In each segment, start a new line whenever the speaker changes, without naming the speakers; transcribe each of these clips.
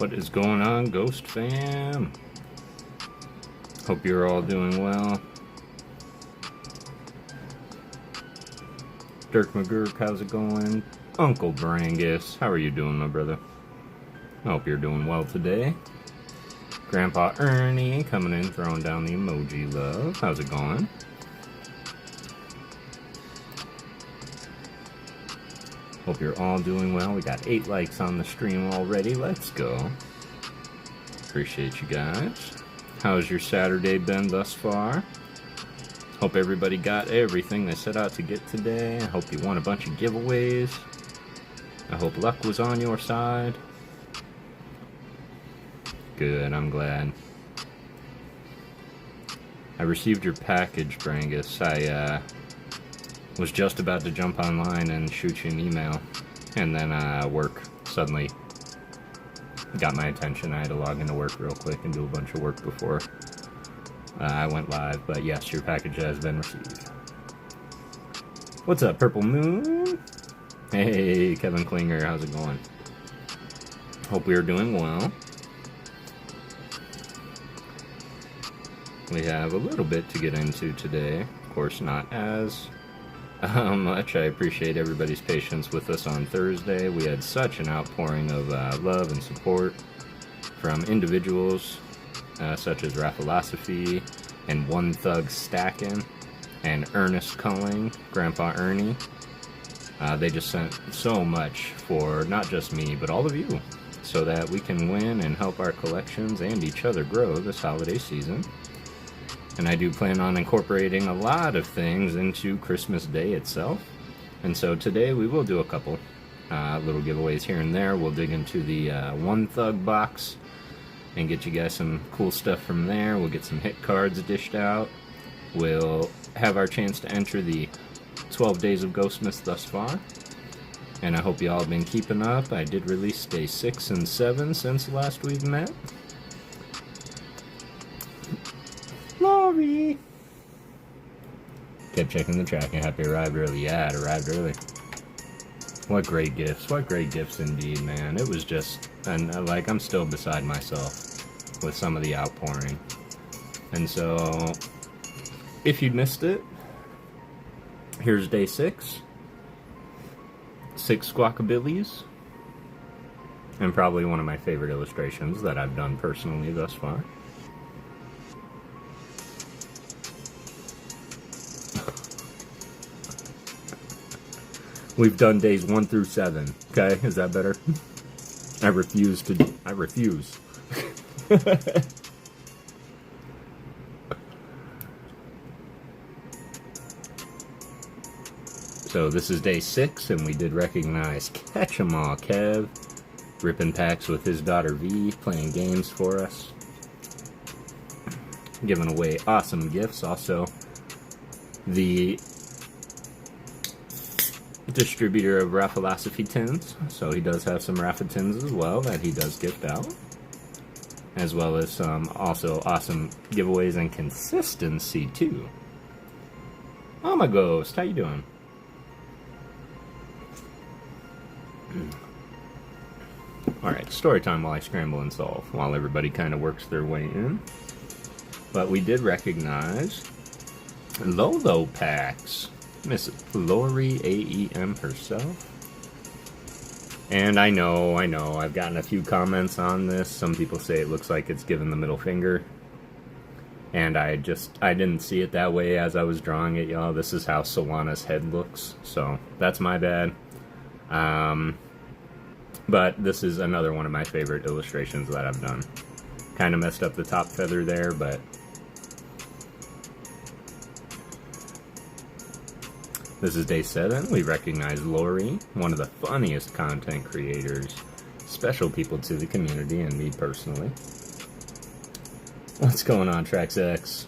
What is going on, Ghost fam? Hope you're all doing well. Dirk McGurk, how's it going? Uncle Brangus, how are you doing, my brother? I hope you're doing well today. Grandpa Ernie coming in, throwing down the emoji love. How's it going? Hope you're all doing well. We got 8 likes on the stream already. Let's go. Appreciate you guys. How's your Saturday been thus far? Hope everybody got everything they set out to get today. I hope you won a bunch of giveaways. I hope luck was on your side. Good, I'm glad. I received your package, Brangus. I was just about to jump online and shoot you an email, and then work suddenly got my attention. I had to log into work real quick and do a bunch of work before I went live, but yes, your package has been received. What's up, Purple Moon? Hey, Kevin Klinger, how's it going? Hope we are doing well. We have a little bit to get into today. Of course, not as much. I appreciate everybody's patience with us on Thursday. We had such an outpouring of love and support from individuals such as Raffalosophy and One Thug Stackin' and Ernest Culling, Grandpa Ernie. They just sent so much for not just me, but all of you, so that we can win and help our collections and each other grow this holiday season. And I do plan on incorporating a lot of things into Christmas Day itself. And so today we will do a couple little giveaways here and there. We'll dig into the One Thug box and get you guys some cool stuff from there. We'll get some hit cards dished out. We'll have our chance to enter the 12 Days of Ghostmas thus far. And I hope you all have been keeping up. I did release day 6 and 7 since last we've met. Laurie! Kept checking the tracking. Happy arrived early. Yeah, it arrived early. What great gifts. What great gifts indeed, man. It was just, and like, I'm still beside myself with some of the outpouring. And so, if you missed it, here's day 6. 6 Squawkabillies. And probably one of my favorite illustrations that I've done personally thus far. We've done days 1 through 7. Okay, is that better? I refuse. So this is day 6, and we did recognize Catch-em-all Kev, ripping packs with his daughter V, playing games for us, giving away awesome gifts. Also, the distributor of Raffalosophy tins, so he does have some Raffa tins as well that he does gift out, as well as some also awesome giveaways and consistency too. Oh, my Ghost, how you doing? Alright, story time while I scramble and solve, while everybody kind of works their way in. But we did recognize Lolo packs. Miss Lori AEM herself. And I know, I've gotten a few comments on this. Some people say it looks like it's given the middle finger. And I didn't see it that way as I was drawing it, y'all. This is how Solana's head looks. So, that's my bad. But this is another one of my favorite illustrations that I've done. Kind of messed up the top feather there, but this is day 7. We recognize Lori, one of the funniest content creators, special people to the community and me personally. What's going on, TraxX?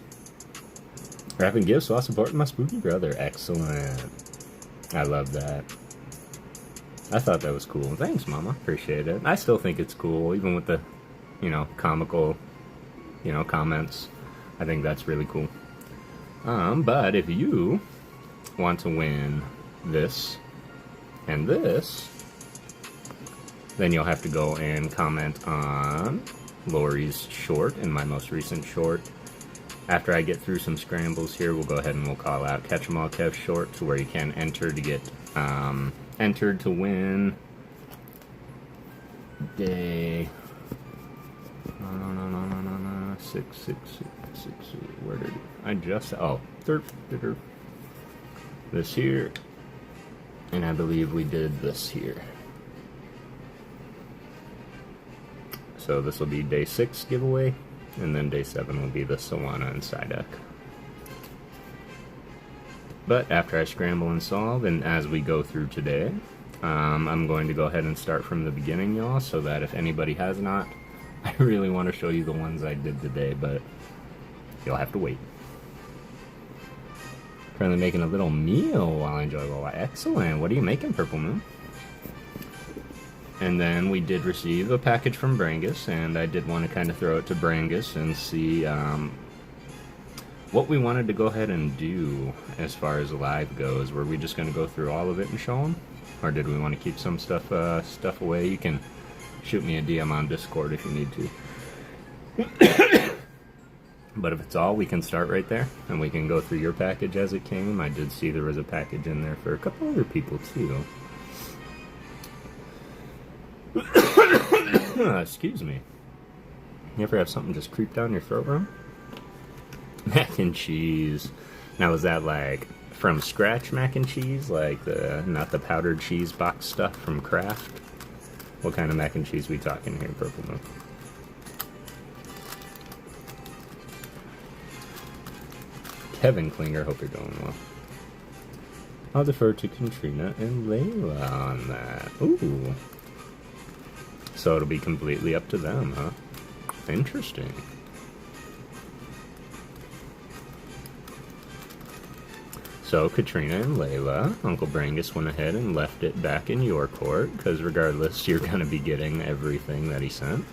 Wrapping gifts while supporting my spooky brother. Excellent. I love that. I thought that was cool. Thanks, Mama. Appreciate it. I still think it's cool, even with the, comical, comments. I think that's really cool. But if you want to win this and this, then you'll have to go and comment on Lori's short and my most recent short. After I get through some scrambles here, we'll go ahead and we'll call out Catch 'em All Kev short, to where you can enter to get entered to win day 6. Where did I just this here, and I believe we did this here. So this will be day 6 giveaway, and then day 7 will be the Sawana and Psyduck. But after I scramble and solve, and as we go through today, I'm going to go ahead and start from the beginning, y'all, so that if anybody has not, I really want to show you the ones I did today, but you'll have to wait. Currently making a little meal while I enjoy. Well, excellent. What are you making, Purple Moon? And then we did receive a package from Brangus, and I did want to kind of throw it to Brangus and see what we wanted to go ahead and do as far as live goes. Were we just going to go through all of it and show them? Or did we want to keep some stuff away? You can shoot me a DM on Discord if you need to. But if it's all, we can start right there, and we can go through your package as it came. I did see there was a package in there for a couple other people, too. Excuse me. You ever have something just creep down your throat, bro? Mac and cheese. Now, is that like from scratch mac and cheese? Like not the powdered cheese box stuff from Kraft? What kind of mac and cheese we talking here, Purple Moon? Kevin Klinger, hope you're doing well. I'll defer to Katrina and Layla on that. Ooh. So it'll be completely up to them, huh? Interesting. So Katrina and Layla, Uncle Brangus went ahead and left it back in your court, because regardless, you're going to be getting everything that he sent.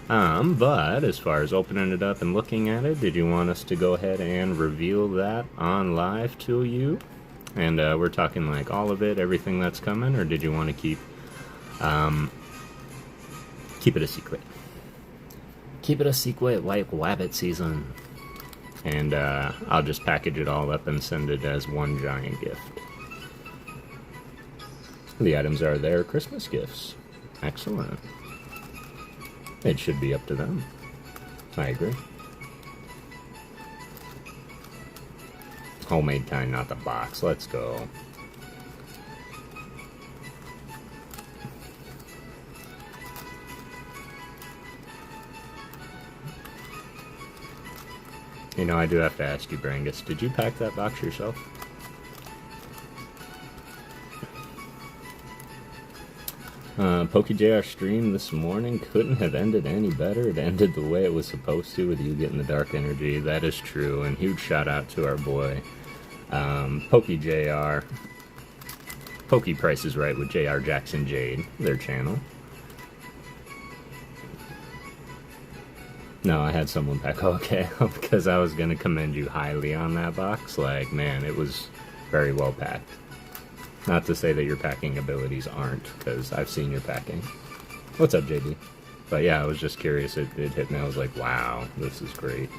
But as far as opening it up and looking at it, did you want us to go ahead and reveal that on live to you? And we're talking like all of it, everything that's coming, or did you want to keep it a secret? Keep it a secret like Wabbit season. And I'll just package it all up and send it as one giant gift. The items are their Christmas gifts. Excellent. It should be up to them. I agree. Homemade kind, not the box. Let's go. You know, I do have to ask you, Brangus, did you pack that box yourself? PokéJR stream this morning couldn't have ended any better. It ended the way it was supposed to, with you getting the dark energy. That is true, and huge shout out to our boy, PokéJR. Poke Price is Right with JR Jackson Jade, their channel. No, I had someone pack. Okay, because I was going to commend you highly on that box. Like, man, it was very well packed. Not to say that your packing abilities aren't, because I've seen your packing. What's up, JD? But yeah, I was just curious. It hit me. I was like, wow, this is great.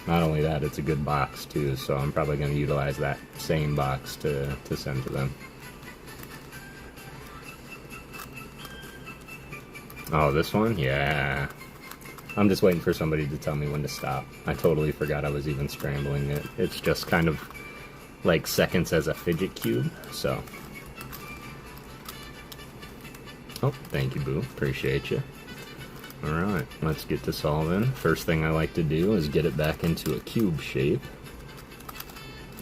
Not only that, it's a good box, too, so I'm probably going to utilize that same box to send to them. Oh, this one? Yeah. I'm just waiting for somebody to tell me when to stop. I totally forgot I was even scrambling it. It's just kind of like seconds as a fidget cube, so. Oh, thank you, Boo. Appreciate you. Alright, let's get to solving. First thing I like to do is get it back into a cube shape,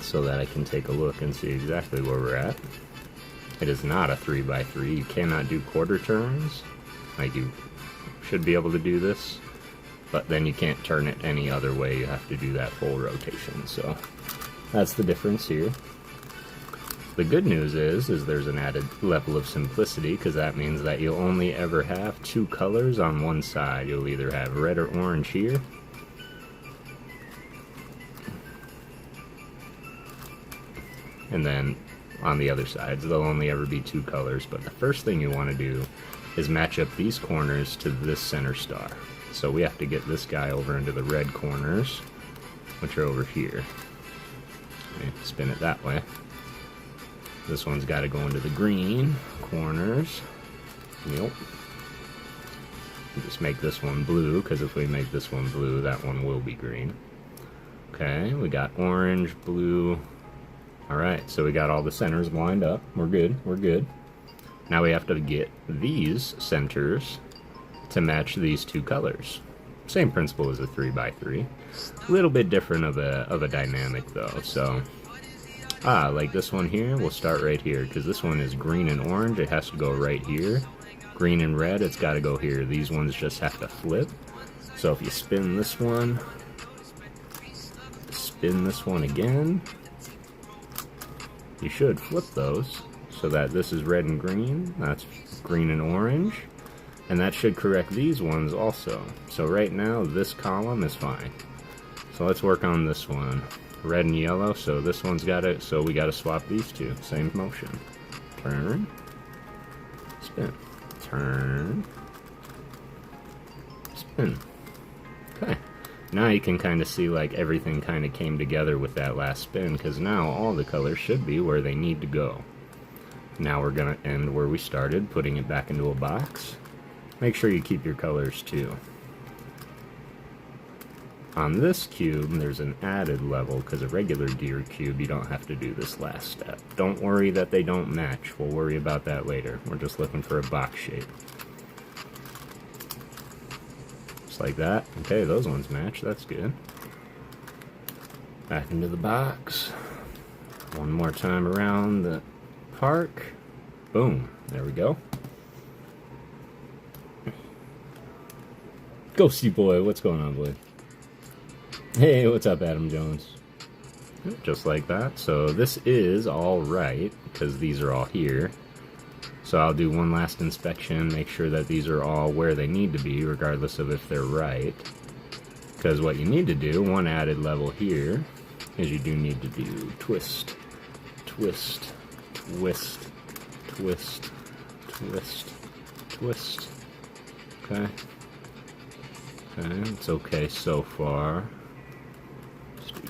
so that I can take a look and see exactly where we're at. It is not a 3x3. You cannot do quarter turns. Like, you should be able to do this, but then you can't turn it any other way. You have to do that full rotation, so that's the difference here. The good news is there's an added level of simplicity, because that means that you'll only ever have two colors on one side. You'll either have red or orange here, and then on the other sides. There'll only ever be 2 colors, but the first thing you want to do is match up these corners to this center star. So we have to get this guy over into the red corners, which are over here. Okay, spin it that way. This one's got to go into the green corners. Yep. Just make this one blue, because if we make this one blue, that one will be green. Okay, we got orange, blue. Alright, so we got all the centers lined up. We're good, we're good. Now we have to get these centers to match these 2 colors. Same principle as a 3x3. A little bit different of a dynamic though, so... like this one here, we'll start right here, because this one is green and orange, it has to go right here. Green and red, it's got to go here. These ones just have to flip. So if you spin this one again, you should flip those, so that this is red and green, that's green and orange, and that should correct these ones also. So right now, this column is fine. So let's work on this one. Red and yellow, so this one's got it, so we got to swap these 2. Same motion. Turn, spin. Turn, spin. Okay. Now you can kind of see like everything kind of came together with that last spin, because now all the colors should be where they need to go. Now we're going to end where we started, putting it back into a box. Make sure you keep your colors too. On this cube, there's an added level, because a regular gear cube, you don't have to do this last step. Don't worry that they don't match. We'll worry about that later. We're just looking for a box shape. Just like that. Okay, those ones match. That's good. Back into the box. One more time around the park. Boom. There we go. Ghosty boy, what's going on, boy? Hey, what's up, Adam Jones? Just like that. So this is all right, because these are all here. So I'll do one last inspection, make sure that these are all where they need to be, regardless of if they're right. Because what you need to do, one added level here, is you do need to do twist, twist, twist, twist, twist, twist. Okay. Okay, it's okay so far.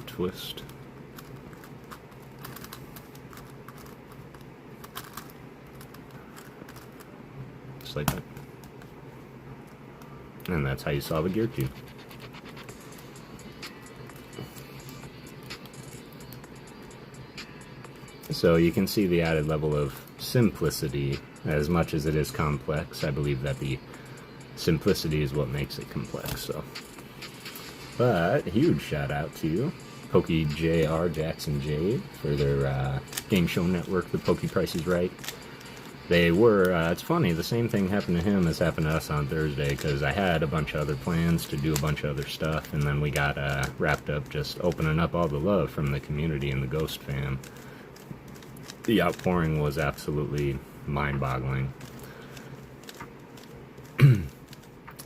Twist. Just like that. And that's how you solve a gear cube. So you can see the added level of simplicity. As much as it is complex, I believe that the simplicity is what makes it complex, so. But, huge shout out to PokéJR Jackson Jade for their game show network, The Poké Price is Right. They were, it's funny, the same thing happened to him as happened to us on Thursday, because I had a bunch of other plans to do a bunch of other stuff, and then we got wrapped up just opening up all the love from the community and the Ghost fam. The outpouring was absolutely mind-boggling.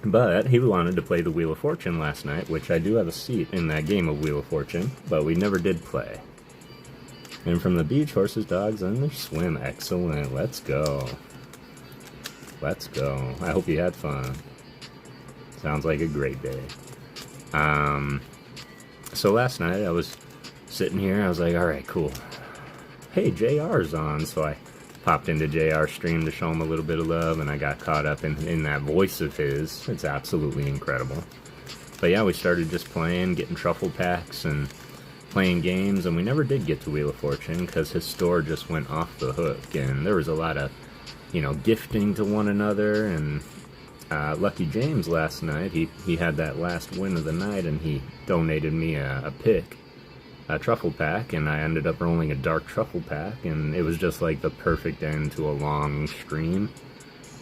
But he wanted to play the Wheel of Fortune last night, which I do have a seat in that game of Wheel of Fortune, but we never did play. And from the beach, horses, dogs, and the swim. Excellent. Let's go. Let's go. I hope you had fun. Sounds like a great day. So last night I was sitting here, I was like, alright, cool. Hey, JR's on, so I popped into JR's stream to show him a little bit of love, and I got caught up in that voice of his. It's absolutely incredible. But yeah, we started just playing, getting truffle packs, and playing games, and we never did get to Wheel of Fortune, because his store just went off the hook, and there was a lot of, gifting to one another, and Lucky James last night, he had that last win of the night, and he donated me a truffle pack, and I ended up rolling a dark truffle pack, and it was just like the perfect end to a long stream.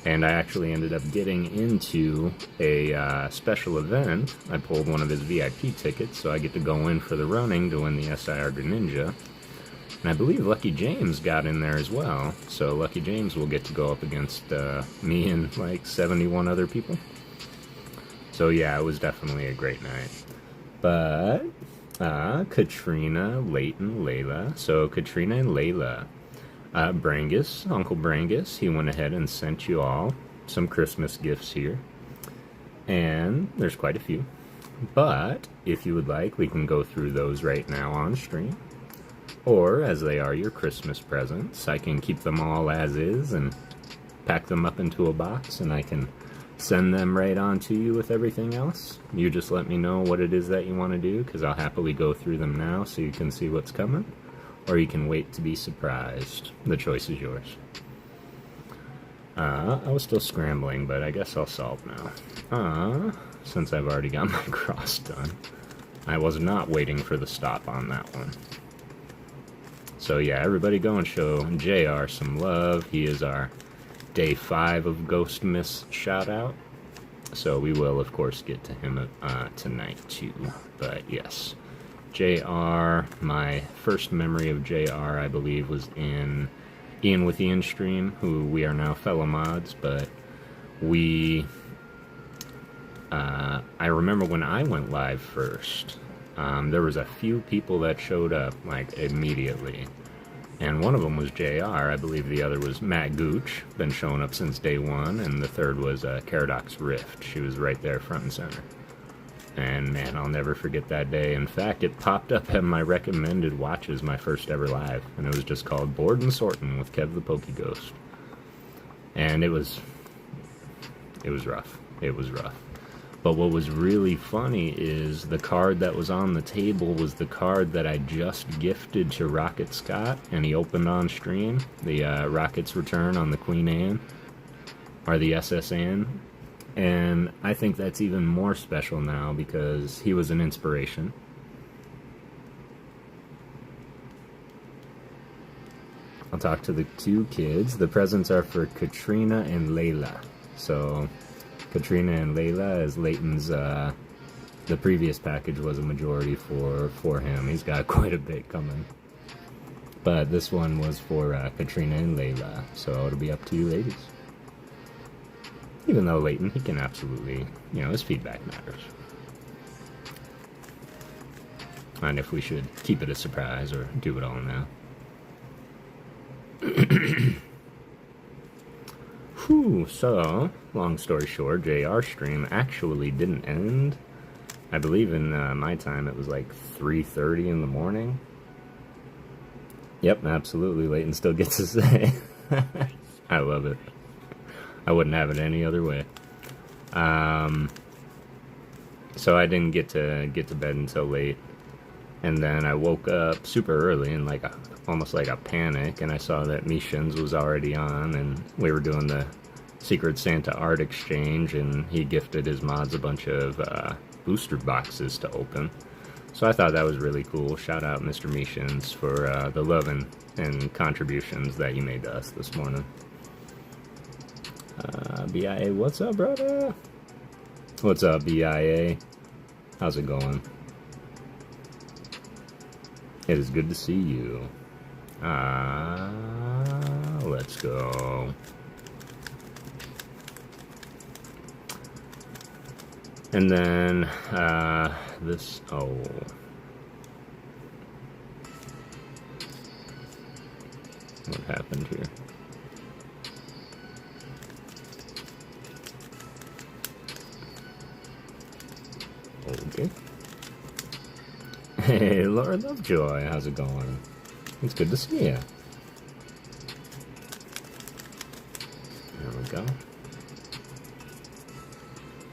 And I actually ended up getting into a special event. I pulled one of his VIP tickets, so I get to go in for the running to win the SIR Greninja. And I believe Lucky James got in there as well, so Lucky James will get to go up against me and like 71 other people. So yeah, it was definitely a great night. But Katrina, Leighton, Layla. So Katrina and Layla, Brangus, Uncle Brangus, he went ahead and sent you all some Christmas gifts here. And there's quite a few. But if you would like, we can go through those right now on stream. Or, as they are your Christmas presents, I can keep them all as is and pack them up into a box, and I can send them right on to you with everything else. You just let me know what it is that you want to do, because I'll happily go through them now so you can see what's coming. Or you can wait to be surprised. The choice is yours. I was still scrambling, but I guess I'll solve now. Since I've already got my cross done. I was not waiting for the stop on that one. So yeah, everybody go and show JR some love. He is our day 5 of Ghost Miss shout out. So we will, of course, get to him tonight too. But yes, JR, my first memory of JR, I believe, was in Ian with Ian stream, who we are now fellow mods, but we... I remember when I went live first, there was a few people that showed up, like, immediately. And one of them was JR, I believe the other was Matt Gooch, been showing up since day 1, and the third was Caradox Rift. She was right there front and center. And man, I'll never forget that day. In fact, it popped up in my recommended watches, my first ever live, and it was just called Board and Sortin' with Kev the PokéGhost. And it was rough. It was rough. But what was really funny is the card that was on the table was the card that I just gifted to Rocket Scott, and he opened on stream, the Rocket's Return on the Queen Anne, or the SS Anne. And I think that's even more special now because he was an inspiration. I'll talk to the 2 kids. The presents are for Katrina and Layla. So Katrina and Layla, as Leighton's, the previous package was a majority for him. He's got quite a bit coming. But this one was for Katrina and Layla. So it'll be up to you ladies. Even though Leighton, he can absolutely, his feedback matters. And if we should keep it a surprise or do it all now. Whew, so, long story short, JR stream actually didn't end. I believe in my time it was like 3:30 in the morning. Yep, absolutely, Leighton still gets to say. I love it. I wouldn't have it any other way. So I didn't get to bed until late, and then I woke up super early in like almost like a panic, and I saw that Mishan's was already on, and we were doing the Secret Santa art exchange, and he gifted his mods a bunch of booster boxes to open. So I thought that was really cool. Shout out Mr. Mishan's for the love and contributions that you made to us this morning. BIA, what's up, brother? What's up, BIA? How's it going? It is good to see you. Let's go. And then, this, what happened here? Okay. Hey, Laura Lovejoy, how's it going? It's good to see you. There we go.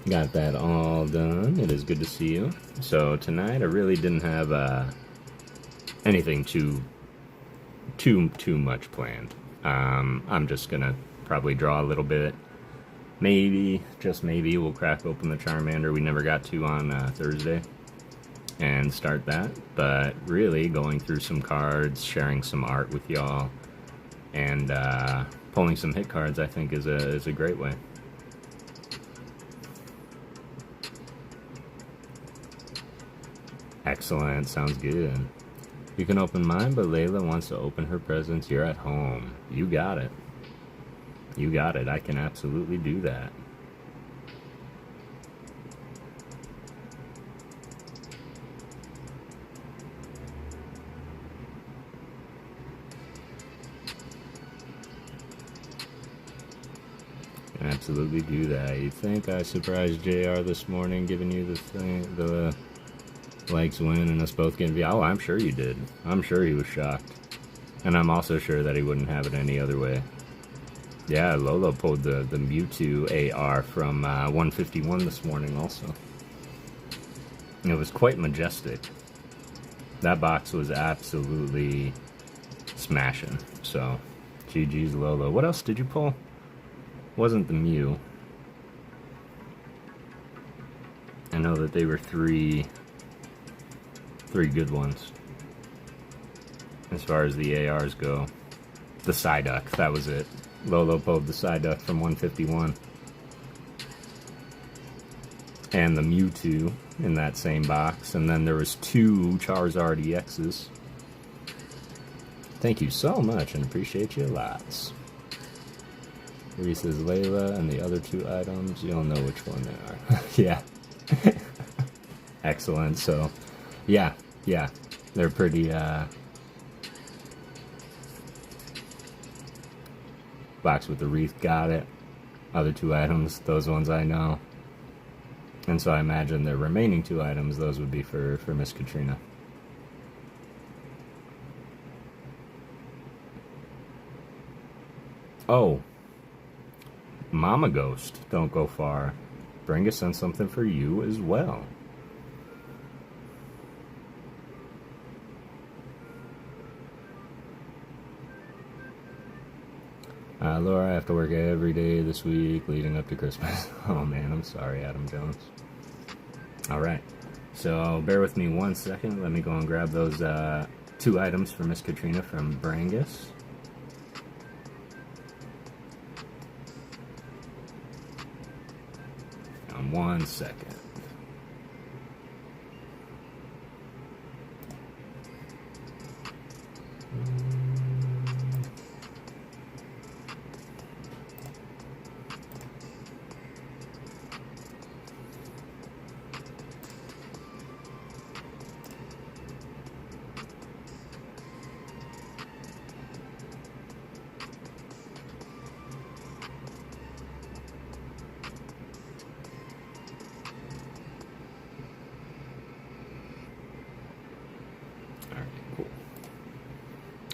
Got that all done. It is good to see you. So tonight I really didn't have anything too much planned. I'm just gonna probably draw a little bit. Maybe, just maybe, we'll crack open the Charmander we never got to on Thursday and start that. But really, going through some cards, sharing some art with y'all, and pulling some hit cards, I think is a great way. Excellent, sounds good. You can open mine, but Layla wants to open her presents. You're at home. You got it. You got it. I can absolutely do that. Absolutely do that. You think I surprised JR this morning, giving you the likes win and us both getting oh, I'm sure you did. I'm sure he was shocked. And I'm also sure that he wouldn't have it any other way. Yeah, Lolo pulled the Mewtwo AR from 151 this morning also. It was quite majestic. That box was absolutely smashing. So, GG's Lolo. What else did you pull? Wasn't the Mew. I know that they were three good ones. As far as the ARs go. The Psyduck, that was it. Lolo pulled the Psyduck from 151. And the Mewtwo in that same box. And then there was 2 Charizard EXs. Thank you so much and appreciate you lots. Reese says Layla and the other 2 items, you'll know which one they are. Yeah. Excellent. So, yeah. They're pretty, box with the wreath, got it. Other 2 items, those ones I know. And so I imagine the remaining 2 items, those would be for Miss Katrina. Oh. Mama Ghost, don't go far. Brangus sent something for you as well. Laura, I have to work every day this week leading up to Christmas. Oh man, I'm sorry, Adam Jones. Alright, so bear with me 1 second. Let me go and grab those 2 items for Miss Katrina from Brangus. On 1 second.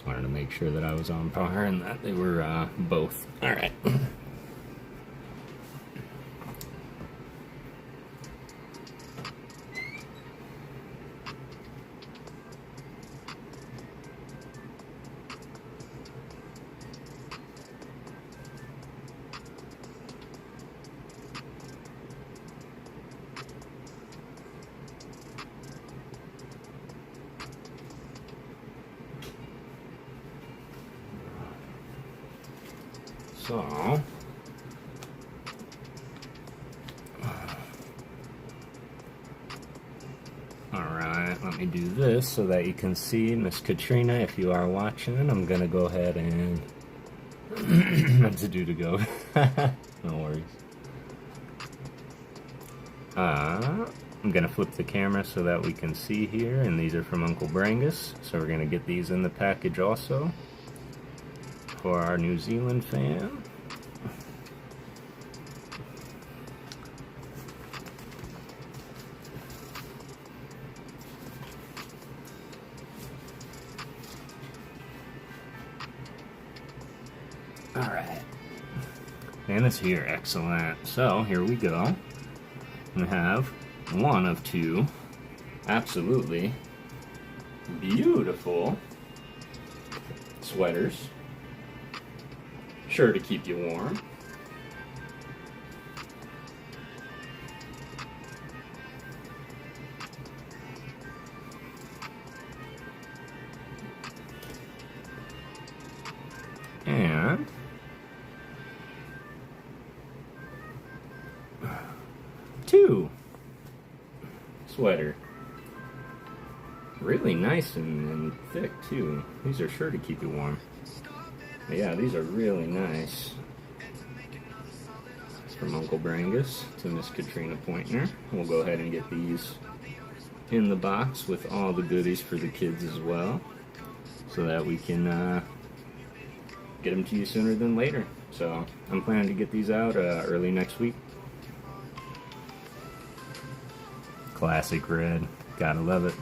Wanted to make sure that I was on par and that they were both. Alright. So, alright, let me do this so that you can see Miss Katrina if you are watching. I'm gonna go ahead and what's it do to go? No worries. I'm gonna flip the camera so that we can see here, and these are from Uncle Brangus, so we're gonna get these in the package also. For our New Zealand fan. Alright. And it's here, excellent. So, here we go. We have 1 of 2 absolutely beautiful sweaters. Sure to keep you warm. And 2 sweater. Really nice and thick too. These are sure to keep you warm. But yeah, these are really nice. It's from Uncle Brangus to Miss Katrina Pointner. We'll go ahead and get these in the box with all the goodies for the kids as well, so that we can get them to you sooner than later. So I'm planning to get these out early next week. Classic red, gotta love it.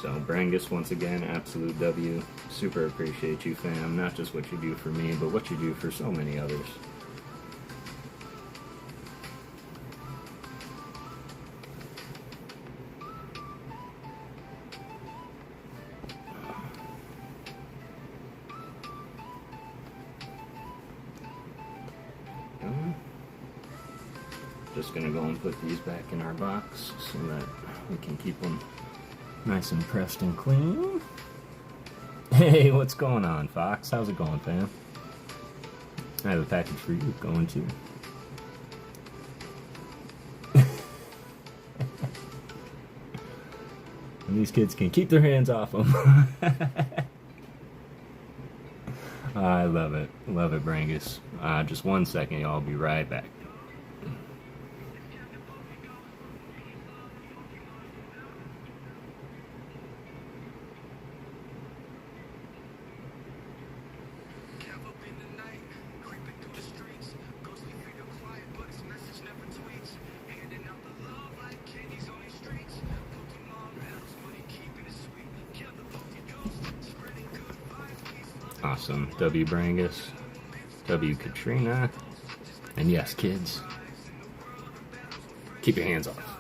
So Brangus, once again, absolute W. Super appreciate you, fam. Not just what you do for me, but what you do for so many others. Just gonna go and put these back in our box so that we can keep them nice and pressed and clean. Hey, what's going on, Fox? How's it going, fam? I have a package for you going too. And these kids can keep their hands off them. I love it. Love it, Brangus. Just 1 second, y'all. I'll be right back. Awesome. W Brangus, W Katrina, and yes, kids, keep your hands off.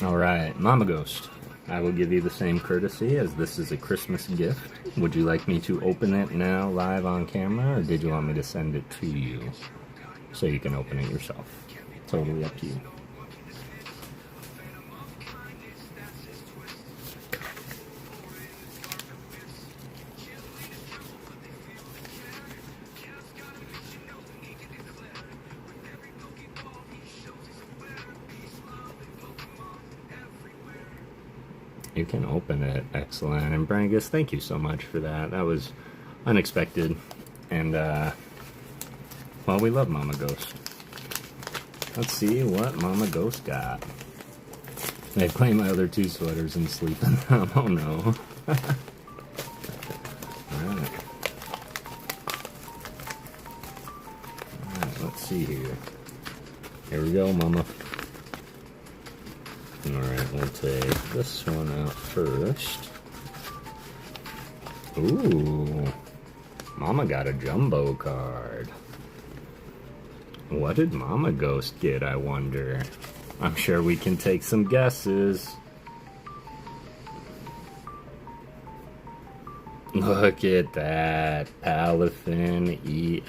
Alright, Mama Ghost, I will give you the same courtesy as this is a Christmas gift. Would you like me to open it now live on camera, or did you want me to send it to you so you can open it yourself? Totally up to you. You can open it. Excellent. And Brangus, thank you so much for that. That was unexpected. And, well, we love Mama Ghost. Let's see what Mama Ghost got. They claim my other 2 sweaters and sleep in them. Oh, no. Alright. Alright, let's see here. Here we go, Mama. Alright, we'll take this one out first. Ooh, Mama got a jumbo card. What did Mama Ghost get, I wonder? I'm sure we can take some guesses. Look at that. Palafin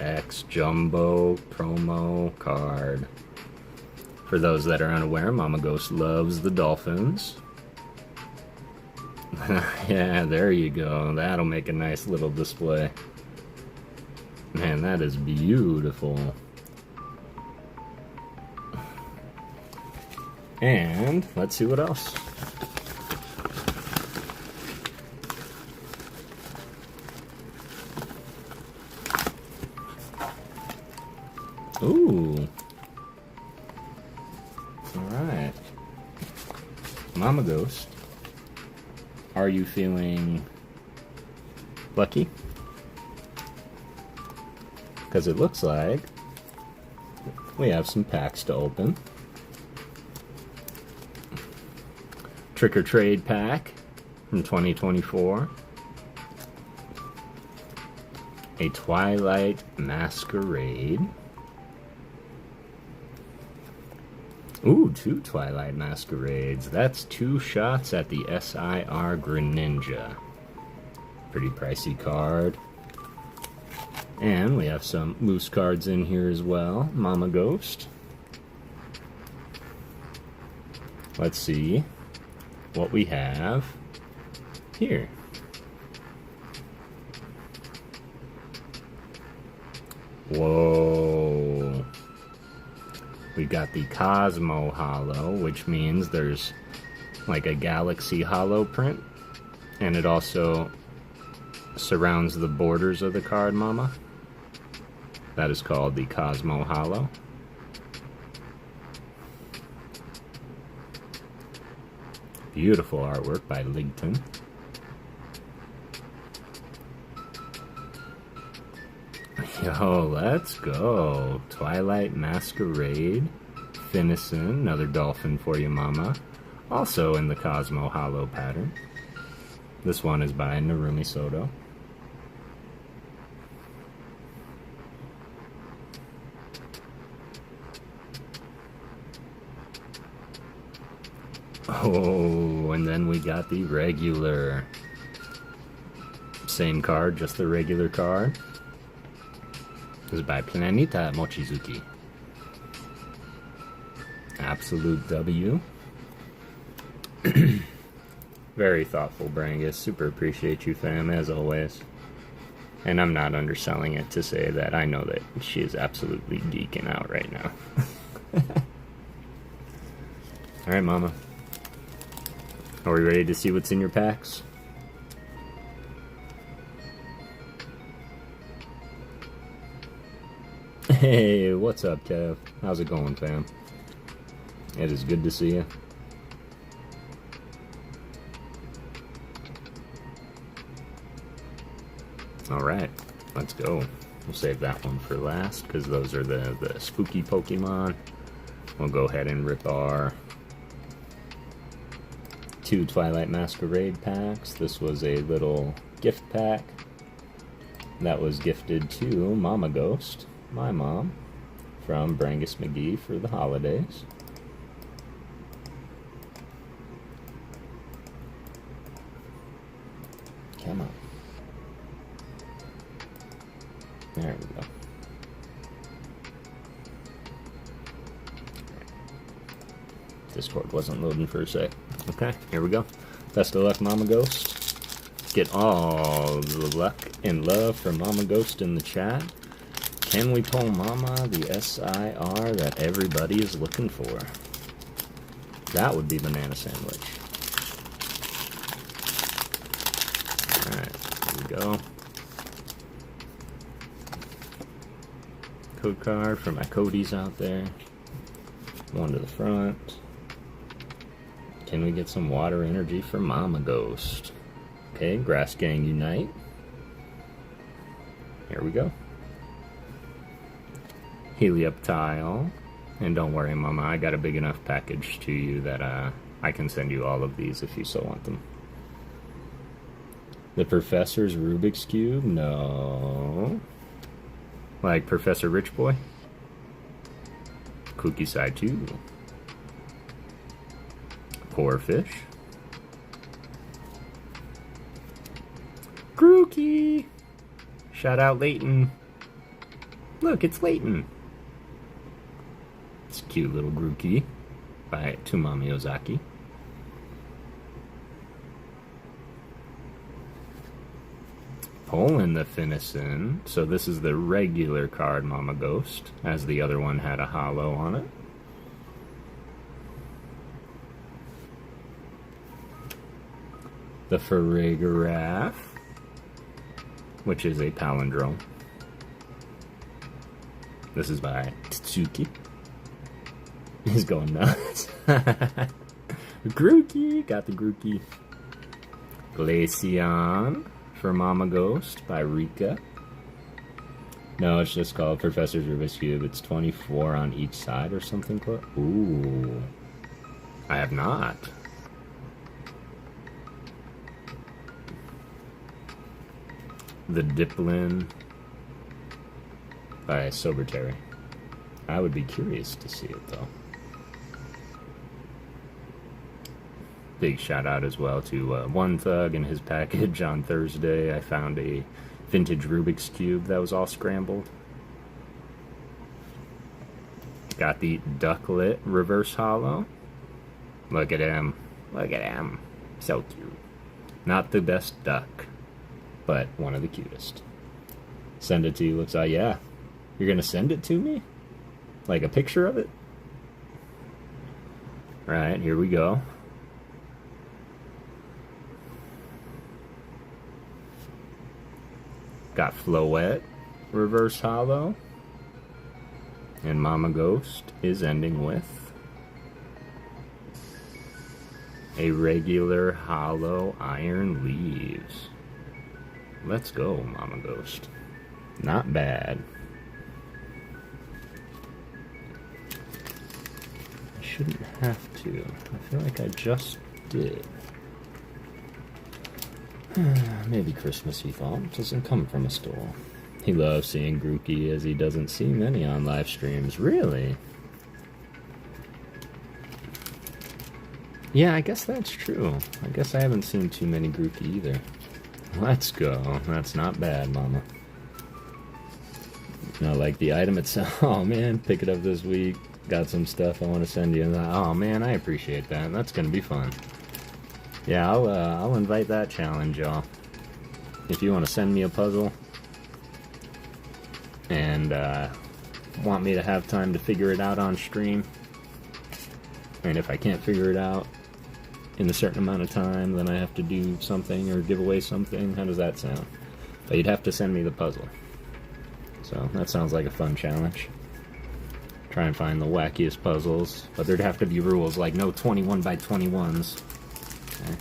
EX Jumbo promo card. For those that are unaware, Mama Ghost loves the Dolphins. Yeah, there you go. That'll make a nice little display. Man, that is beautiful. And let's see what else. Ooh. Alright. Mama Ghost, are you feeling lucky? Because it looks like we have some packs to open. Trick or Trade pack from 2024. A Twilight Masquerade. Ooh, 2 Twilight Masquerades. That's 2 shots at the SIR Greninja. Pretty pricey card. And we have some loose cards in here as well. Mama Ghost. Let's see what we have here. Whoa. We got the Cosmo Holo, which means there's like a Galaxy Holo print. And it also surrounds the borders of the card, Mama. That is called the Cosmo Holo. Beautiful artwork by Ligton. Yo, let's go. Twilight Masquerade. Finison, another dolphin for you, mama. Also in the Cosmo Hollow pattern. This one is by Narumi Soto. Oh, and then we got the regular. Same card, just the regular card. This is by Planeta Mochizuki. Absolute W. Very thoughtful, Brangus. Super appreciate you, fam, as always. And I'm not underselling it to say that I know that she is absolutely geeking out right now. Alright, mama. Are we ready to see what's in your packs? Hey, what's up, Kev? How's it going, fam? It is good to see you. Alright, let's go. We'll save that one for last, because those are the spooky Pokemon. We'll go ahead and rip our 2 Twilight Masquerade packs. This was a little gift pack that was gifted to Mama Ghost, my mom, from Brangus McGee for the holidays. Come on. There we go. Discord wasn't loading for a sec. Okay, here we go. Best of luck, Mama Ghost. Get all the luck and love from Mama Ghost in the chat. Can we pull Mama the SIR that everybody is looking for? That would be banana sandwich. Alright, here we go. Code card for my Codys out there. One to the front. Can we get some water energy for Mama Ghost? Okay, Grass Gang Unite. Here we go. Helioptile. And don't worry, Mama, I got a big enough package to you that I can send you all of these if you so want them. The Professor's Rubik's Cube? No. Like Professor Rich Boy? Cookie Side 2. Poor Fish. Grookey! Shout out Layton. Look, it's Layton. It's a cute little Grookey by Tumami Ozaki. Pulling the Finison. So this is the regular card, Mama Ghost, as the other one had a holo on it. The Farigiraf, which is a palindrome. This is by Tsuki. He's going nuts. Grookey, got the Grookey. Glaceon for Mama Ghost by Rika. No, it's just called Professor's Rubik's Cube. It's 24 on each side or something. Ooh. I have not. The Diplin by Soberterry. I would be curious to see it, though. Big shout out as well to One Thug and his package on Thursday. I found a vintage Rubik's Cube that was all scrambled. Got the Ducklet reverse holo. Look at him. Look at him. So cute. Not the best duck, but one of the cutest. Send it to you. Looks like, yeah. You're gonna send it to me? Like a picture of it? Right, here we go. Got Floette reverse holo. And Mama Ghost is ending with A regular hollow iron leaves. Let's go, Mama Ghost. Not bad. I shouldn't have to. I feel like I just did. Maybe Christmassy thought doesn't come from a store. He loves seeing Grookey as he doesn't see many on live streams. Really? Yeah, I guess that's true. I guess I haven't seen too many Grookey either. Let's go. That's not bad, Mama. No, like the item itself. Oh man, pick it up this week. Got some stuff I want to send you. Oh man, I appreciate that. That's gonna be fun. Yeah, I'll invite that challenge, y'all. If you want to send me a puzzle and want me to have time to figure it out on stream, and if I can't figure it out in a certain amount of time, then I have to do something or give away something. How does that sound? But you'd have to send me the puzzle. So that sounds like a fun challenge. Try and find the wackiest puzzles, but there'd have to be rules like no 21 by 21s. Okay.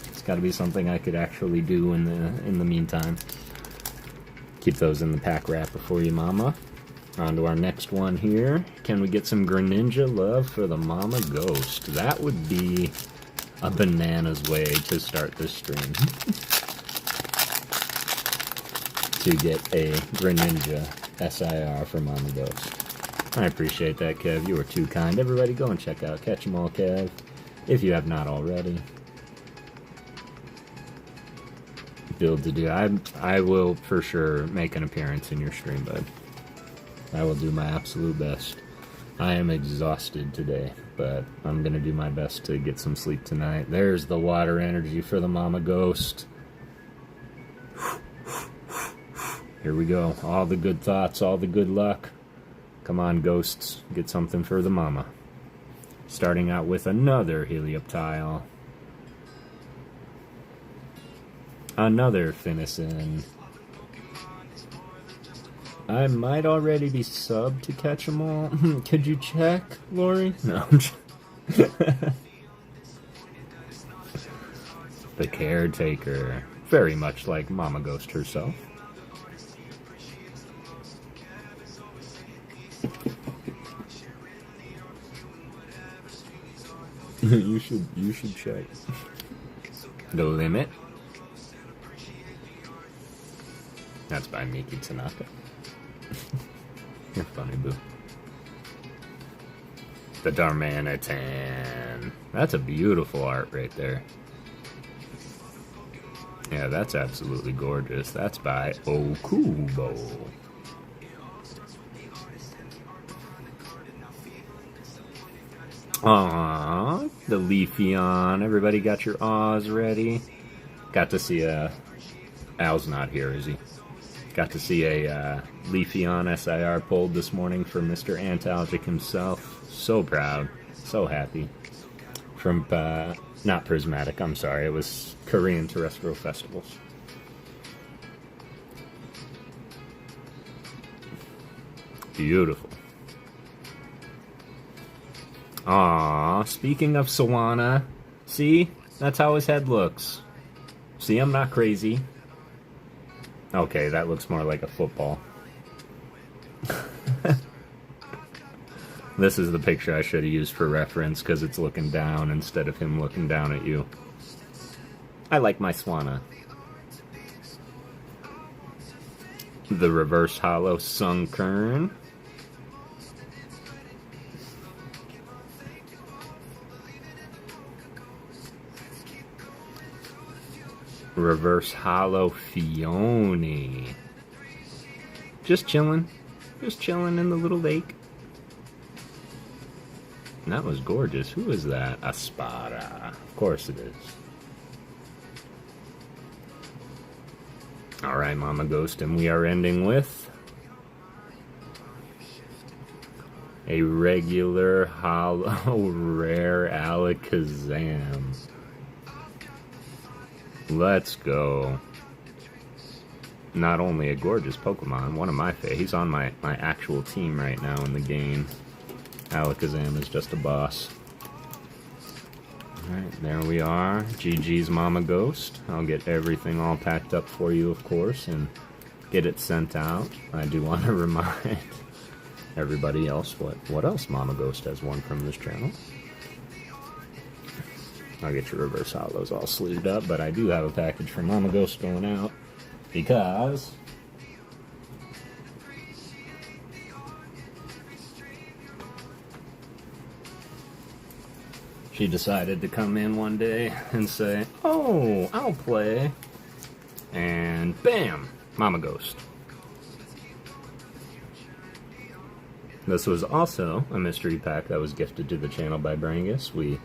It's got to be something I could actually do in the meantime. Keep those in the pack wrapper for you, Mama. On to our next one here. Can we get some Greninja love for the Mama Ghost? That would be a bananas way to start this stream. To get a Greninja SIR for Mama Ghost. I appreciate that, Kev. You were too kind. Everybody go and check out Catch 'em All Kev, if you have not already. Build to do. I will for sure make an appearance in your stream, bud. I will do my absolute best. I am exhausted today, but I'm gonna do my best to get some sleep tonight. There's the water energy for the Mama Ghost. Here we go. All the good thoughts, all the good luck. Come on, ghosts. Get something for the Mama. Starting out with another Helioptile. Another Finnison. I might already be subbed to Catch 'em All. Could you check, Lori? No. The Caretaker. Very much like Mama Ghost herself. You should check. The Limit. That's by Miki Tanaka. You're funny, boo. The Darmanitan. That's a beautiful art right there. Yeah, that's absolutely gorgeous. That's by Okubo. Aww, the Leafeon. Everybody got your awes ready? Got to see Al's not here, is he? Got to see a Leafeon SIR pulled this morning for Mr. Antalgic himself. So proud. So happy. From, not Prismatic, I'm sorry. It was Korean Terrestrial Festivals. Beautiful. Aww, speaking of Sawana, see? That's how his head looks. See, I'm not crazy. Okay, that looks more like a football. This is the picture I should have used for reference, because it's looking down instead of him looking down at you. I like my Swana. The Reverse Hollow Sunkern. Reverse Hollow Fione. Just chilling. Just chilling in the little lake. And that was gorgeous. Who is that? Espada. Of course it is. Alright, Mama Ghost, and we are ending with a regular hollow rare Alakazam. Let's go. Not only a gorgeous Pokemon, one of my favorites. He's on my actual team right now in the game. Alakazam is just a boss. Alright, there we are. GG's Mama Ghost. I'll get everything all packed up for you, of course, and get it sent out. I do want to remind everybody else what else Mama Ghost has won from this channel. I'll get your reverse hollows all sleeved up, but I do have a package for Mama Ghost going out because she decided to come in one day and say, "Oh, I'll play." And bam, Mama Ghost. This was also a mystery pack that was gifted to the channel by Brangus. We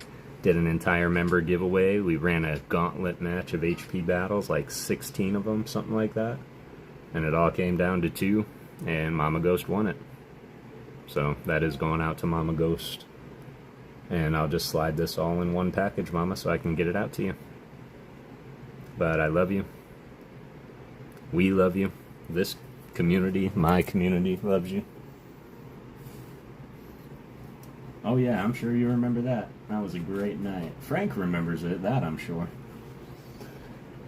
did an entire member giveaway. We ran a gauntlet match of HP battles, like 16 of them, something like that. And it all came down to 2, and Mama Ghost won it. So that is going out to Mama Ghost. And I'll just slide this all in one package, Mama, so I can get it out to you. But I love you. We love you. This community, my community, loves you. Oh yeah, I'm sure you remember that. That was a great night. Frank remembers it, that I'm sure.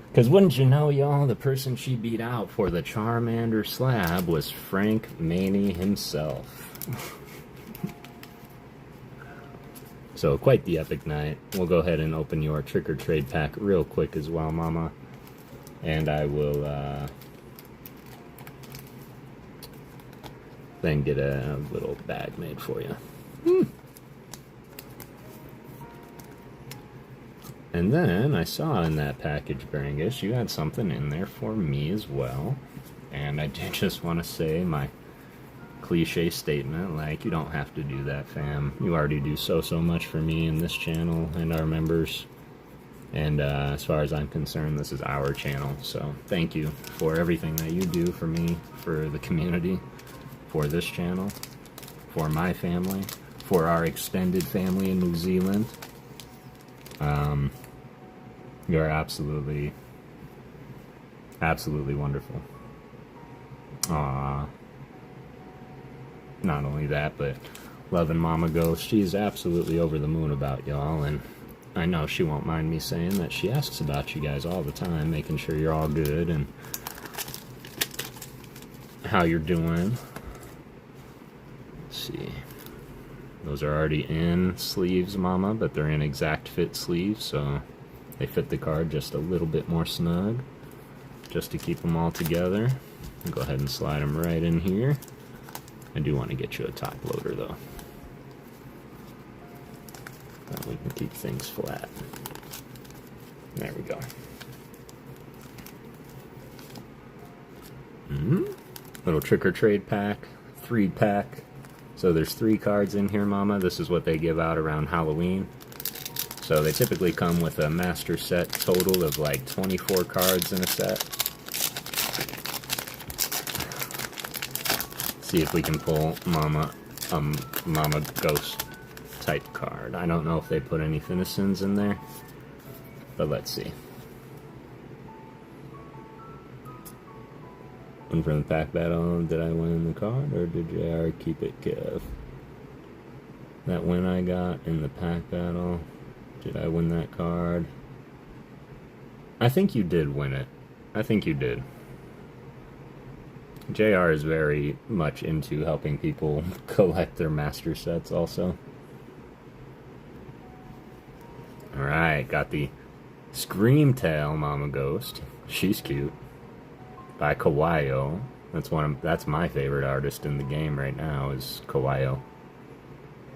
Because wouldn't you know, y'all, the person she beat out for the Charmander slab was Frank Maney himself. So, quite the epic night. We'll go ahead and open your trick or trade pack real quick as well, Mama. And I will then get a little bag made for you. And then I saw in that package, Brangus, you had something in there for me as well. And I did just want to say my cliche statement, like, you don't have to do that, fam. You already do so much for me and this channel and our members. And as far as I'm concerned, this is our channel. So thank you for everything that you do for me, for the community, for this channel, for my family, for our extended family in New Zealand. You're absolutely wonderful. Aww. Not only that, but loving Mama Ghost, she's absolutely over the moon about y'all, and I know she won't mind me saying that she asks about you guys all the time, making sure you're all good and how you're doing. Let's see. Those are already in sleeves, Mama, but they're in exact fit sleeves, so they fit the card just a little bit more snug, just to keep them all together. I'll go ahead and slide them right in here. I do want to get you a top loader, though. That we can keep things flat. There we go. Little trick or trade pack, 3-pack. So there's 3 cards in here, Mama. This is what they give out around Halloween. So they typically come with a master set total of like 24 cards in a set. See if we can pull Mama Ghost type card. I don't know if they put any Finisons in there, but let's see. One from the pack battle. Did I win the card, or did JR keep it, Kev? That win I got in the pack battle. Did I win that card? I think you did win it. I think you did. JR is very much into helping people collect their master sets also. Alright, got the Screamtail Mama Ghost. She's cute. By Kawaii. That's my favorite artist in the game right now, is Kawaii.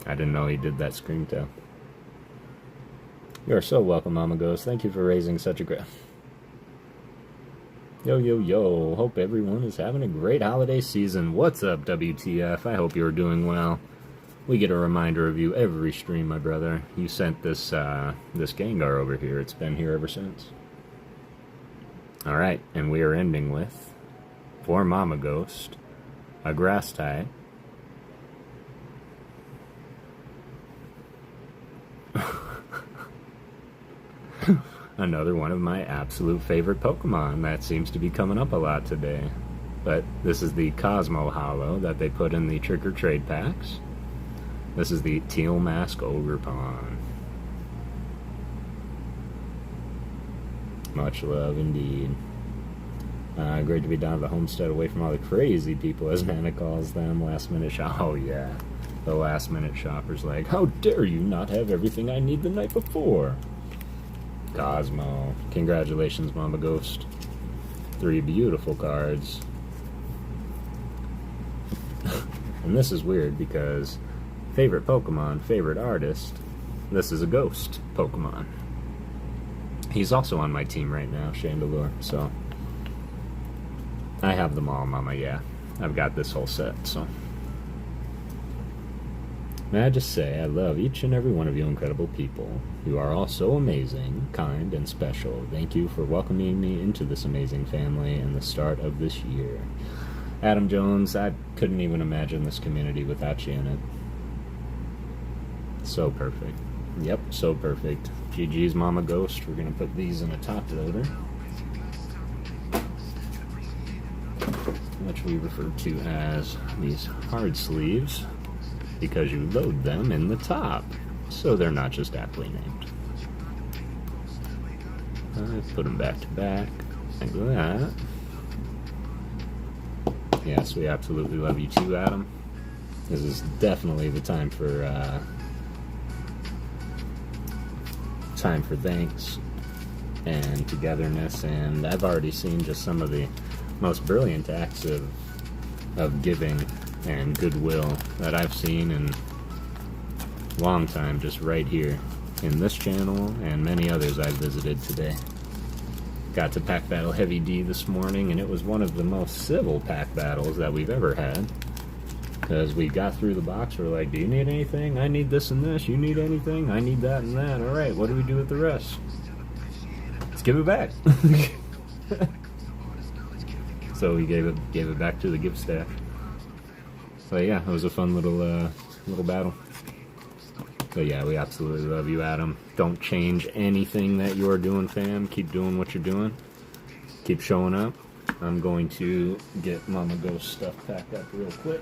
I didn't know he did that Screamtail. You are so welcome, Mama Ghost. Thank you for raising such a great... Yo, yo, yo. Hope everyone is having a great holiday season. What's up, WTF? I hope you're doing well. We get a reminder of you every stream, my brother. You sent this Gengar over here. It's been here ever since. Alright, and we are ending with, for Mama Ghost, a grass type. Another one of my absolute favorite Pokemon that seems to be coming up a lot today. But this is the Cosmo Hollow that they put in the Trick or Trade packs. This is the Teal Mask Ogerpon. Much love indeed. Great to be down at the homestead away from all the crazy people, as Nana calls them. Last minute shop. Oh, yeah. The last minute shopper's like, how dare you not have everything I need the night before? Cosmo. Congratulations, Mama Ghost. 3 beautiful cards. And this is weird because favorite Pokemon, favorite artist, this is a ghost Pokemon. He's also on my team right now, Chandelure, so I have them all, Mama, yeah. I've got this whole set, so. May I just say, I love each and every one of you incredible people. You are all so amazing, kind, and special. Thank you for welcoming me into this amazing family and the start of this year. Adam Jones, I couldn't even imagine this community without you in it. So perfect. Yep, so perfect. GG's Mama Ghost. We're going to put these in a top loader, which we refer to as these hard sleeves, because you load them in the top, so they're not just aptly named. Put them back to back, like that. Yes, we absolutely love you too, Adam. This is definitely the time for thanks and togetherness, and I've already seen just some of the most brilliant acts of giving and goodwill that I've seen in a long time, just right here in this channel and many others I've visited today. Got to pack battle Heavy D this morning, and it was one of the most civil pack battles that we've ever had, because we got through the box. We're like, do you need anything? I need this and this. You need anything? I need that and that. All right, what do we do with the rest? Let's give it back. So we gave it back to the gift staff. So yeah, it was a fun little battle. But yeah, we absolutely love you, Adam. Don't change anything that you're doing, fam. Keep doing what you're doing. Keep showing up. I'm going to get Mama Ghost stuff packed up real quick.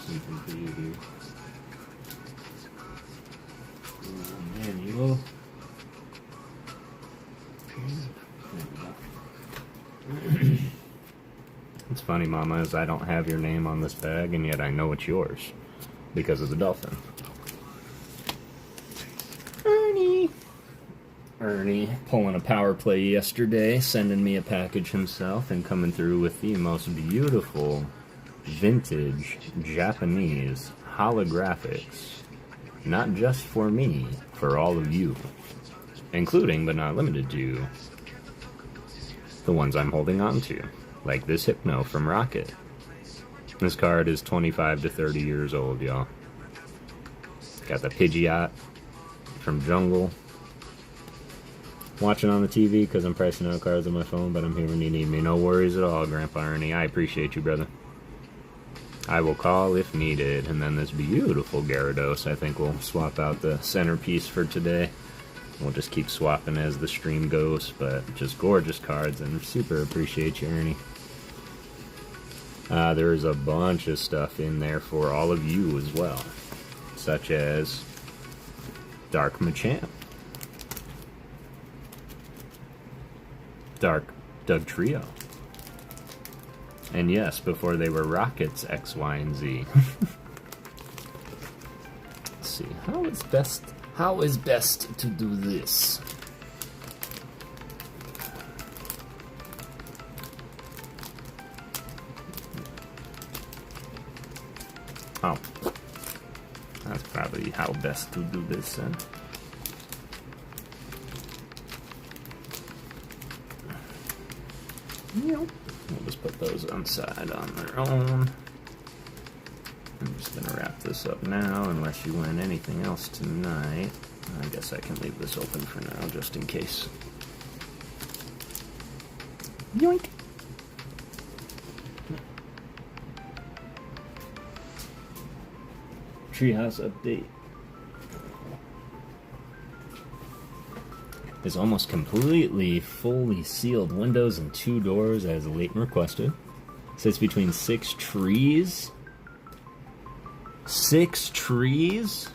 Something for you here. Manual. It's funny, Mama, is I don't have your name on this bag, and yet I know it's yours because of the dolphin. Ernie pulling a power play yesterday, sending me a package himself, and coming through with the most beautiful vintage Japanese holographics, not just for me, for all of you, including but not limited to the ones I'm holding on to, like this Hypno from Rocket. This card is 25 to 30 years old, y'all. Got the Pidgeot from Jungle. Watching on the TV because I'm pricing out cards on my phone, but I'm here when you need me. No worries at all, Grandpa Ernie. I appreciate you, brother. I will call if needed. And then this beautiful Gyarados, I think we'll swap out the centerpiece for today. We'll just keep swapping as the stream goes, but just gorgeous cards, and super appreciate you, Ernie. There's a bunch of stuff in there for all of you as well, such as Dark Machamp, Dark Dugtrio, and yes, before they were Rockets X, Y, and Z. Let's see, how is best to do this? Oh, that's probably how best to do this then. We'll just put those inside on their own. I'm just going to wrap this up now, unless you win anything else tonight. I guess I can leave this open for now, just in case. Yoink! Treehouse update. is almost completely fully sealed. Windows and 2 doors as Leighton requested. Sits between 6 trees. 6 trees?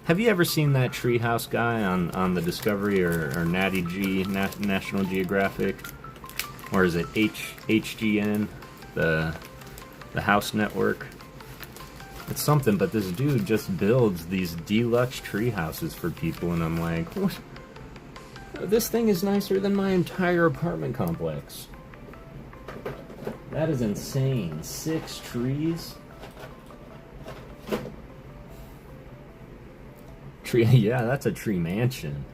Have you ever seen that treehouse guy on the Discovery or Natty G, National Geographic? Or is it HGN, the House Network? It's something, but this dude just builds these deluxe tree houses for people, and I'm like, what? This thing is nicer than my entire apartment complex. That is insane. 6 trees? Tree, yeah, that's a tree mansion.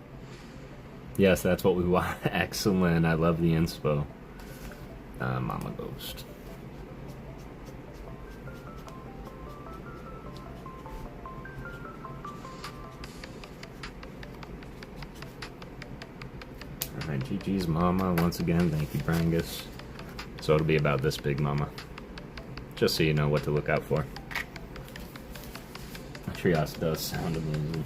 Yes, that's what we want. Excellent. I love the inspo. Mama Ghost. Alright, GG's Mama. Once again, thank you, Brangus. So it'll be about this big, Mama. Just so you know what to look out for. Treehouse does sound amazing.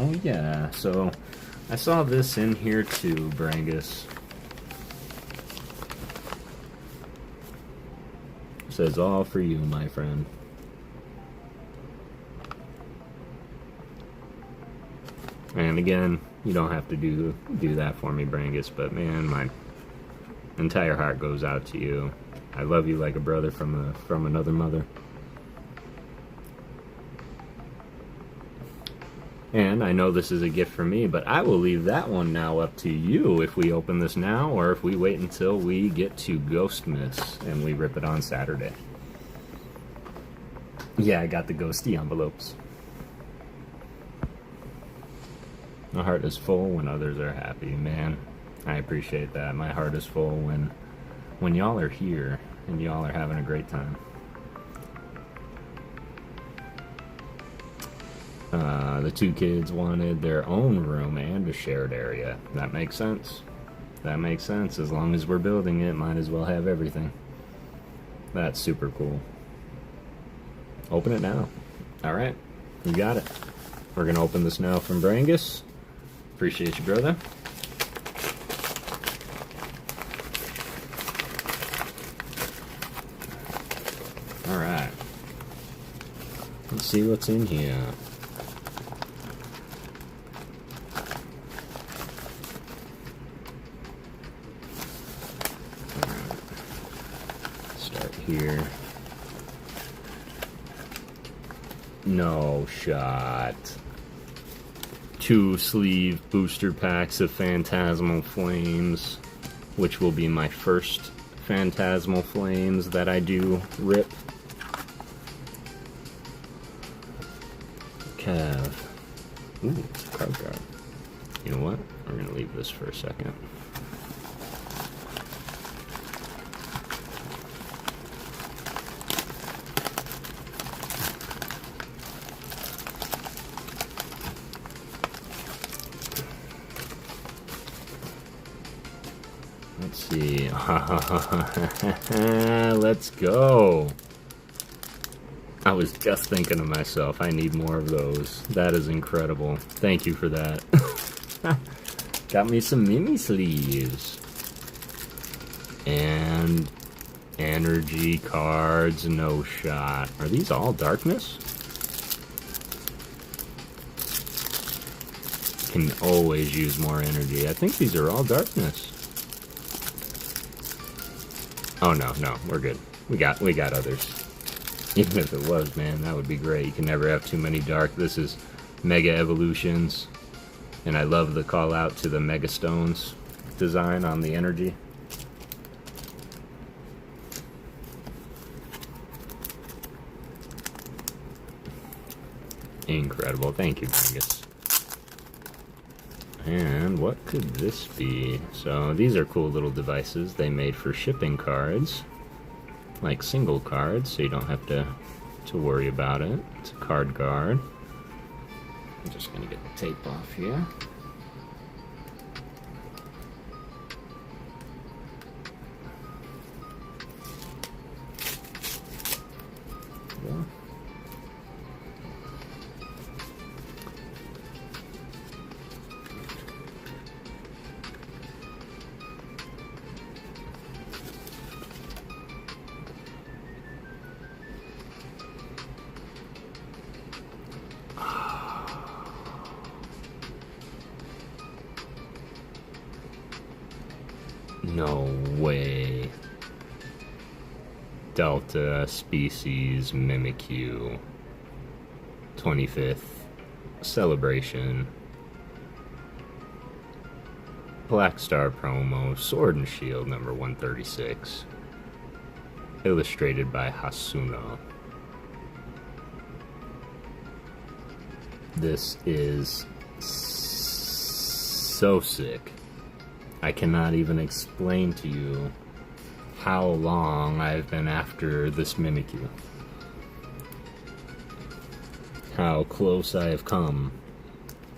Oh yeah, so I saw this in here too, Brangus. It says all for you, my friend. And again, you don't have to do that for me, Brangus, but man, my entire heart goes out to you. I love you like a brother from another mother. And I know this is a gift from me, but I will leave that one now up to you if we open this now or if we wait until we get to Ghostmas and we rip it on Saturday. Yeah, I got the ghosty envelopes. My heart is full when others are happy, man. I appreciate that. My heart is full when y'all are here and y'all are having a great time. The 2 kids wanted their own room and a shared area. That makes sense. That makes sense. As long as we're building it, might as well have everything. That's super cool. Open it now. Alright, you got it. We're gonna open this now from Brangus. Appreciate you, brother. Alright. Let's see what's in here. Start here. No shot. 2 sleeve booster packs of Phantasmal Flames, which will be my first Phantasmal Flames that I do rip. Kev. Ooh, it's a card card. You know what? We're gonna leave this for a second. Let's see. Let's go. I was just thinking to myself, I need more of those. That is incredible. Thank you for that. Got me some mini sleeves. And energy cards, no shot. Are these all darkness? Can always use more energy. I think these are all darkness. Oh no, we're good. We got others. Even if it was, man, that would be great. You can never have too many dark. This is Mega Evolutions. And I love the call out to the Mega Stones design on the energy. Incredible. Thank you, Brangus. And what could this be? So these are cool little devices they made for shipping cards. Like single cards, so you don't have to worry about it. It's a card guard. I'm just gonna get the tape off here. Yeah. No way. Delta species Mimikyu. 25th celebration. Black Star promo, Sword and Shield number 136. Illustrated by Hasuno. This is so sick. I cannot even explain to you how long I've been after this Mimikyu. How close I have come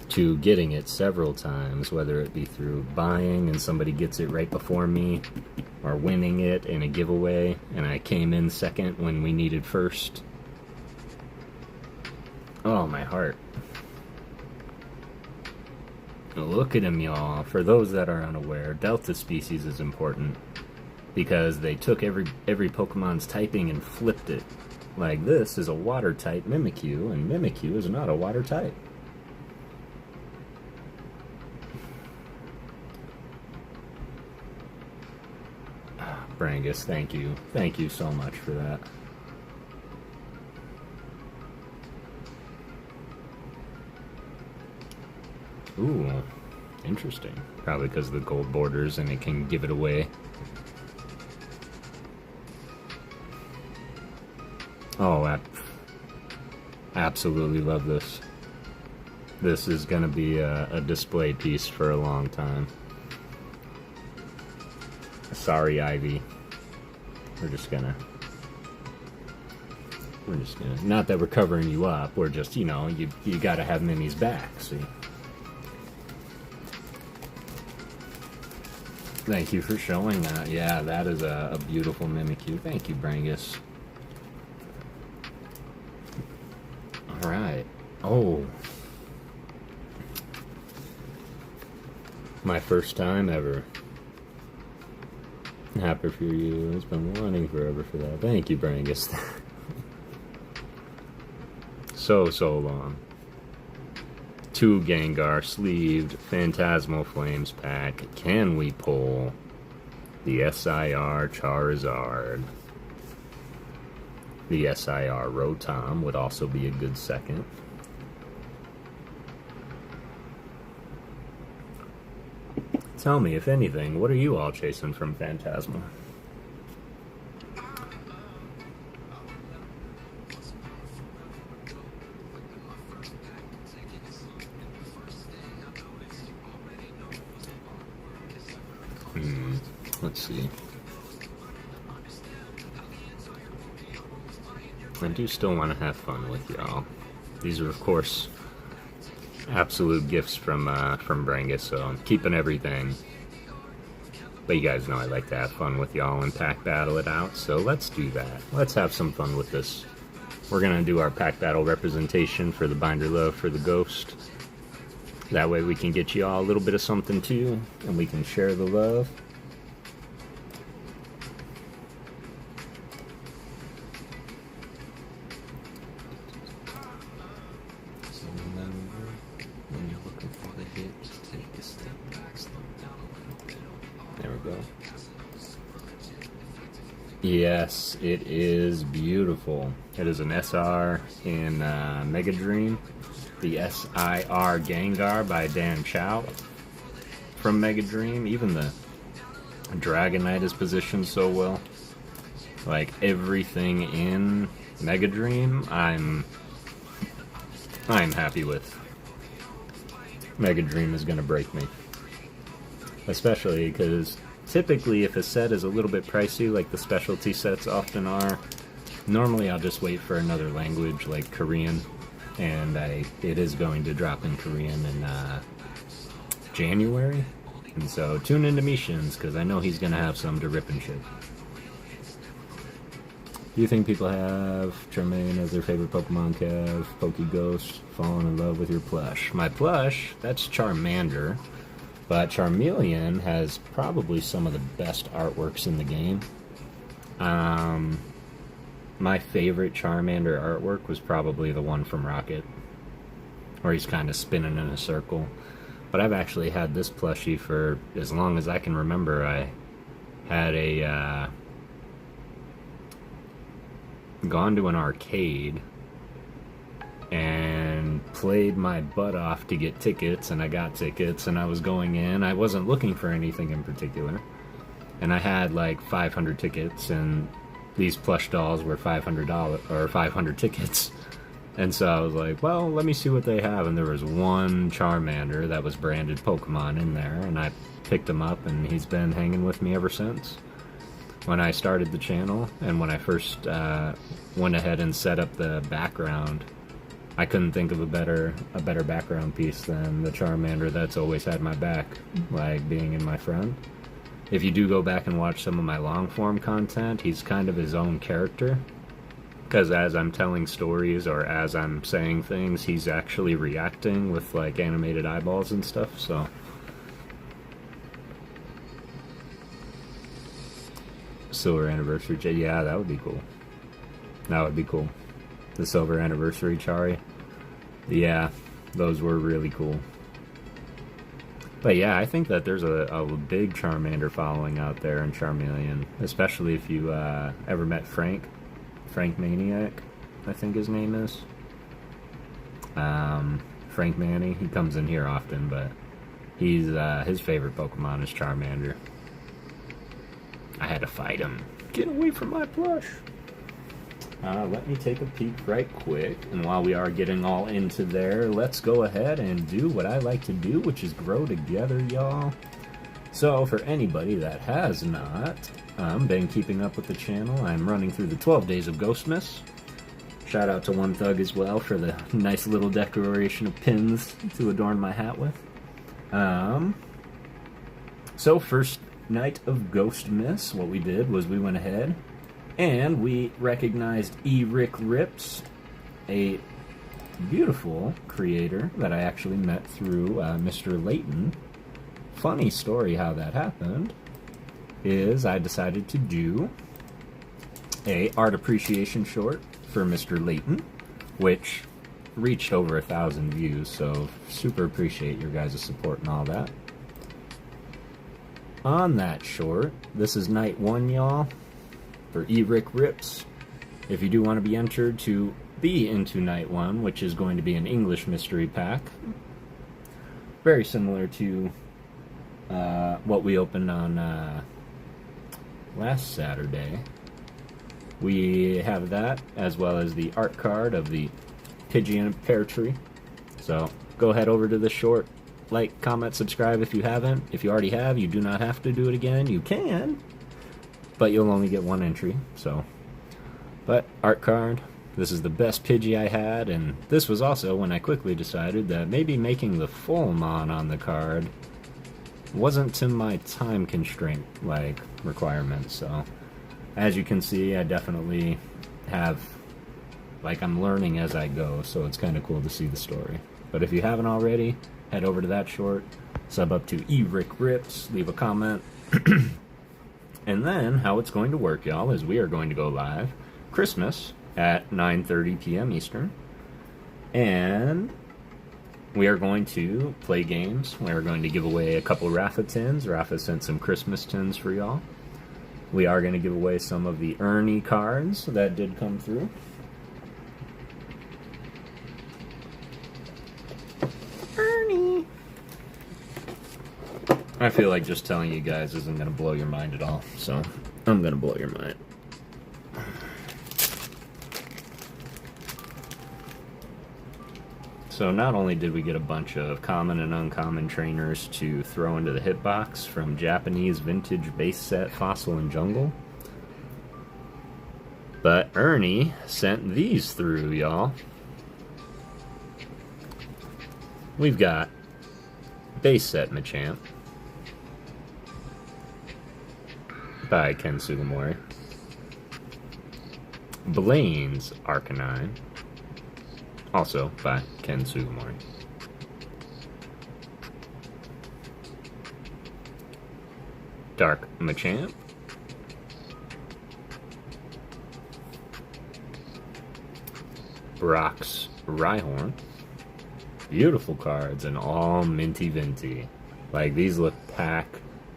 to getting it several times, whether it be through buying and somebody gets it right before me, or winning it in a giveaway and I came in second when we needed first. Oh, my heart. Look at him, y'all. For those that are unaware, Delta species is important because they took every Pokemon's typing and flipped it. Like, this is a water type Mimikyu, and Mimikyu is not a water type. Brangus, thank you. Thank you so much for that. Ooh, interesting. Probably because of the gold borders and it can give it away. Oh, absolutely love this. This is going to be a display piece for a long time. Sorry, Ivy. We're just gonna, not that we're covering you up, we're just, you know, you gotta have Mimi's back, see? Thank you for showing that. Yeah, that is a beautiful Mimikyu. Thank you, Brangus. Alright. Oh. My first time ever. Happy for you. It's been wanting forever for that. Thank you, Brangus. So long. 2 Gengar sleeved Phantasmal Flames pack. Can we pull the SIR Charizard? The SIR Rotom would also be a good second. Tell me, if anything, what are you all chasing from Phantasmal? Let's see. I do still want to have fun with y'all. These are, of course, absolute gifts from Brangus, so I'm keeping everything. But you guys know I like to have fun with y'all and pack battle it out, so let's do that. Let's have some fun with this. We're gonna do our pack battle representation for the Binder Love for the Ghost. That way we can get y'all a little bit of something too, and we can share the love. Yes, it is beautiful. It is an SR in Mega Dream. The SIR Gengar by Dan Chow from Mega Dream. Even the Dragonite is positioned so well. Like, everything in Mega Dream, I'm happy with. Mega Dream is gonna break me. Especially because typically, if a set is a little bit pricey, like the specialty sets often are, normally I'll just wait for another language, like Korean, and it is going to drop in Korean in January, and so tune into Mishins, because I know he's going to have some to rip and shit. Do you think people have Charmaine as their favorite Pokemon, Kev? PokéGhost, fallen in love with your plush. My plush, that's Charmander. But Charmeleon has probably some of the best artworks in the game. My favorite Charmander artwork was probably the one from Rocket, where he's kind of spinning in a circle. But I've actually had this plushie for as long as I can remember. had a gone to an arcade and played my butt off to get tickets, and I got tickets, and I was going in. I wasn't looking for anything in particular, and I had like 500 tickets, and these plush dolls were $500 or 500 tickets. And so I was like, well, let me see what they have. And there was one Charmander that was branded Pokemon in there, and I picked him up, and he's been hanging with me ever since. When I started the channel, and when I first went ahead and set up the background, I couldn't think of a better background piece than the Charmander that's always had my back, like being in my front. If you do go back and watch some of my long-form content, he's kind of his own character. Because as I'm telling stories or as I'm saying things, he's actually reacting with like animated eyeballs and stuff, so. Silver Anniversary, yeah, that would be cool. That would be cool. The Silver Anniversary Chari. Yeah, those were really cool. But yeah, I think that there's a big Charmander following out there in Charmeleon, especially if you ever met Frank Maniac, I think his name is. Frank Manny, he comes in here often, but he's his favorite Pokemon is Charmander. I had to fight him. Get away from my plush! Let me take a peek right quick, and while we are getting all into there, let's go ahead and do what I like to do, which is grow together, y'all. So, for anybody that has not been keeping up with the channel, I'm running through the 12 days of Ghostmas. Shout out to One Thug as well for the nice little decoration of pins to adorn my hat with. So, first night of Ghostmas, what we did was we went ahead and we recognized Rick Rips, a beautiful creator that I actually met through Mr. Layton. Funny story how that happened is I decided to do a art appreciation short for Mr. Layton, which reached over 1,000 views, so super appreciate your guys' support and all that. On that short, this is night 1, y'all, for Rick Rips. If you do want to be entered to be into night 1, which is going to be an English mystery pack, very similar to what we opened on last Saturday. We have that, as well as the art card of the Pidgey and Pear Tree. So, go head over to the short, like, comment, subscribe if you haven't. If you already have, you do not have to do it again. You can, but you'll only get one entry, so. But, art card, this is the best Pidgey I had, and this was also when I quickly decided that maybe making the full Mon on the card wasn't to my time constraint, like, requirements, so. As you can see, I definitely have, like, I'm learning as I go, so it's kind of cool to see the story. But if you haven't already, head over to that short, sub up to Rick Rips, leave a comment. And then, how it's going to work, y'all, is we are going to go live Christmas at 9:30 p.m. Eastern. And we are going to play games. We're going to give away a couple Rafa tins. Rafa sent some Christmas tins for y'all. We are going to give away some of the Ernie cards that did come through. Ernie! I feel like just telling you guys isn't going to blow your mind at all, so I'm going to blow your mind. So not only did we get a bunch of common and uncommon trainers to throw into the hitbox from Japanese vintage base set Fossil and Jungle, but Ernie sent these through, y'all. We've got base set Machamp by Ken Sugimori, Blaine's Arcanine, also by Ken Sugimori, Dark Machamp, Brock's Rhyhorn. Beautiful cards and all minty-vinty. Like, these look pack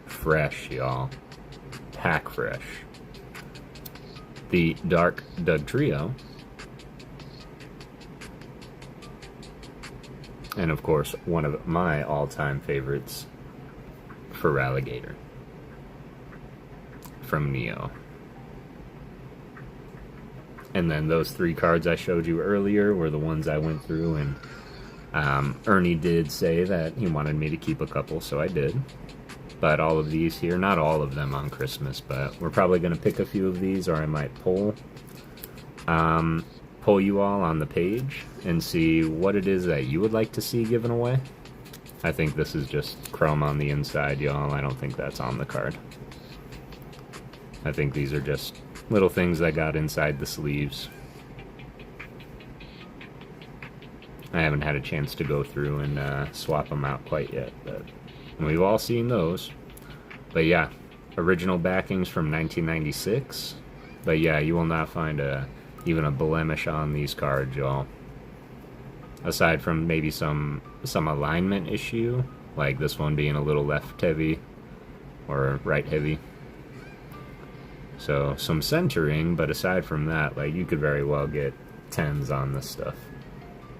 fresh, y'all. Pack Fresh, the Dark Doug Trio, and of course, one of my all-time favorites, Feraligatr from Neo. And then those 3 cards I showed you earlier were the ones I went through, and Ernie did say that he wanted me to keep a couple, so I did. But all of these here, not all of them on Christmas, but we're probably going to pick a few of these, or I might poll you all on the page and see what it is that you would like to see given away. I think this is just chrome on the inside, y'all. I don't think that's on the card. I think these are just little things that got inside the sleeves. I haven't had a chance to go through and swap them out quite yet, but we've all seen those. But yeah, original backings from 1996. But yeah, you will not find even a blemish on these cards, y'all. Aside from maybe some alignment issue, like this one being a little left heavy or right heavy. So some centering, but aside from that, like, you could very well get 10s on this stuff.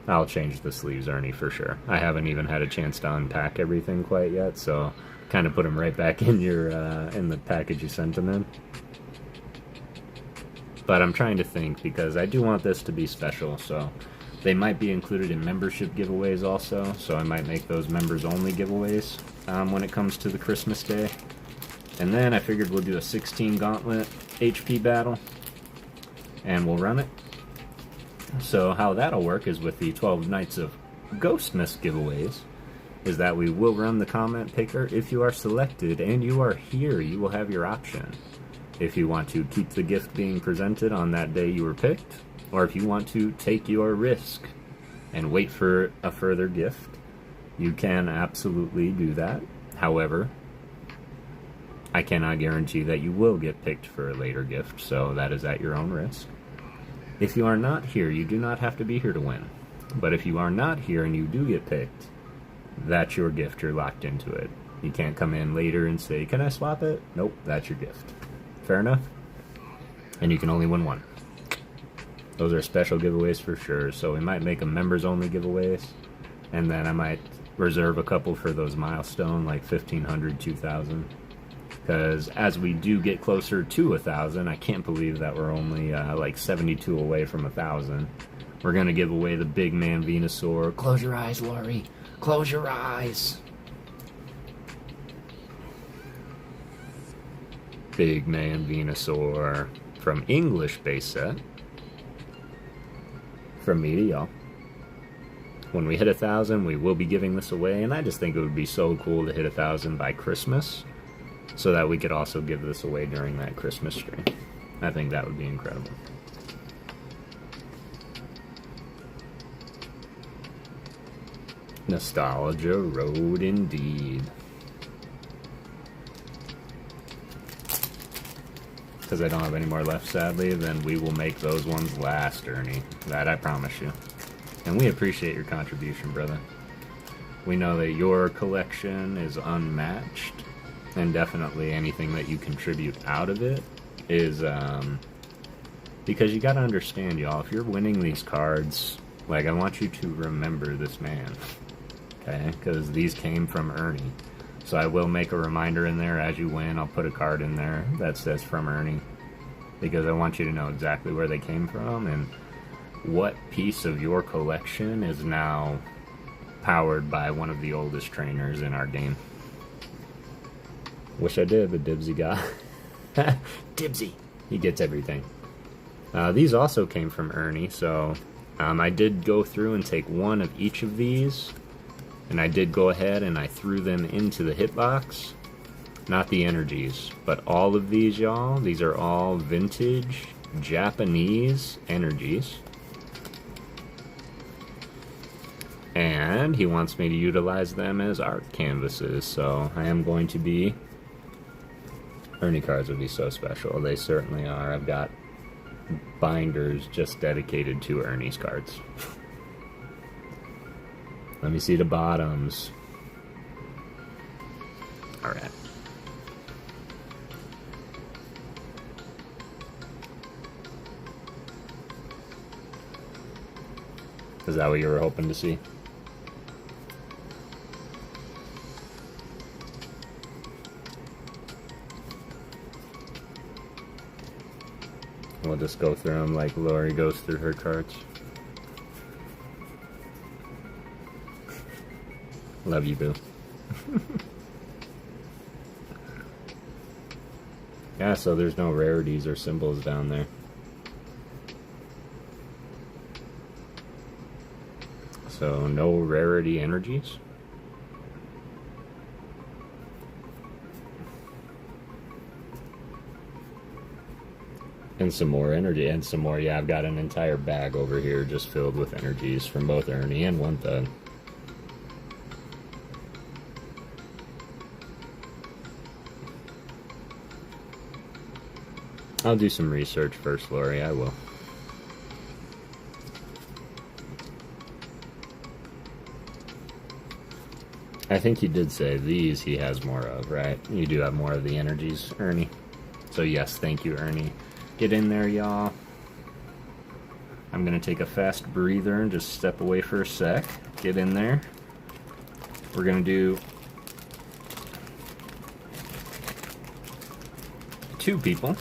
I'll change the sleeves, Ernie, for sure. I haven't even had a chance to unpack everything quite yet, so kind of put them right back in your in the package you sent them in. But I'm trying to think, because I do want this to be special, so they might be included in membership giveaways also, so I might make those members-only giveaways when it comes to the Christmas day. And then I figured we'll do a 16 gauntlet HP battle, and we'll run it. So how that'll work is with the 12 Nights of Ghostmas giveaways, is that we will run the comment picker. If you are selected and you are here, you will have your option. If you want to keep the gift being presented on that day you were picked, or if you want to take your risk and wait for a further gift, you can absolutely do that. However, I cannot guarantee that you will get picked for a later gift, so that is at your own risk. If you are not here, you do not have to be here to win. But if you are not here and you do get picked, that's your gift. You're locked into it. You can't come in later and say, can I swap it? Nope, that's your gift. Fair enough? And you can only win one. Those are special giveaways for sure, so we might make them members-only giveaways, and then I might reserve a couple for those milestone, like 1,500, 2,000. Because as we do get closer to 1,000, I can't believe that we're only like 72 away from 1,000. We're going to give away the big man Venusaur. Close your eyes, Lori. Close your eyes. Big man Venusaur from English base set. From me to y'all. When we hit 1,000, we will be giving this away, and I just think it would be so cool to hit 1,000 by Christmas, so that we could also give this away during that Christmas stream. I think that would be incredible. Nostalgia Road indeed. Because I don't have any more left, sadly, then we will make those ones last, Ernie. That I promise you. And we appreciate your contribution, brother. We know that your collection is unmatched, and definitely anything that you contribute out of it is, because you gotta understand, y'all, if you're winning these cards, like, I want you to remember this man, okay? Because these came from Ernie. So I will make a reminder in there as you win. I'll put a card in there that says from Ernie, because I want you to know exactly where they came from and what piece of your collection is now powered by one of the oldest trainers in our game. Wish I did, but Dibsy got Dibsy. He gets everything. These also came from Ernie, so I did go through and take one of each of these, and I did go ahead and I threw them into the hitbox. Not the energies, but all of these, y'all. These are all vintage Japanese energies. And he wants me to utilize them as art canvases, so I am going to be... Ernie cards would be so special. They certainly are. I've got binders just dedicated to Ernie's cards. Let me see the bottoms. Alright. Is that what you were hoping to see? We'll just go through them like Lori goes through her cards. Love you, boo. Yeah, so there's no rarities or symbols down there. So no rarity energies. And some more energy, and some more. Yeah, I've got an entire bag over here just filled with energies from both Ernie and One Thug. I'll do some research first, Lori. I will. I think you did say these he has more of, right? You do have more of the energies, Ernie. So yes, thank you, Ernie. Get in there, y'all. I'm going to take a fast breather and just step away for a sec. Get in there. We're going to do 2 people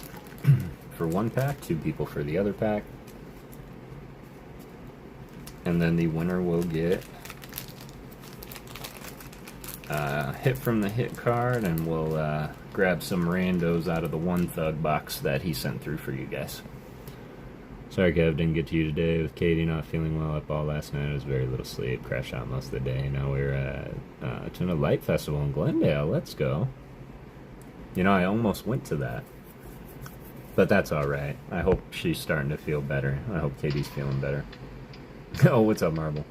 for one pack, 2 people for the other pack. And then the winner will get hit from the hit card, and we'll grab some randos out of the One Thug box that he sent through for you guys. Sorry, Kev, didn't get to you today with Katie not feeling well up all last night. It was very little sleep, crashed out most of the day. Now we're at Tuna Light Festival in Glendale. Let's go. You know, I almost went to that. But that's alright. I hope she's starting to feel better. I hope Katie's feeling better. Oh, what's up, Marble?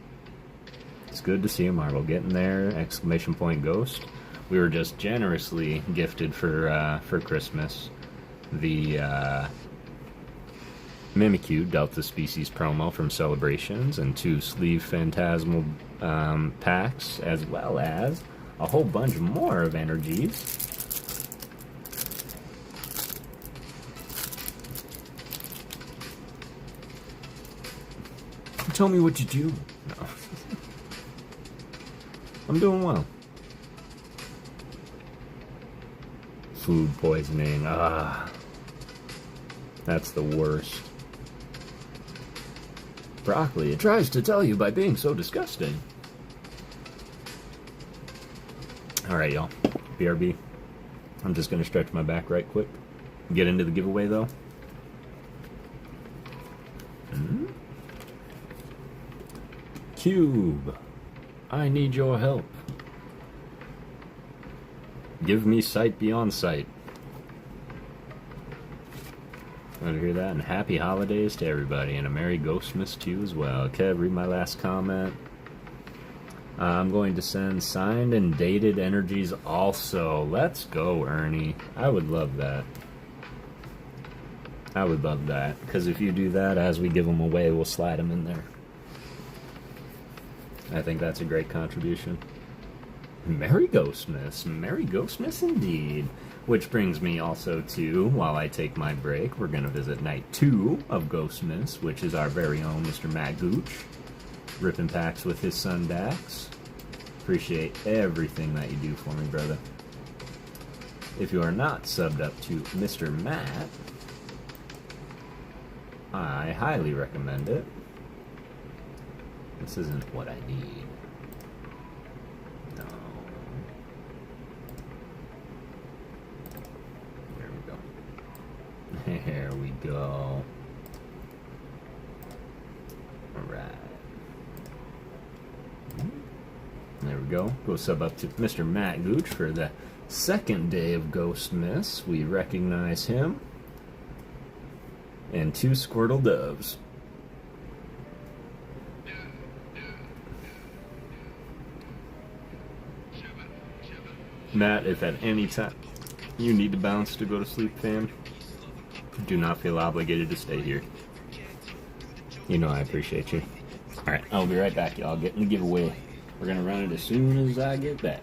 It's good to see you, Marble. Getting there, exclamation point Ghost. We were just generously gifted for Christmas the Mimikyu Delta Species promo from Celebrations and 2 Sleeve Phantasmal packs, as well as a whole bunch more of energies. Tell me what you do. No. I'm doing well. Food poisoning. That's the worst. Broccoli, it tries to tell you by being so disgusting. Alright, y'all. BRB. I'm just going to stretch my back right quick. Get into the giveaway, though. Cube. I need your help. Give me sight beyond sight. Want to hear that? And happy holidays to everybody, and a Merry Ghostmas to you as well. Kev, read my last comment. I'm going to send signed and dated energies also. Let's go, Ernie. I would love that. I would love that, because if you do that, as we give them away, we'll slide them in there. I think that's a great contribution. Merry Ghostmas. Merry Ghostmas indeed. Which brings me also to, while I take my break, we're going to visit night 2 of Ghostmas, which is our very own Mr. Matt Gooch. Ripping packs with his son Dax. Appreciate everything that you do for me, brother. If you are not subbed up to Mr. Matt, I highly recommend it. This isn't what I need. No. There we go. There we go. Alright. There we go. Go sub up to Mr. Matt Gooch for the second day of Ghostmas. We recognize him. And 2 Squirtle Doves. Matt, if at any time you need to bounce to go to sleep, fam, do not feel obligated to stay here. You know I appreciate you. Alright, I'll be right back, y'all. Getting the giveaway. We're gonna run it as soon as I get back.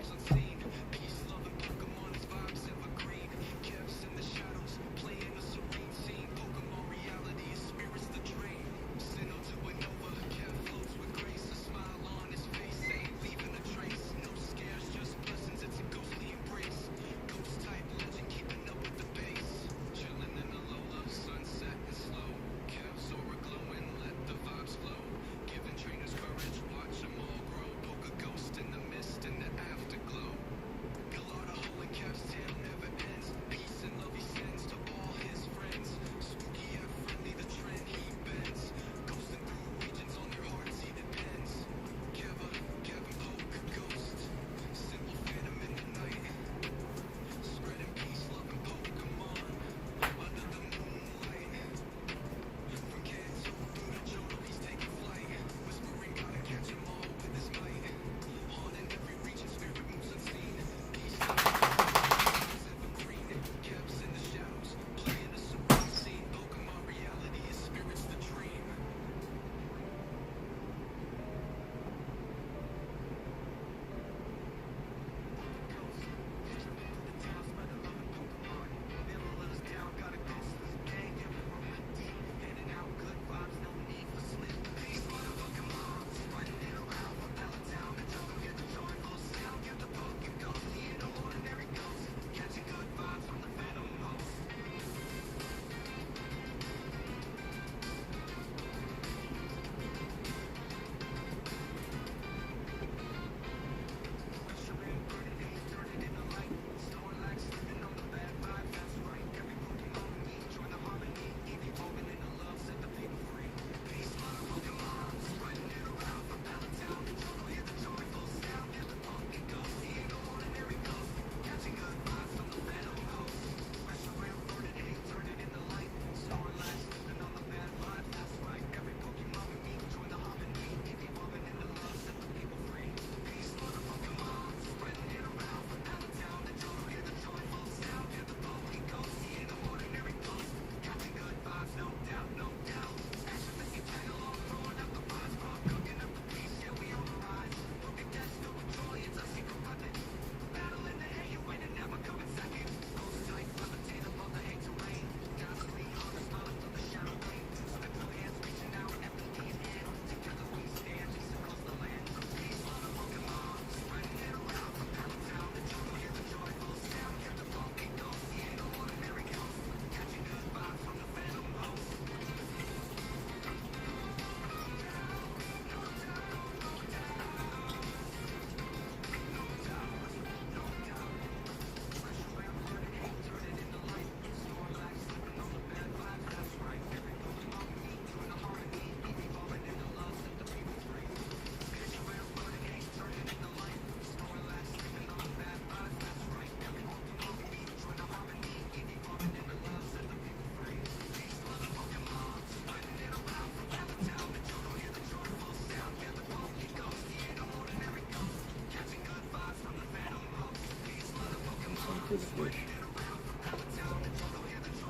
for the fish.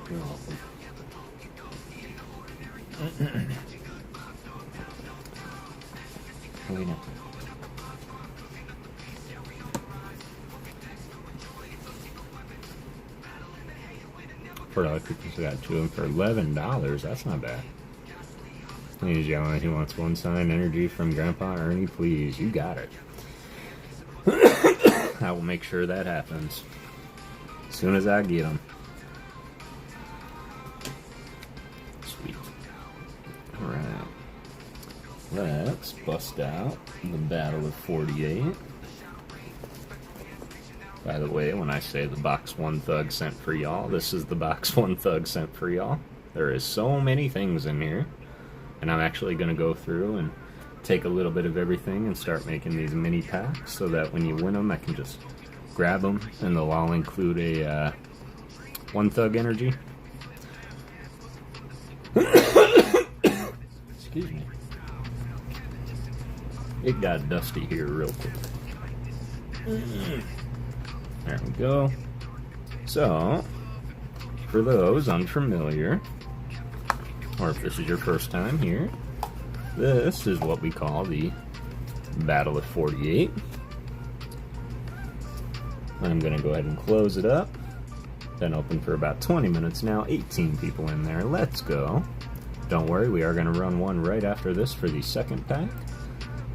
You're welcome. Wait up. For other people who got two of them for $11, that's not bad. He's yelling, he wants one sign energy from Grandpa Ernie, please. You got it. I will make sure that happens as soon as I get them. Sweet. Alright. Let's bust out the Battle of 48. By the way, when I say the box one thug sent for y'all, this is the box one thug sent for y'all. There is so many things in here. And I'm actually going to go through and take a little bit of everything and start making these mini packs so that when you win them, I can just grab them and they'll all include a one thug energy. Excuse me. It got dusty here real quick. There we go. So, for those unfamiliar, or if this is your first time here, this is what we call the Battle of 48. I'm going to go ahead and close it up. Been open for about 20 minutes now, 18 people in there. Let's go. Don't worry, we are going to run one right after this for the second pack.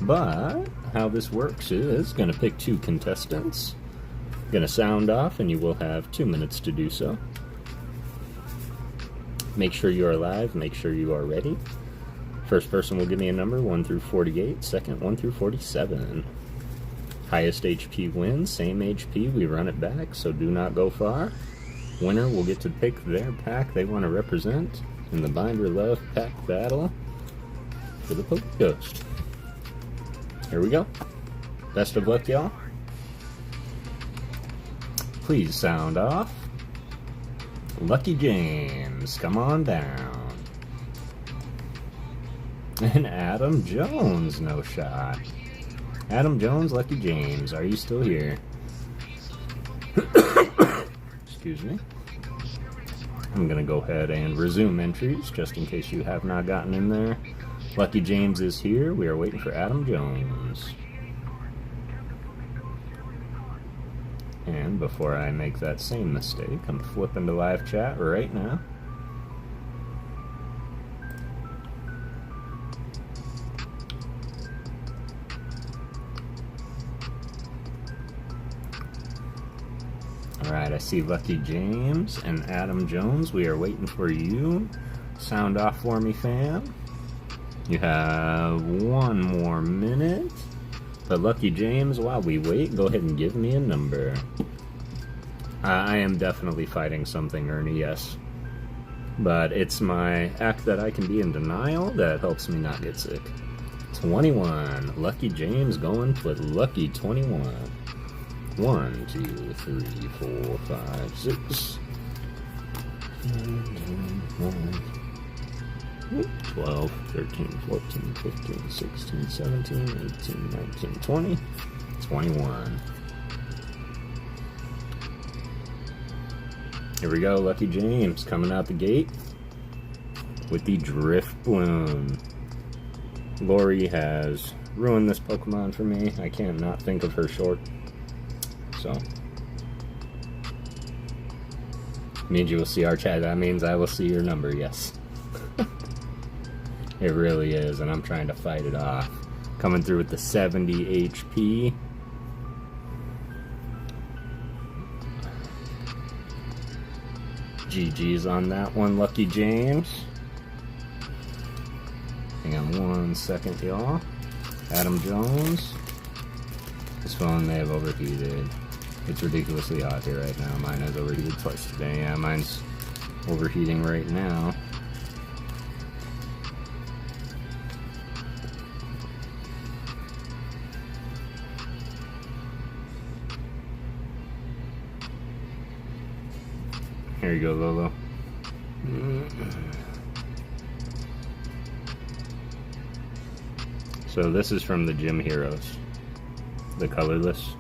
But how this works is going to pick two contestants. Going to sound off, and you will have 2 minutes to do so. Make sure you are live. Make sure you are ready. First person will give me a number 1 through 48. Second 1 through 47. Highest HP wins. Same HP. We run it back, so do not go far. Winner will get to pick their pack they want to represent in the Binder Love Pack Battle for the PokéGhost. Here we go. Best of luck, y'all. Please sound off. Lucky James, come on down. And Adam Jones, no shot. Adam Jones, Lucky James, are you still here? Excuse me. I'm going to go ahead and resume entries, just in case you have not gotten in there. Lucky James is here. We are waiting for Adam Jones. And before I make that same mistake, I'm flipping to live chat right now. Alright, I see Lucky James and Adam Jones. We are waiting for you. Sound off for me, fam. You have 1 more minute. But Lucky James, while we wait, go ahead and give me a number. I am definitely fighting something, Ernie, yes. But it's my act that I can be in denial that helps me not get sick. 21. Lucky James going with Lucky 21. 1, 2, 3, 4, 5, 6. 12, 13, 14, 15, 16, 17, 18, 19, 20, 21. Here we go, Lucky James coming out the gate with the Drift Bloom. Lori has ruined this Pokemon for me. I can't not think of her short. So, means you will see our chat. That means I will see your number, yes. It really is, and I'm trying to fight it off. Coming through with the 70 HP. GG's on that one, Lucky James. Hang on 1 second, y'all. Adam Jones. This phone may have overheated. It's ridiculously hot here right now. Mine has overheated twice today. Yeah, mine's overheating right now. Here you go, Lolo. So this is from the Gym Heroes. The colorless.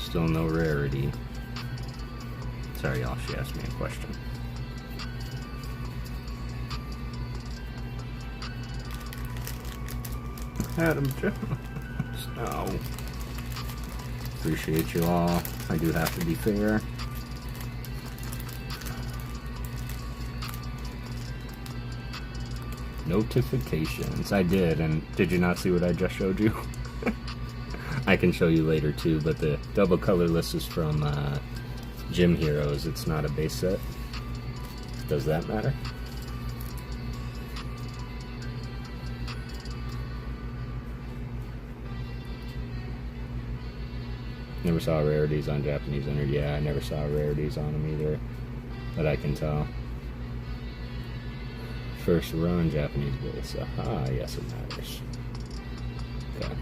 Still no rarity. Sorry, y'all, she asked me a question. Adam Jones. No. Appreciate you all. I do have to be fair. Notifications. I did, and did you not see what I just showed you? I can show you later too, but the double colorless is from Gym Heroes. It's not a base set. Does that matter? Never saw rarities on Japanese entered. Yeah, I never saw rarities on them either, but I can tell. First run Japanese base. Aha, yes it matters. Okay.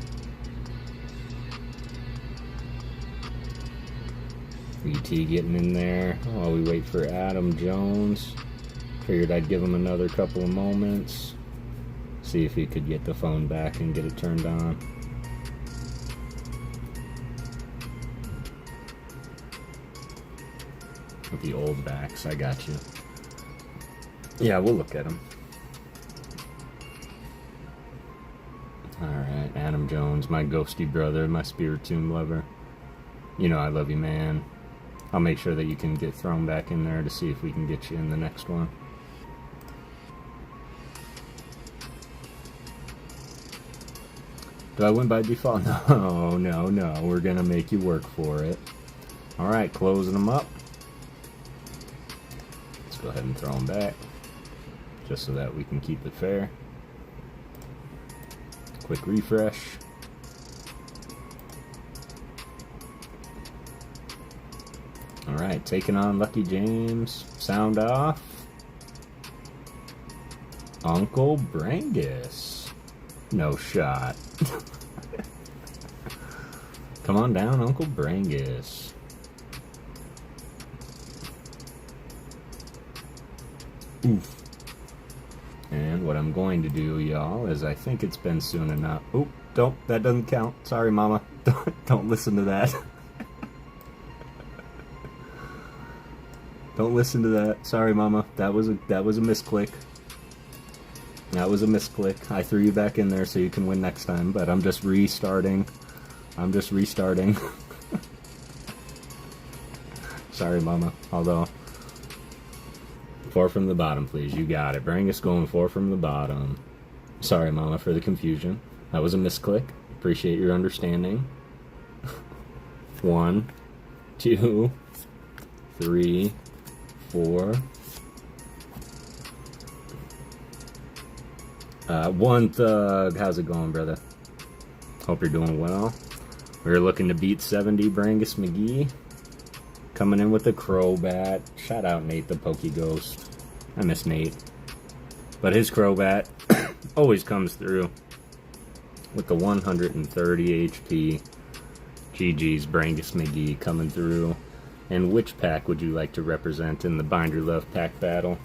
ET getting in there while we wait for Adam Jones. Figured I'd give him another couple of moments. See if he could get the phone back and get it turned on. With the old backs, I got you. Yeah, we'll look at them. Alright, Adam Jones, my ghosty brother, my Spiritomb lover. You know I love you, man. I'll make sure that you can get thrown back in there to see if we can get you in the next one. Do I win by default? No, no, no. We're gonna make you work for it. Alright, closing them up. Let's go ahead and throw them back, just so that we can keep it fair. Quick refresh. Alright, taking on Lucky James. Sound off. Uncle Brangus. No shot. Come on down, Uncle Brangus. Oof. And what I'm going to do, y'all, is I think it's been soon enough. Oop, don't, that doesn't count. Sorry, Mama. Don't listen to that. Don't listen to that. Sorry, Mama. That was a misclick. That was a misclick. I threw you back in there so you can win next time, but I'm just restarting. I'm just restarting. Sorry, Mama. Although, 4 from the bottom, please. You got it. Brangus going 4 from the bottom. Sorry, Mama, for the confusion. That was a misclick. Appreciate your understanding. 1, 2, 3, 4. One Thug. How's it going, brother? Hope you're doing well. We're looking to beat 70 Brangus McGee. Coming in with the Crobat. Shout out Nate the PokéGhost. I miss Nate. But his Crobat always comes through with the 130 HP. GG's Brangus McGee coming through. And which pack would you like to represent in the Binder Love pack battle?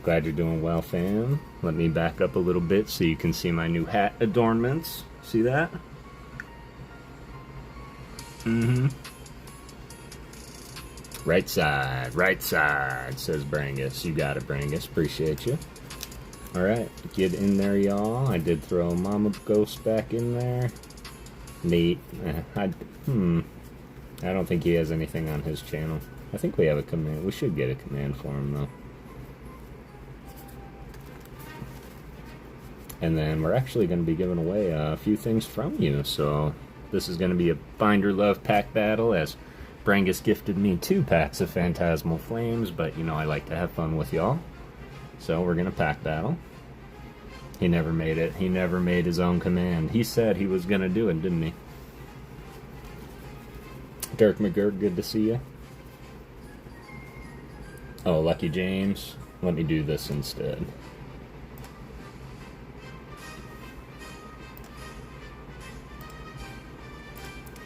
Glad you're doing well, fam. Let me back up a little bit so you can see my new hat adornments. See that? Mm-hmm. Right side, says Brangus. You got it, Brangus. Appreciate you. Alright, get in there, y'all. I did throw Mama Ghost back in there. Neat. I don't think he has anything on his channel. I think we have a command. We should get a command for him, though. And then we're actually going to be giving away a few things from you. So this is going to be a Binder Love pack battle, as Brangus gifted me 2 packs of Phantasmal Flames, but you know I like to have fun with y'all. So we're going to pack battle. He never made it. He never made his own command. He said he was going to do it, didn't he? Dirk McGurk, good to see you. Oh, Lucky James. Let me do this instead.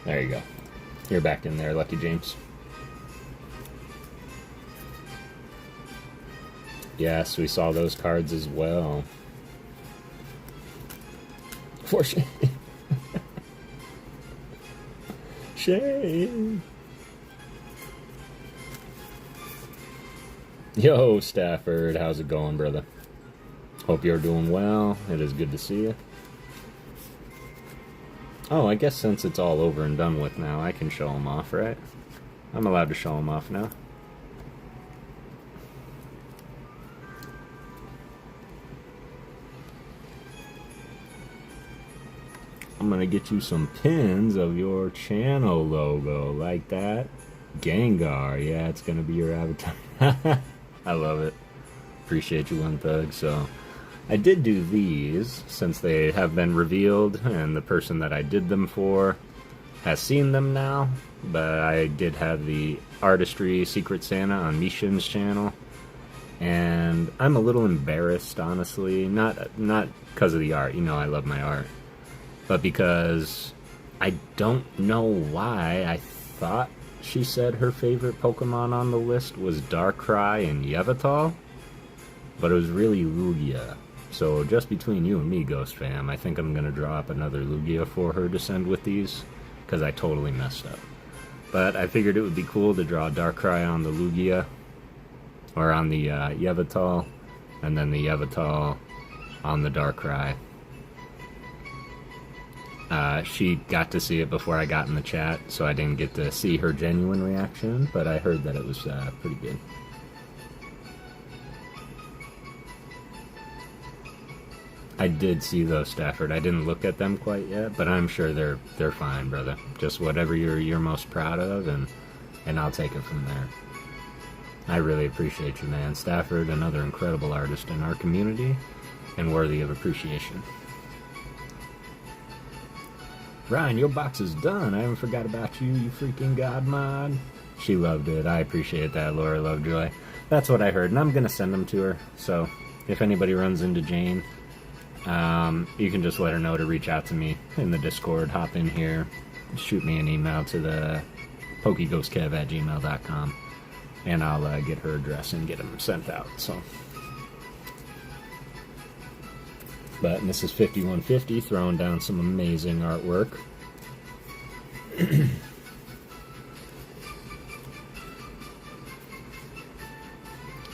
There you go. You're back in there, Lucky James. Yes, we saw those cards as well. For sure. Shame. Yo, Stafford, how's it going, brother? Hope you're doing well. It is good to see you. Oh, I guess since it's all over and done with now, I can show them off, right? I'm allowed to show them off now. I'm gonna get you some pins of your channel logo, like that. Gengar, yeah, it's gonna be your avatar. I love it. Appreciate you, One Thug. So, I did do these, since they have been revealed, and the person that I did them for has seen them now, but I did have the Artistry Secret Santa on Mishin's channel, and I'm a little embarrassed, honestly, not because of the art, you know I love my art, but because I don't know why I thought she said her favorite Pokemon on the list was Darkrai and Yveltal, but it was really Lugia. So just between you and me, Ghost Fam, I think I'm going to draw up another Lugia for her to send with these, because I totally messed up. But I figured it would be cool to draw Darkrai on the Lugia, or on the Yveltal, and then the Yveltal on the Darkrai. She got to see it before I got in the chat, so I didn't get to see her genuine reaction, but I heard that it was pretty good. I did see those, Stafford. I didn't look at them quite yet, but I'm sure they're fine, brother. Just whatever you're most proud of, and I'll take it from there. I really appreciate you, man. Stafford, another incredible artist in our community, and worthy of appreciation. Ryan, your box is done. I haven't forgot about you, you freaking god mod. She loved it. I appreciate that, Laura Lovejoy. That's what I heard, and I'm going to send them to her. So, if anybody runs into Jane, you can just let her know to reach out to me in the Discord. Hop in here, shoot me an email to the PokéGhostKev@gmail.com, and I'll get her address and get them sent out. So, but Mrs. 5150 throwing down some amazing artwork.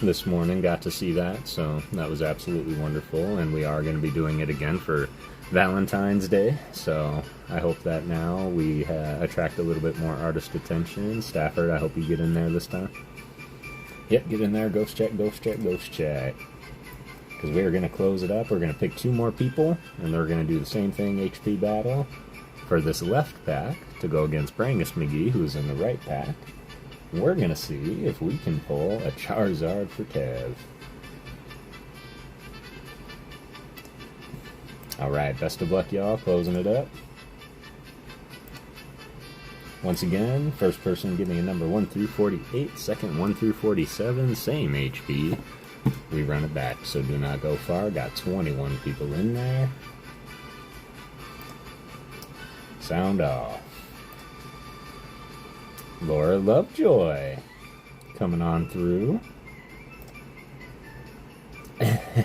This morning, got to see that, so that was absolutely wonderful, and we are going to be doing it again for Valentine's Day, so I hope that now we attract a little bit more artist attention. Stafford, I hope you get in there this time. Yep, get in there, ghost check, ghost check, ghost check. Because we're going to close it up, we're going to pick 2 more people, and they're going to do the same thing, HP battle, for this left pack, to go against Brangus McGee, who's in the right pack. We're going to see if we can pull a Charizard for Kev. Alright, best of luck, y'all. Closing it up. Once again, first person give me a number 1 through 48, second 1 through 47, same HP. We run it back, so do not go far. Got 21 people in there. Sound off. Laura Lovejoy coming on through.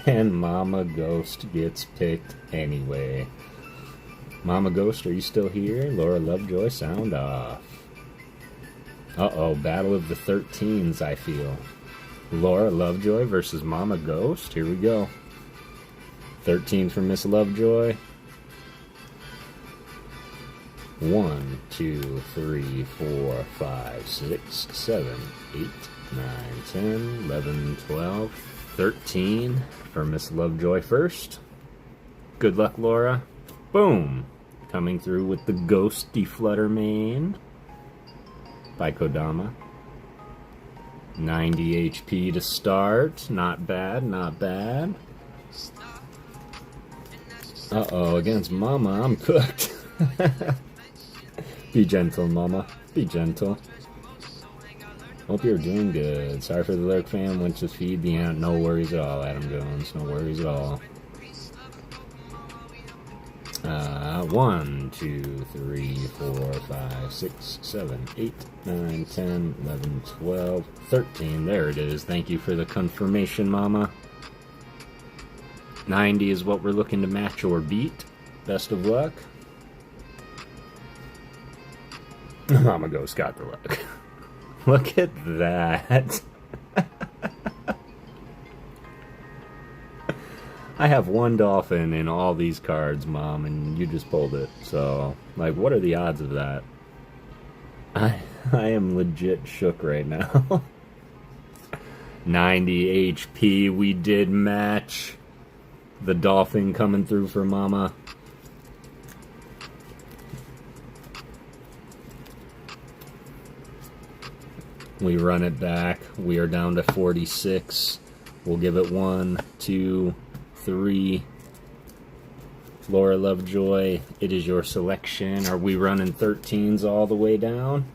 And Mama Ghost gets picked anyway. Mama Ghost, are you still here? Laura Lovejoy, sound off. Uh-oh, battle of the 13s, I feel. Laura Lovejoy versus Mama Ghost. Here we go. 13 for Miss Lovejoy. 1, 2, 3, 4, 5, 6, 7, 8, 9, 10, 11, 12, 13 for Miss Lovejoy first. Good luck, Laura. Boom! Coming through with the Ghosty Fluttermane by Kodama. 90 HP to start. Not bad, not bad. Uh-oh, against Mama, I'm cooked. Be gentle, Mama. Be gentle. Hope you're doing good. Sorry for the lurk, fam. Went to feed the ant. No worries at all, Adam Jones. No worries at all. 1, 2, 3, 4, 5, 6, 7, 8, 9, 10, 11, 12, 13. There it is. Thank you for the confirmation, Mama. 90 is what we're looking to match or beat. Best of luck. Mama Ghost got the luck. Look at that. I have one dolphin in all these cards, Mom, and you just pulled it. So, like, what are the odds of that? I am legit shook right now. 90 HP, we did match. The dolphin coming through for Mama. We run it back. We are down to 46. We'll give it 1, 2, 3. Laura Lovejoy, it is your selection. Are we running 13s all the way down?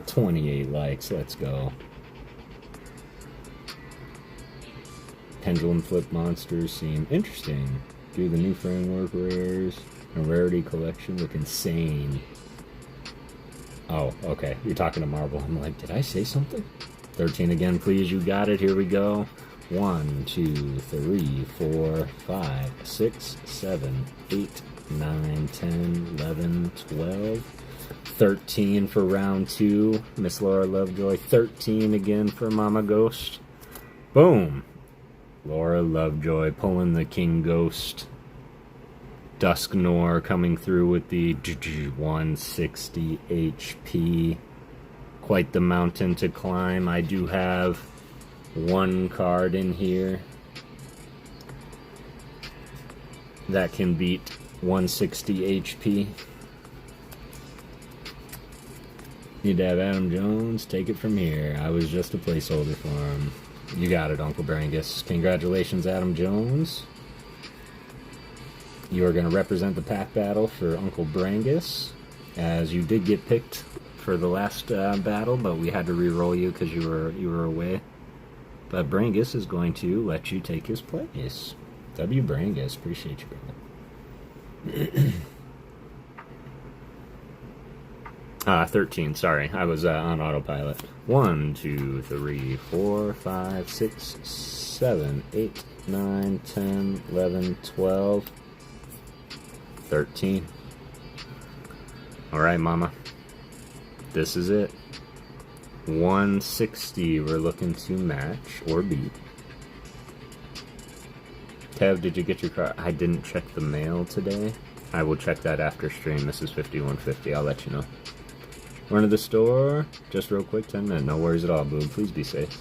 28 likes, let's go. Pendulum Flip Monsters seem interesting. Do the new framework rares. A rarity collection look insane. Oh, okay. You're talking to Marvel. I'm like, did I say something? 13 again, please. You got it. Here we go. 1, 2, 3, 4, 5, 6, 7, 8, 9, 10, 11, 12. 13 for round 2. Miss Laura Lovejoy. 13 again for Mama Ghost. Boom. Laura Lovejoy pulling the King Ghost. Dusknor coming through with the 160 HP. Quite the mountain to climb. I do have one card in here that can beat 160 HP. Need to have Adam Jones take it from here. I was just a placeholder for him. You got it, Uncle Brangus. Congratulations, Adam Jones. You are going to represent the pack battle for Uncle Brangus, as you did get picked for the last battle, but we had to re-roll you because you were away. But Brangus is going to let you take his place. W. Brangus, appreciate you, brother. 13, sorry. I was on autopilot. 1, 2, 3, 4, 5, 6, 7, 8, 9, 10, 11, 12, 13. Alright, Mama. This is it. 160 we're looking to match or beat. Kev, did you get your car? I didn't check the mail today. I will check that after stream. This is 5150. I'll let you know. Run to the store. Just real quick, 10 minutes. No worries at all, boo. Please be safe.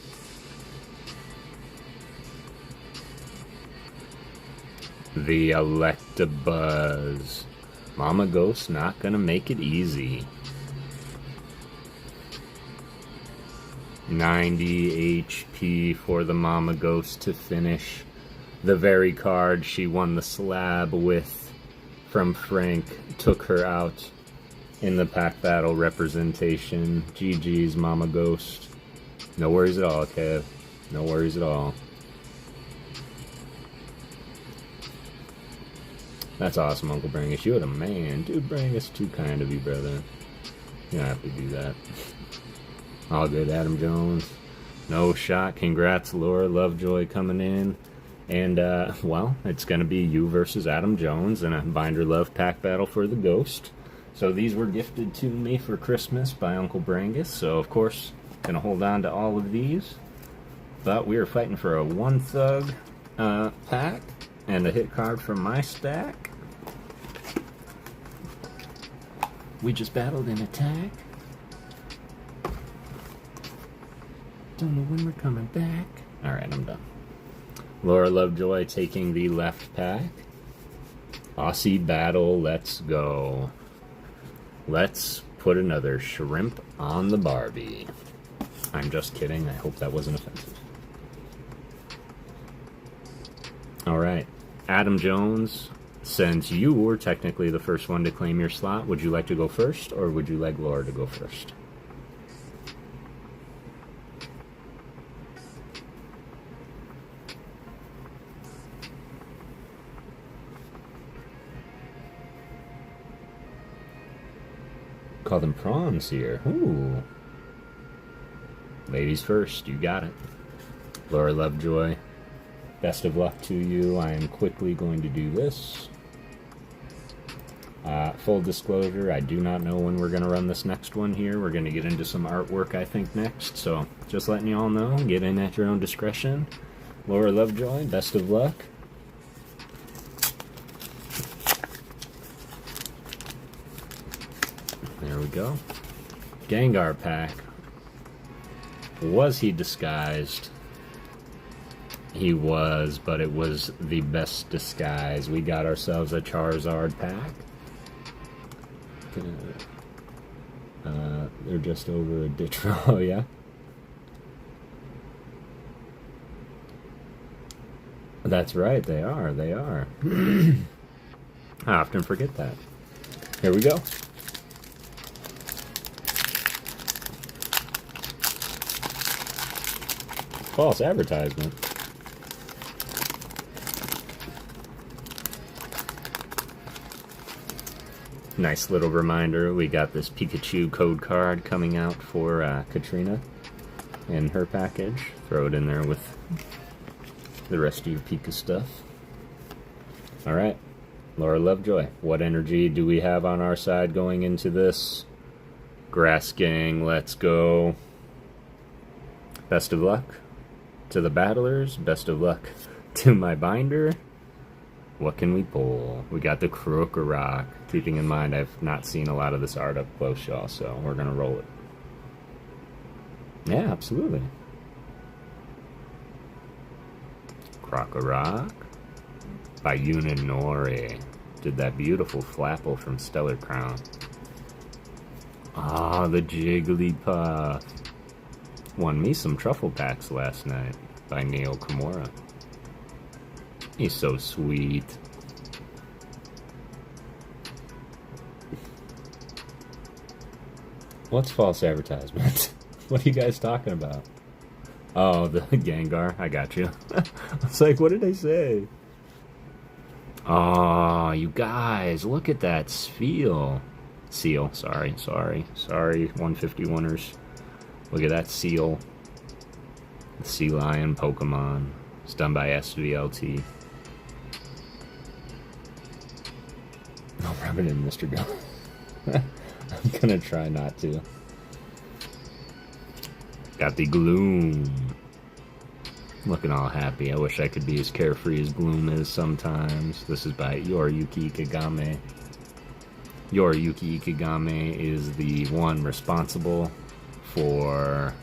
The Electabuzz. Mama Ghost not gonna make it easy. 90 HP for the Mama Ghost to finish. The very card she won the slab with from Frank took her out in the pack battle representation. GG's, Mama Ghost. No worries at all, Kev. No worries at all. That's awesome, Uncle Brangus. You're the man. Dude, Brangus, too kind of you, brother. You don't have to do that. All good, Adam Jones. No shot. Congrats, Laura Lovejoy coming in. And, well, it's going to be you versus Adam Jones in a Binder Love pack battle for the Ghost. So these were gifted to me for Christmas by Uncle Brangus. So, of course, going to hold on to all of these. But we are fighting for a One Thug pack and a hit card from my stack. We just battled an attack. Don't know when we're coming back. Alright, I'm done. Laura Lovejoy taking the left pack. Aussie battle, let's go. Let's put another shrimp on the Barbie. I'm just kidding. I hope that wasn't offensive. Alright. Adam Jones, since you were technically the first one to claim your slot, would you like to go first, or would you like Laura to go first? Call them prawns here. Ooh. Ladies first, you got it. Laura Lovejoy, best of luck to you. I am quickly going to do this. Full disclosure, I do not know when we're going to run this next one here. We're going to get into some artwork, I think, next. So, just letting you all know, get in at your own discretion. Laura Lovejoy, best of luck. There we go. Gengar pack. Was he disguised? He was, but it was the best disguise. We got ourselves a Charizard pack. They're just over a ditch row, oh yeah? That's right, they are, they are. I often forget that. Here we go. False advertisement. Nice little reminder, we got this Pikachu code card coming out for Katrina in her package. Throw it in there with the rest of your Pika stuff. Alright, Laura Lovejoy, what energy do we have on our side going into this? Grass Gang, let's go. Best of luck to the battlers, best of luck to my binder. What can we pull? We got the Krokorok. Keeping in mind, I've not seen a lot of this art up close, y'all, so we're going to roll it. Yeah, absolutely. Krokorok by Uninori. Did that beautiful Flapple from Stellar Crown. Ah, the Jigglypuff. Won me some truffle packs last night by Neo Kimura. He's so sweet. What's false advertisement? What are you guys talking about? Oh, the Gengar. I got you. I was like, what did I say? Oh, you guys, look at that Seal. Seal, sorry, 151ers. Look at that Seal. The Sea Lion Pokemon. It's done by SVLT. I'll rub it in, Mr. Go. I'm gonna try not to. Got the Gloom. Looking all happy. I wish I could be as carefree as Gloom is sometimes. This is by Yoriyuki Ikegame. Yoriyuki Ikegame is the one responsible for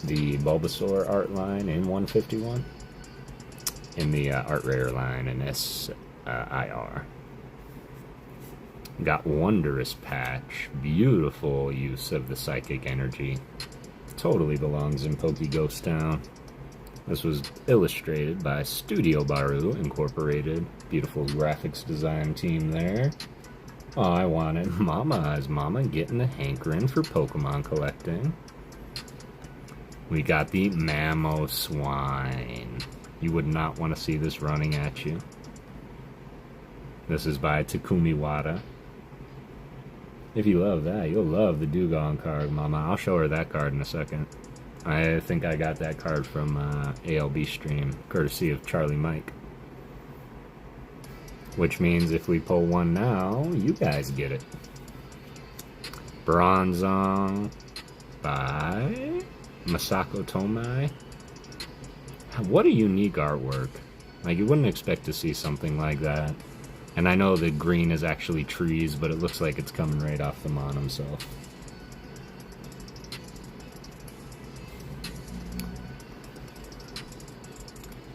the Bulbasaur art line in 151. In the art rare line in SIR. Got Wondrous Patch. Beautiful use of the psychic energy. Totally belongs in PokéGhost Town. This was illustrated by Studio Baru Incorporated. Beautiful graphics design team there. Oh, I wanted Mama. Is Mama getting a hankering for Pokemon collecting? We got the Mamoswine. You would not want to see this running at you. This is by Takumi Wada. If you love that, you'll love the Dugong card, Mama. I'll show her that card in a second. I think I got that card from ALB stream, courtesy of Charlie Mike. Which means if we pull one now, you guys get it. Bronzong by Masako Tomai. What a unique artwork. Like, you wouldn't expect to see something like that. And I know the green is actually trees, but it looks like it's coming right off the Mon himself.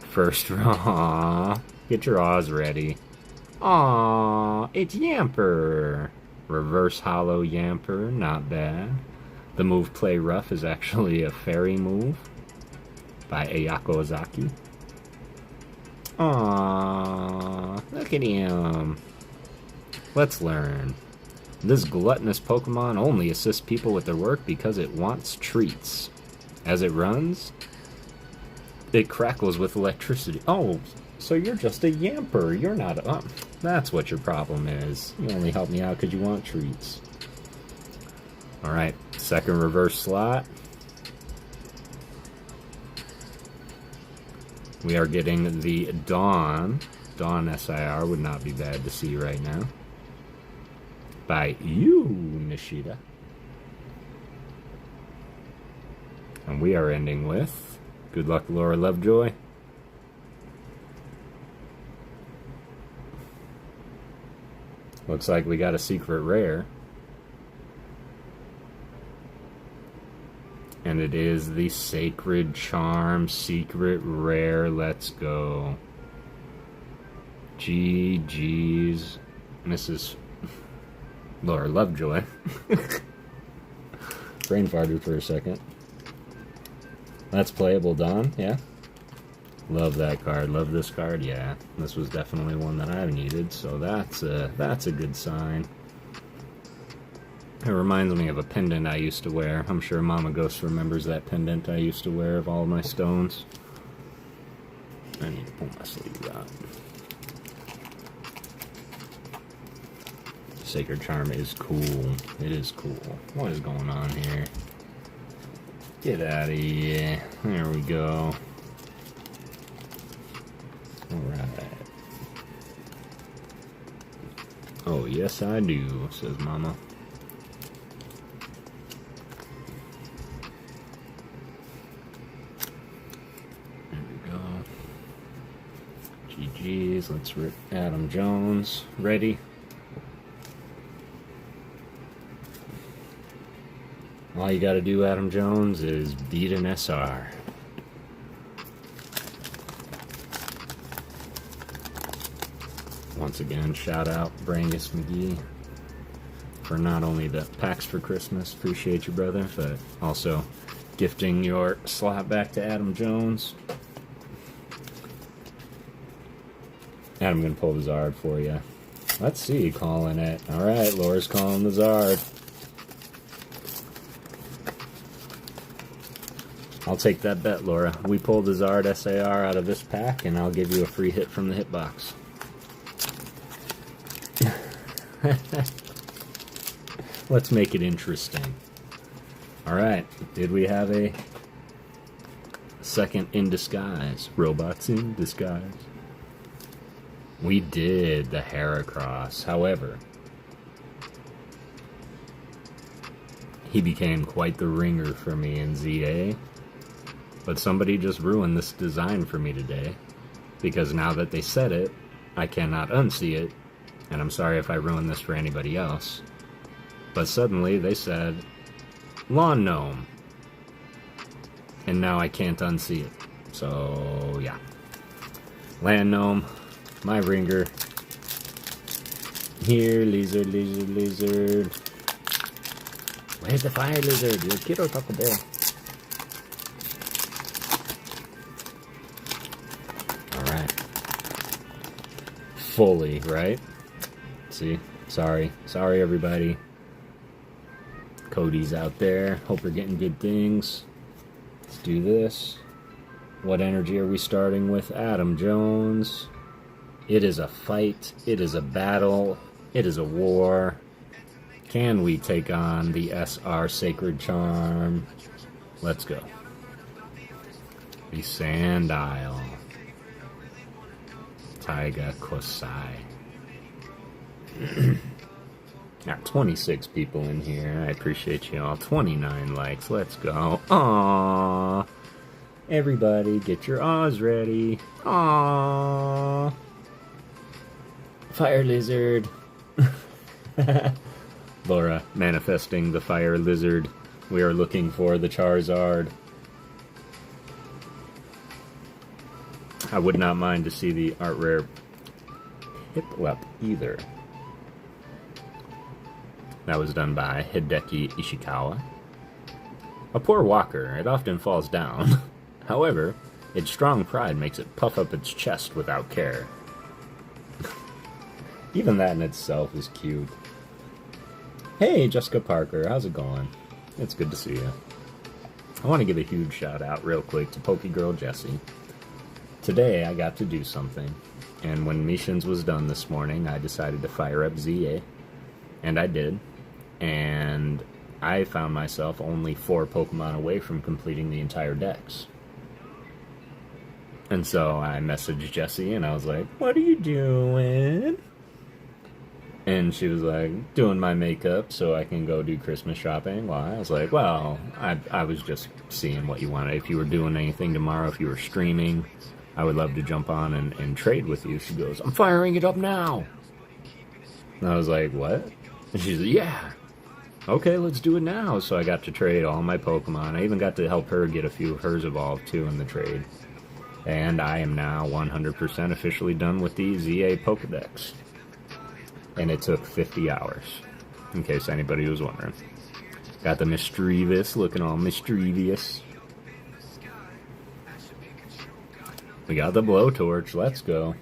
First, aww. Get your awes ready. Aww, it's Yamper. Reverse Hollow Yamper, not bad. The move Play Rough is actually a fairy move by Ayako Ozaki. Aww, look at him. Let's learn. This gluttonous Pokemon only assists people with their work because it wants treats. As it runs, it crackles with electricity. Oh, so you're just a Yamper. You're not a... that's what your problem is. You only help me out because you want treats. Alright, second reverse slot. We are getting the Dawn. Dawn SIR would not be bad to see right now. by you, Nishida. And we are ending with good luck, Laura Lovejoy. Looks like we got a secret rare. And it is the Sacred Charm secret rare. Let's go. GG's, Mrs. Laura Lovejoy. Brain farted for a second. That's playable, Don. Yeah. Love that card. Love this card. Yeah. This was definitely one that I needed, so that's a good sign. It reminds me of a pendant I used to wear. I'm sure Mama Ghost remembers that pendant I used to wear of all my stones. I need to pull my sleeve out. Sacred Charm is cool. It is cool. What is going on here? Get out of here. There we go. Alright. Oh, yes I do, says Mama. There we go. GG's. Let's rip Adam Jones. Ready? All you gotta do, Adam Jones, is beat an SR. Once again, shout out Brangus McGee for not only the packs for Christmas, appreciate you, brother, but also gifting your slot back to Adam Jones. Adam, I'm gonna pull the Zard for you. Let's see, calling it. Alright, Laura's calling the Zard. I'll take that bet, Laura. We pull the Zard SAR out of this pack, and I'll give you a free hit from the hitbox. Let's make it interesting. Alright, did we have a second in disguise? Robots in disguise. We did the Heracross. However, he became quite the ringer for me in ZA. But somebody just ruined this design for me today, because now that they said it, I cannot unsee it, and I'm sorry if I ruined this for anybody else. But suddenly they said, Lawn Gnome, and now I can't unsee it. So, yeah. Land Gnome, my ringer. Here, lizard, lizard, lizard. Where's the fire lizard? Your kiddo Taco Bell. Fully, right? See? Sorry everybody. Cody's out there. Hope we're getting good things. Let's do this. What energy are we starting with? Adam Jones. It is a fight. It is a battle. It is a war. Can we take on the SR Sacred Charm? Let's go. The Sandile. Taiga Kosai. Got 26 people in here. I appreciate you all. 29 likes. Let's go. Aww. Everybody, get your awes ready. Aww. Fire lizard. Laura manifesting the fire lizard. We are looking for the Charizard. I would not mind to see the art rare Piplup either. That was done by Hideki Ishikawa. A poor walker, it often falls down. However, its strong pride makes it puff up its chest without care. Even that in itself is cute. Hey, Jessica Parker, how's it going? It's good to see you. I want to give a huge shout out real quick to PokéGirl Jessie. Today I got to do something, and when Missions was done this morning, I decided to fire up ZA, and I did, and I found myself only 4 Pokemon away from completing the entire dex. And so I messaged Jessie, and I was like, what are you doing? And she was like, doing my makeup so I can go do Christmas shopping. Well, I was like, well, I was just seeing what you wanted. If you were doing anything tomorrow, if you were streaming, I would love to jump on and trade with you. She goes, I'm firing it up now. And I was like, what? And she's like, yeah. Okay, let's do it now. So I got to trade all my Pokemon. I even got to help her get a few of hers evolved too in the trade. And I am now 100% officially done with the ZA Pokedex. And it took 50 hours, in case anybody was wondering. Got the Mischievous, looking all mischievous. We got the Blowtorch, let's go.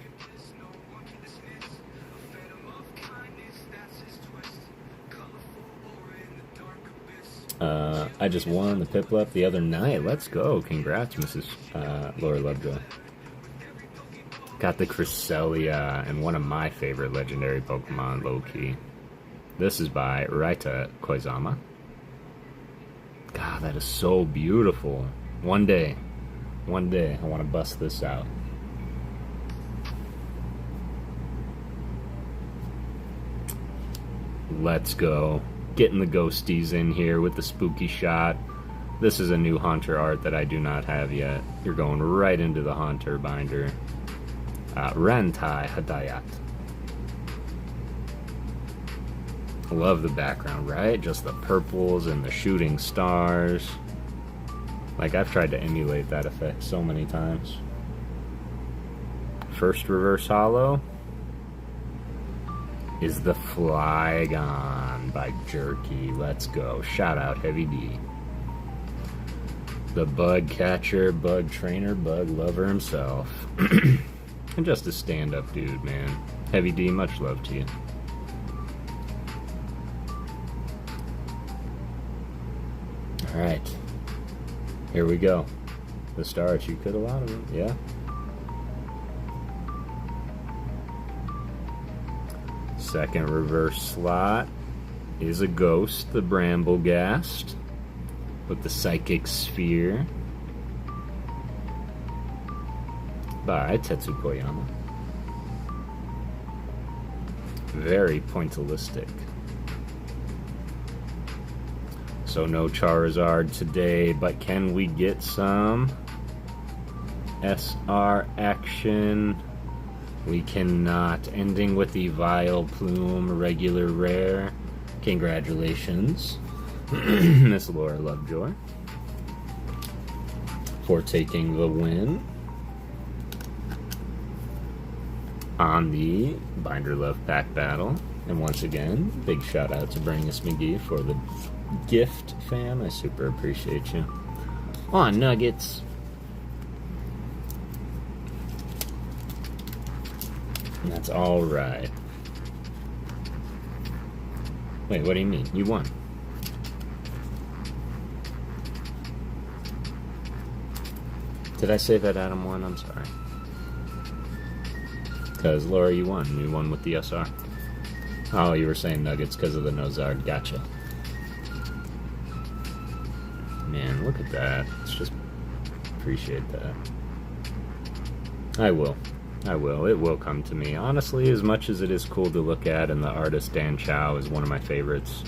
I just won the Piplup the other night, let's go. Congrats, Mrs. Laura Lovejoy. Got the Cresselia and one of my favorite legendary Pokemon, low-key. This is by Raita Koizama. God, that is so beautiful. One day, I want to bust this out. Let's go. Getting the ghosties in here with the spooky shot. This is a new Haunter art that I do not have yet. You're going right into the Haunter binder. Rentai Hadayat. Love the background, right? Just the purples and the shooting stars. Like, I've tried to emulate that effect so many times. First reverse holo is the Flygon by Jerky. Let's go. Shout out Heavy D. The bug catcher, bug trainer, bug lover himself. And just a stand-up dude, man. Heavy D, much love to you. Alright. Here we go. The stars, you could a lot of them, yeah. Second reverse slot is a ghost, the Bramblegast, with the Psychic Sphere by Tetsu Koyama. Very pointillistic. So no Charizard today, but can we get some SR action? We cannot. Ending with the Vileplume regular rare. Congratulations, Miss Laura Lovejoy, for taking the win on the Binder Love Pack Battle. And once again, big shout out to Brangus McGee for the gift, fam. I super appreciate you. On Nuggets. That's alright. Wait, what do you mean? You won. Did I say that Adam won? I'm sorry. Because, Laura, you won. You won with the SR. Oh, you were saying Nuggets because of the Nozard. Gotcha. Man, look at that. Let's just appreciate that. I will. It will come to me. Honestly, as much as it is cool to look at, and the artist Dan Chow is one of my favorites.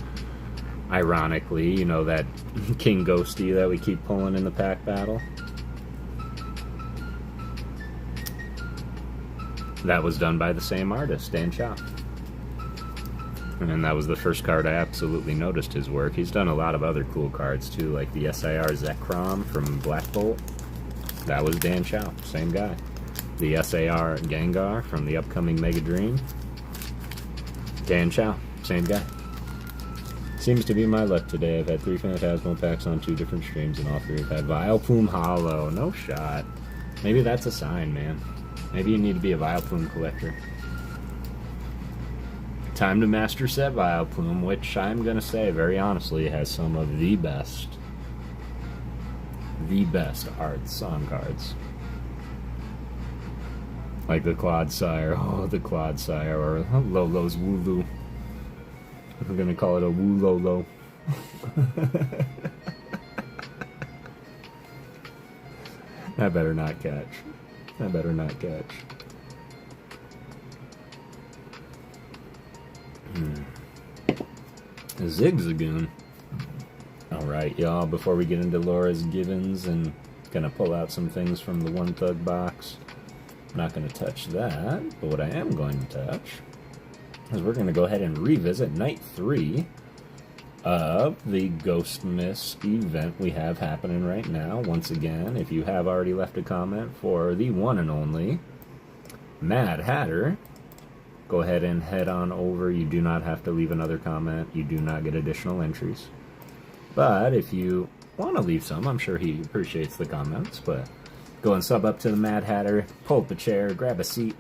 Ironically, you know that King Ghosty that we keep pulling in the pack battle? That was done by the same artist, Dan Chow. And that was the first card I absolutely noticed his work. He's done a lot of other cool cards too, like the SIR Zekrom from Black Bolt. That was Dan Chow, same guy. The SAR Gengar from the upcoming Mega Dream. Dan Chow, same guy. Seems to be my luck today. I've had 3 Phantasmal packs on 2 different streams, and all 3 have had Vileplume Holo. No shot. Maybe that's a sign, man. Maybe you need to be a Vileplume collector. Time to master set Vileplume, which I'm gonna say, very honestly, has some of the best arts on cards. Like the Clodsire, the Clodsire, or Lolo's Wooloo. We're gonna call it a Woololo. That better not catch. That better not catch. Zigzagoon. Alright, y'all, before we get into Laura's Givens and gonna pull out some things from the One Thug box. I'm not gonna touch that, but what I am going to touch is we're gonna go ahead and revisit Night 3 of the Ghost Miss event we have happening right now. Once again, if you have already left a comment for the one and only Mad Hatter, go ahead and head on over. You do not have to leave another comment. You do not get additional entries. But if you want to leave some, I'm sure he appreciates the comments, but go and sub up to the Mad Hatter, pull up a chair, grab a seat,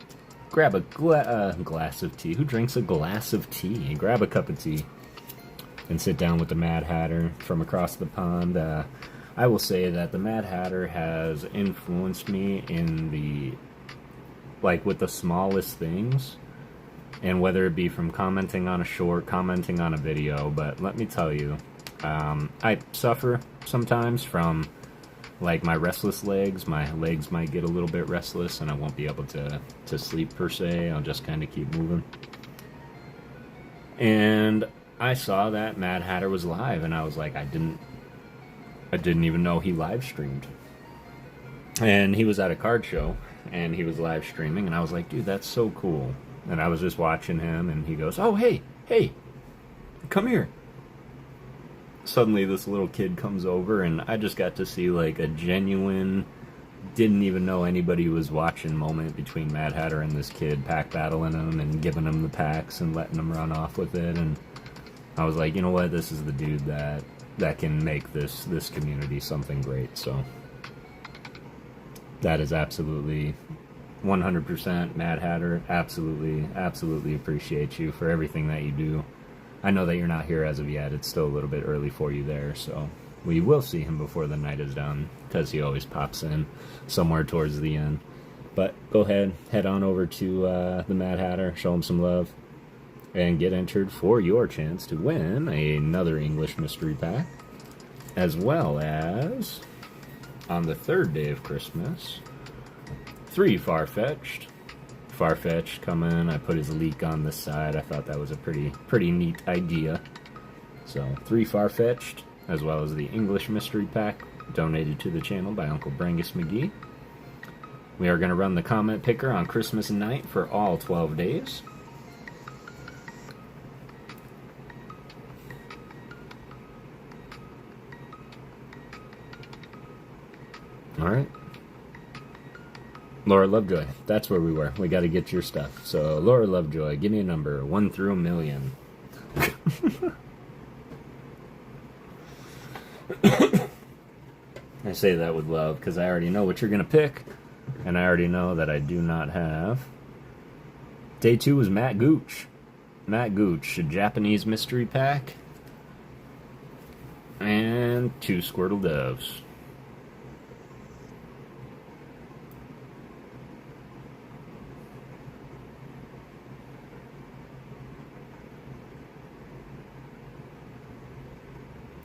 grab a glass of tea. Who drinks a glass of tea? Grab a cup of tea and sit down with the Mad Hatter from across the pond. I will say that the Mad Hatter has influenced me in the, with the smallest things, and whether it be from commenting on a short, commenting on a video, but let me tell you, I suffer sometimes from, my restless legs. My legs might get a little bit restless, and I won't be able to sleep per se. I'll just kind of keep moving. And I saw that Mad Hatter was live, and I was like, I didn't even know he live streamed. And he was at a card show, and he was live streaming, and I was like, dude, that's so cool. And I was just watching him, and he goes, oh, hey, come here. Suddenly this little kid comes over, and I just got to see, a genuine, didn't even know anybody was watching moment between Mad Hatter and this kid, pack battling him and giving him the packs and letting him run off with it. And I was like, you know what, this is the dude that can make this community something great. So that is absolutely 100% Mad Hatter. Absolutely appreciate you for everything that you do. I know that you're not here as of yet. It's still a little bit early for you there, so we will see him before the night is done, because he always pops in somewhere towards the end. But go ahead, head on over to the Mad Hatter, show him some love, and get entered for your chance to win another English mystery pack, as well as, on the third day of Christmas, 3 Farfetch'd. Farfetch'd come in. I put his leak on this side. I thought that was a pretty neat idea. So 3 Farfetch'd, as well as the English mystery pack donated to the channel by Uncle Brangus McGee. We are going to run the comment picker on Christmas night for all 12 days. All right. Laura Lovejoy, that's where we were. We got to get your stuff. So, Laura Lovejoy, give me a number, 1 through 1,000,000. I say that with love, because I already know what you're going to pick, and I already know that I do not have. Day 2 was Matt Gooch. Matt Gooch, a Japanese mystery pack, and 2 Squirtle Doves.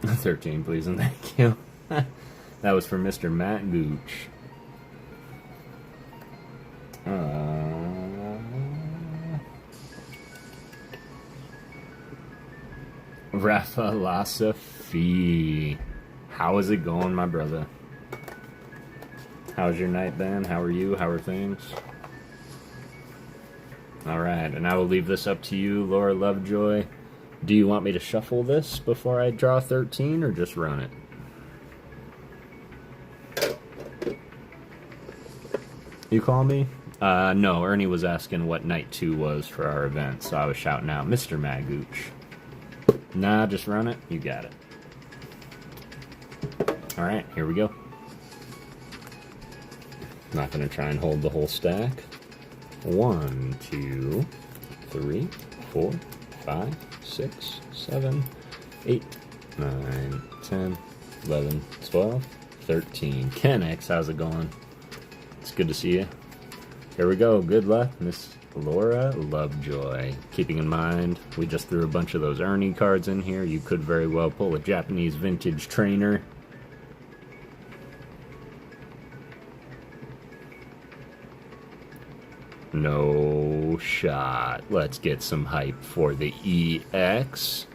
$13, please, and thank you. That was for Mr. Matt Gooch. Rafa Lasafi. How is it going, my brother? How's your night been? How are you? How are things? Alright, and I will leave this up to you, Laura Lovejoy. Do you want me to shuffle this before I draw 13, or just run it? You call me? No, Ernie was asking what night 2 was for our event, so I was shouting out, Mr. Magooch. Nah, just run it. You got it. Alright, here we go. Not going to try and hold the whole stack. 1, 2, 3, 4, 5, 6, 7, 8, 9, 10, 11, 12, 13. Ken X, how's it going? It's good to see you. Here we go. Good luck, Miss Laura Lovejoy. Keeping in mind, we just threw a bunch of those Ernie cards in here. You could very well pull a Japanese vintage trainer. No shot. Let's get some hype for the EX.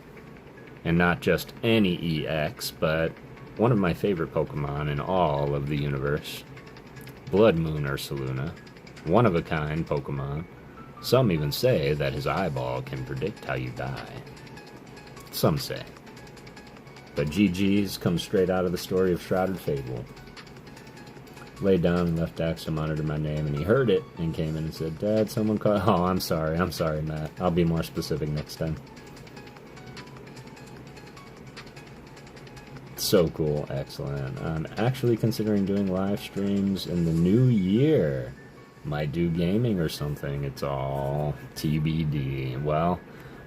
And not just any EX, but one of my favorite Pokemon in all of the universe. Blood Moon Ursaluna. One-of-a-kind Pokemon. Some even say that his eyeball can predict how you die. Some say. But GG's come straight out of the story of Shrouded Fable. Laid down and left Dax to monitor my name, and he heard it and came in and said, "Dad, someone called." Oh, I'm sorry, Matt. I'll be more specific next time. So cool, excellent. I'm actually considering doing live streams in the new year. Might do gaming or something. It's all TBD. Well,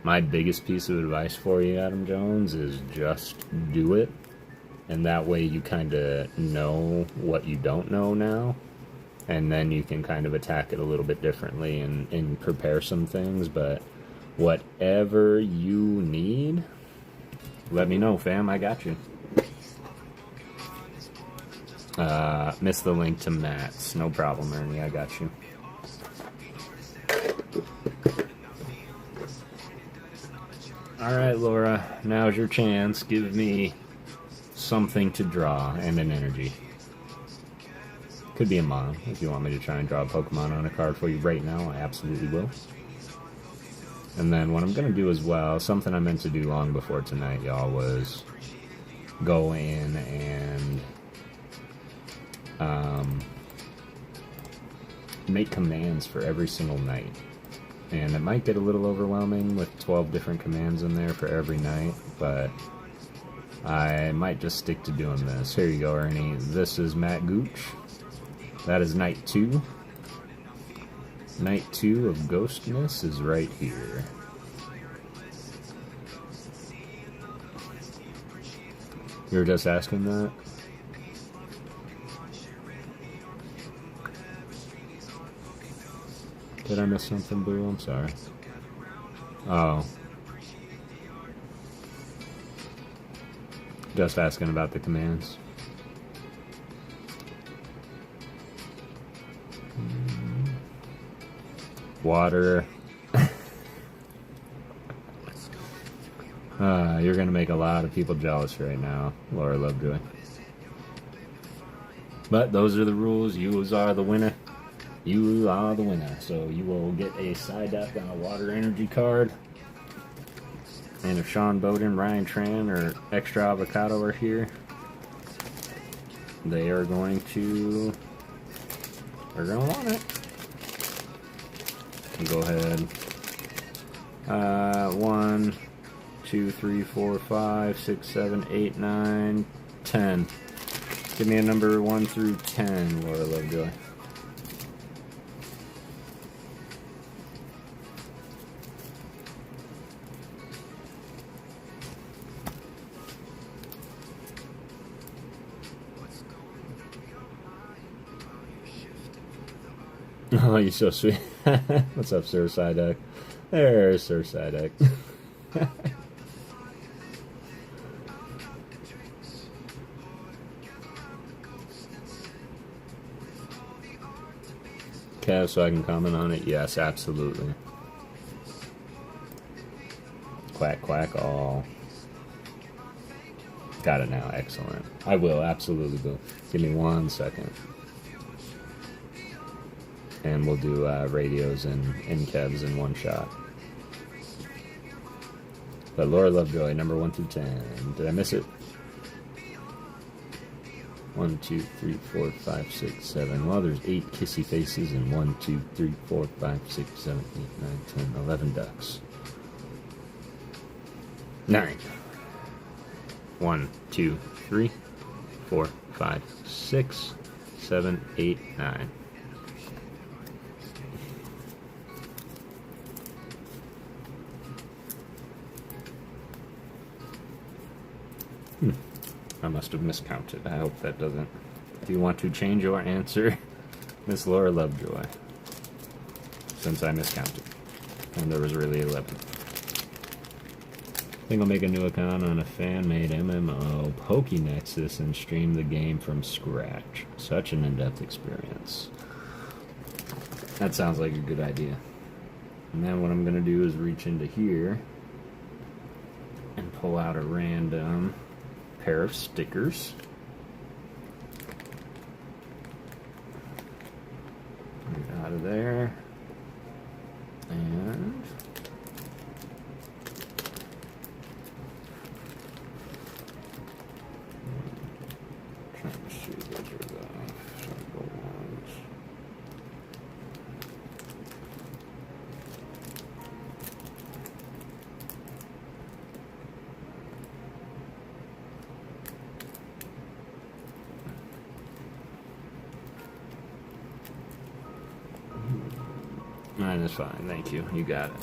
my biggest piece of advice for you, Adam Jones, is just do it. And that way you kind of know what you don't know now. And then you can kind of attack it a little bit differently and prepare some things. But whatever you need, let me know, fam. I got you. Missed the link to Matt's. No problem, Ernie. I got you. Alright, Laura. Now's your chance. Give me something to draw and an energy. Could be a mono. If you want me to try and draw a Pokemon on a card for you right now, I absolutely will. And then what I'm going to do as well, something I meant to do long before tonight, y'all, was go in and make commands for every single night. And it might get a little overwhelming with 12 different commands in there for every night, but I might just stick to doing this. Here you go, Ernie. This is Matt Gooch. That is night 2. Night 2 of Ghostness is right here. You were just asking that? Did I miss something, Boo? I'm sorry. Oh. Just asking about the commands. Water. You're gonna make a lot of people jealous right now, Laura Lovejoy. But those are the rules. You are the winner. You are the winner. So you will get a side deck on a water energy card. And if Sean Bowden, Ryan Tran, or Extra Avocado are here, they are going to... they're going to want it. Go ahead. 1, 2, 3, 4, 5, 6, 7, 8, 9, 10. Give me a number 1 through 10, Laura Lovejoy. Oh, you're so sweet. What's up, Sir Psyduck? There's Sir Psyduck. Kev, so I can comment on it? Yes, absolutely. Quack, quack, all. Got it now. Excellent. I will, absolutely will. Give me 1 second. And we'll do radios and Kevs in one shot. But Laura Lovejoy, number 1 through 10. Did I miss it? 1, 2, 3, 4, 5, 6, 7. Well, there's 8 kissy faces and 1, 2, 3, 4, 5, 6, 7, 8, 9, 10, 11 ducks. 9. 1, 2, 3, 4, 5, 6, 7, 8, 9. I must have miscounted. I hope that doesn't. Do you want to change your answer, Miss Laura Lovejoy? Since I miscounted. And there was really 11. I think I'll make a new account on a fan-made MMO, PokéNexus, and stream the game from scratch. Such an in-depth experience. That sounds like a good idea. And then what I'm going to do is reach into here and pull out a random pair of stickers. Get out of there. And trying to see, those are the sample ones. Mine is fine, thank you. You got it.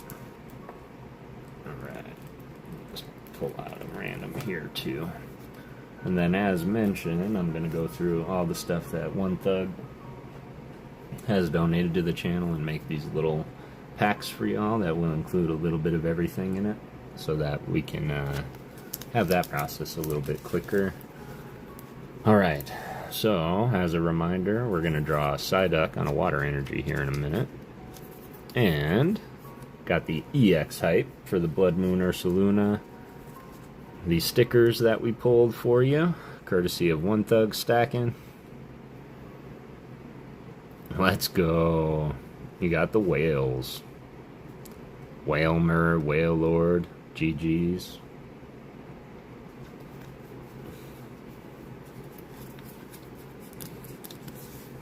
Alright. Just pull out a random here too. And then as mentioned, I'm going to go through all the stuff that One Thug has donated to the channel and make these little packs for y'all that will include a little bit of everything in it so that we can have that process a little bit quicker. Alright, so as a reminder, we're going to draw a Psyduck on a water energy here in a minute. And got the EX hype for the Blood Moon Ursaluna. The stickers that we pulled for you, courtesy of One Thug Stacking. Let's go. You got the whales. Whalmer, Whale Lord, GG's.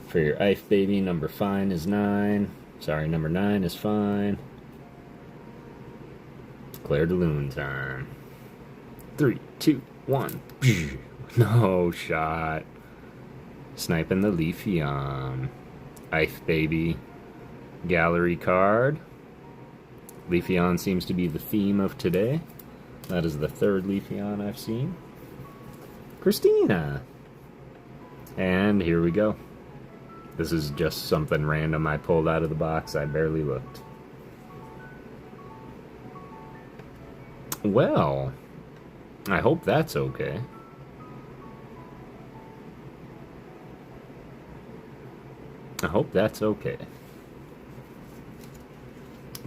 For your Ife Baby, number 5 is 9. Sorry, number 9 is fine. Claire de Lune time. 3, 2, 1. No shot. Sniping the Leafeon. Ife Baby. Gallery card. Leafeon seems to be the theme of today. That is the 3rd Leafeon I've seen. Christina. And here we go. This is just something random I pulled out of the box. I barely looked. Well, I hope that's okay. I hope that's okay.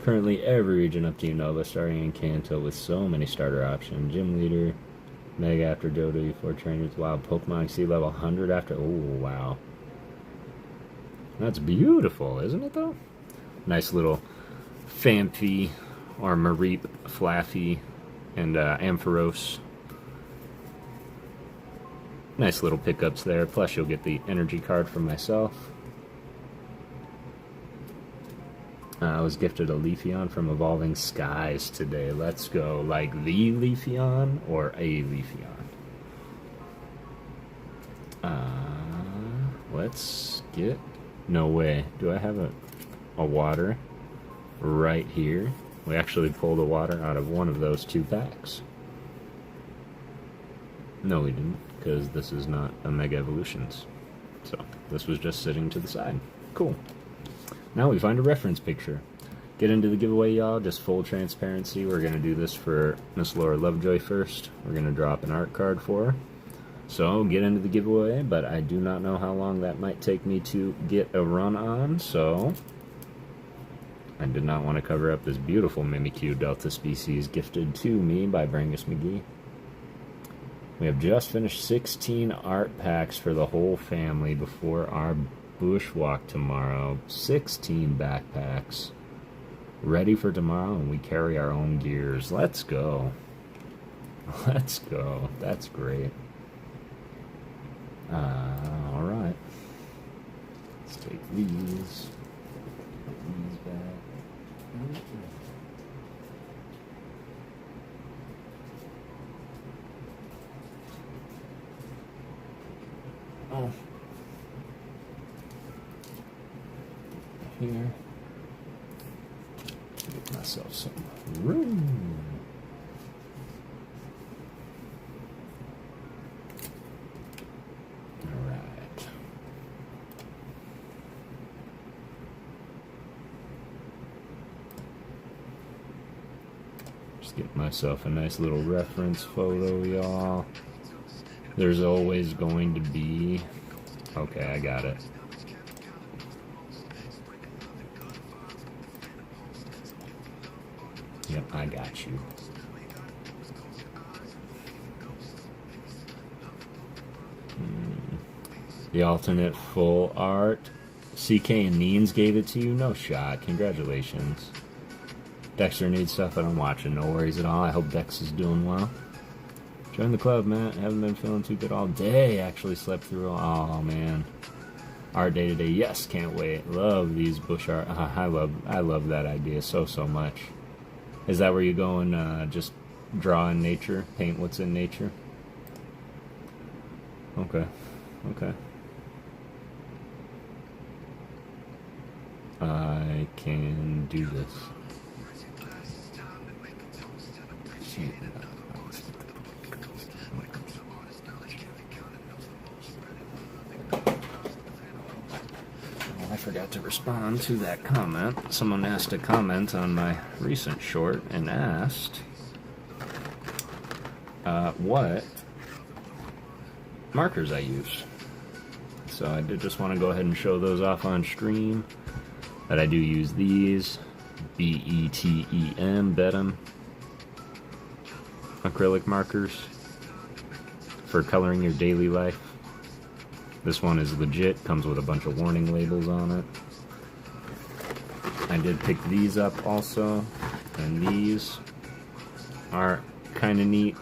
Currently every region up to Unova, starting in Kanto with so many starter options. Gym Leader, Mega after Dodo, 4 trainers, Wild Pokemon, Sea level 100 after... Oh, wow. That's beautiful, isn't it, though? Nice little Phanpy, or Mareep, Flaffy, and Ampharos. Nice little pickups there. Plus, you'll get the energy card from myself. I was gifted a Leafeon from Evolving Skies today. Let's go. Like the Leafeon or a Leafeon? Let's get... No way. Do I have a water right here? We actually pulled a water out of one of those 2 packs. No, we didn't, because this is not a Mega Evolutions. So, this was just sitting to the side. Cool. Now we find a reference picture. Get into the giveaway, y'all. Just full transparency. We're going to do this for Miss Laura Lovejoy first. We're going to drop an art card for her. So, get into the giveaway, but I do not know how long that might take me to get a run on, so... I did not want to cover up this beautiful Mimikyu Delta species gifted to me by Brangus McGee. We have just finished 16 art packs for the whole family before our bushwalk tomorrow. 16 backpacks. Ready for tomorrow, and we carry our own gears. Let's go. Let's go. That's great. Alright. Let's take these. Put these back. Oh. Here. Get myself some room. Get myself a nice little reference photo, y'all. There's always going to be... Okay, I got it. Yep, I got you. The alternate full art. CK and Neens gave it to you? No shot. Congratulations. Dexter needs stuff that I'm watching. No worries at all. I hope Dex is doing well. Join the club, Matt. Haven't been feeling too good all day. Actually slept through. Oh, man. Art day today. Yes, can't wait. Love these bush art. I love that idea so much. Is that where you go and just draw in nature? Paint what's in nature? Okay. Okay. I can do this. I forgot to respond to that comment. Someone asked a comment on my recent short and asked what markers I use. So I did just want to go ahead and show those off on stream. That I do use these BETEM acrylic markers for coloring your daily life. This one is legit, comes with a bunch of warning labels on it. I did pick these up also, and these are kind of neat.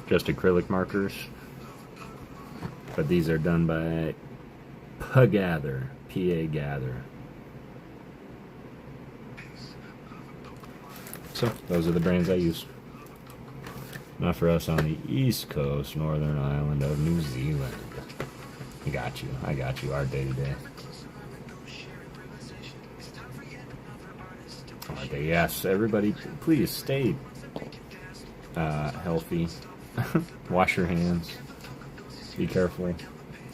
Just acrylic markers, but these are done by PokéGhost, PA-Gather. So, those are the brands I use. Not for us on the East Coast, Northern Island of New Zealand. I got you, our day to day. Okay, yes, everybody, please stay healthy. Wash your hands. Be careful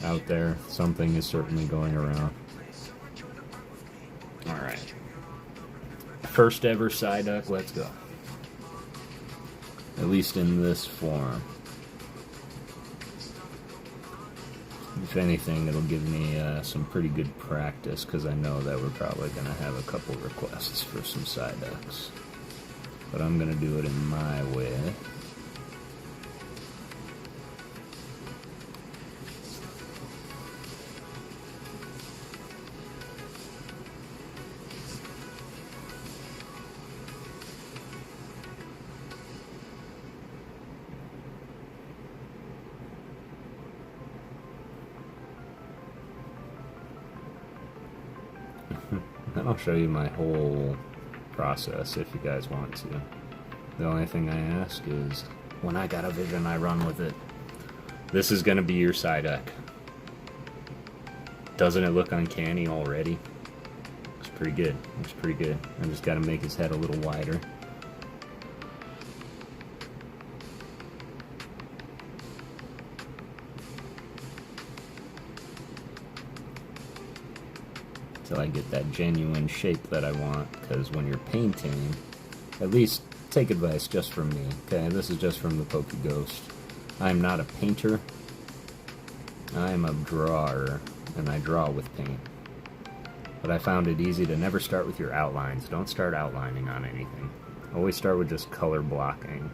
out there. Something is certainly going around. Alright. First ever Psyduck, let's go. At least in this form. If anything, it'll give me some pretty good practice, because I know that we're probably going to have a couple requests for some Psyducks. But I'm going to do it in my way. I'll show you my whole process if you guys want to. The only thing I ask is, when I got a vision, I run with it. This is going to be your Psyduck. Doesn't it look uncanny already? It's pretty good. It's pretty good. I just got to make his head a little wider. Till I get that genuine shape that I want, because when you're painting, at least take advice just from me, okay? This is just from the PokéGhost. I'm not a painter. I am a drawer, and I draw with paint. But I found it easy to never start with your outlines. Don't start outlining on anything. Always start with just color blocking,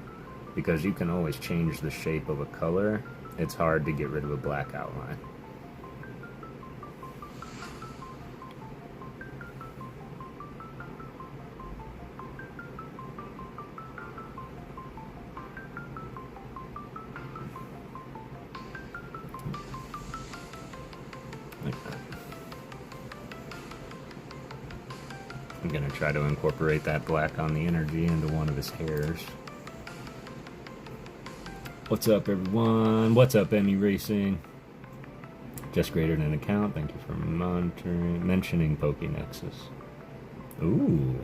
because you can always change the shape of a color. It's hard to get rid of a black outline. I'm going to try to incorporate that black on the energy into one of his hairs. What's up, everyone? What's up, Emmy Racing? Just created an account. Thank you for mentioning PokéNexus. Ooh.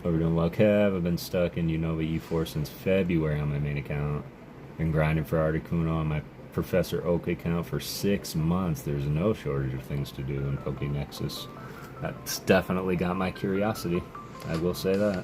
Hope you're doing well, Kev. I've been stuck in Unova E4 since February on my main account. Been grinding for Articuno on my Professor Oak account for 6 months. There's no shortage of things to do in PokéNexus. That's definitely got my curiosity. I will say that.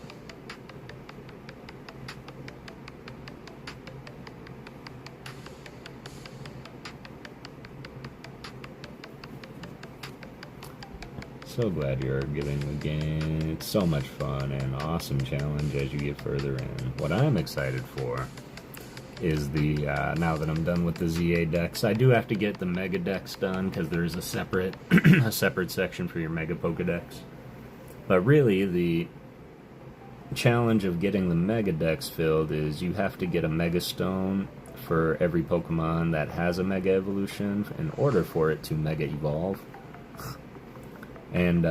So glad you're getting the game. It's so much fun and awesome challenge as you get further in. What I'm excited for, is the, now that I'm done with the ZA decks. I do have to get the Mega decks done, because there's a separate, a separate section for your Mega Pokédex. But really, the challenge of getting the Mega decks filled is you have to get a Mega Stone for every Pokemon that has a Mega Evolution in order for it to Mega Evolve. And,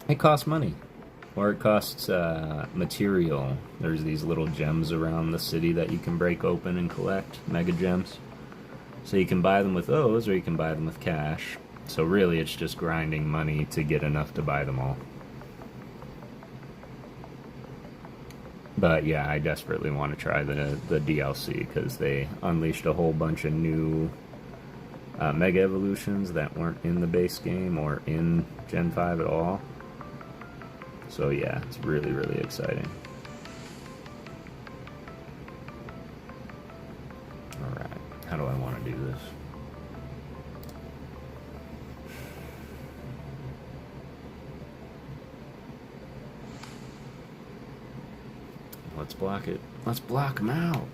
it costs money. Or it costs material. There's these little gems around the city that you can break open and collect, Mega Gems. So you can buy them with those, or you can buy them with cash. So really, it's just grinding money to get enough to buy them all. But yeah, I desperately want to try the DLC, because they unleashed a whole bunch of new Mega Evolutions that weren't in the base game or in Gen 5 at all. So yeah, it's really, really exciting. Alright, how do I want to do this? Let's block it. Let's block them out.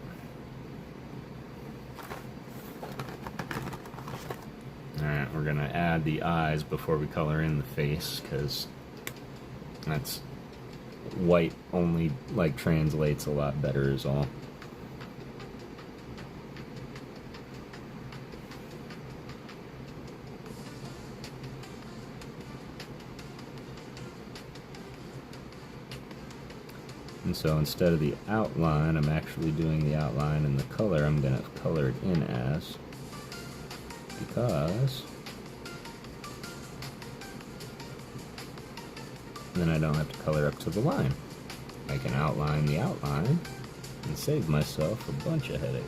Alright, we're going to add the eyes before we color in the face, because that's white only, like, translates a lot better is all. And so instead of the outline, I'm actually doing the outline and the color I'm going to color it in as, because then I don't have to color up to the line. I can outline the outline and save myself a bunch of headache.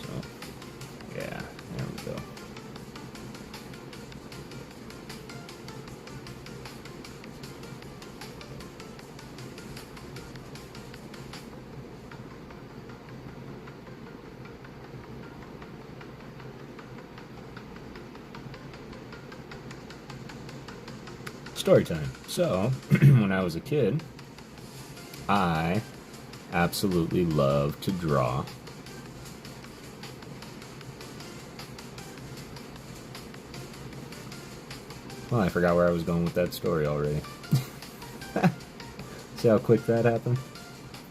So, yeah, there we go. Story time. So, when I was a kid, I absolutely loved to draw. Well, I forgot where I was going with that story already. See how quick that happened?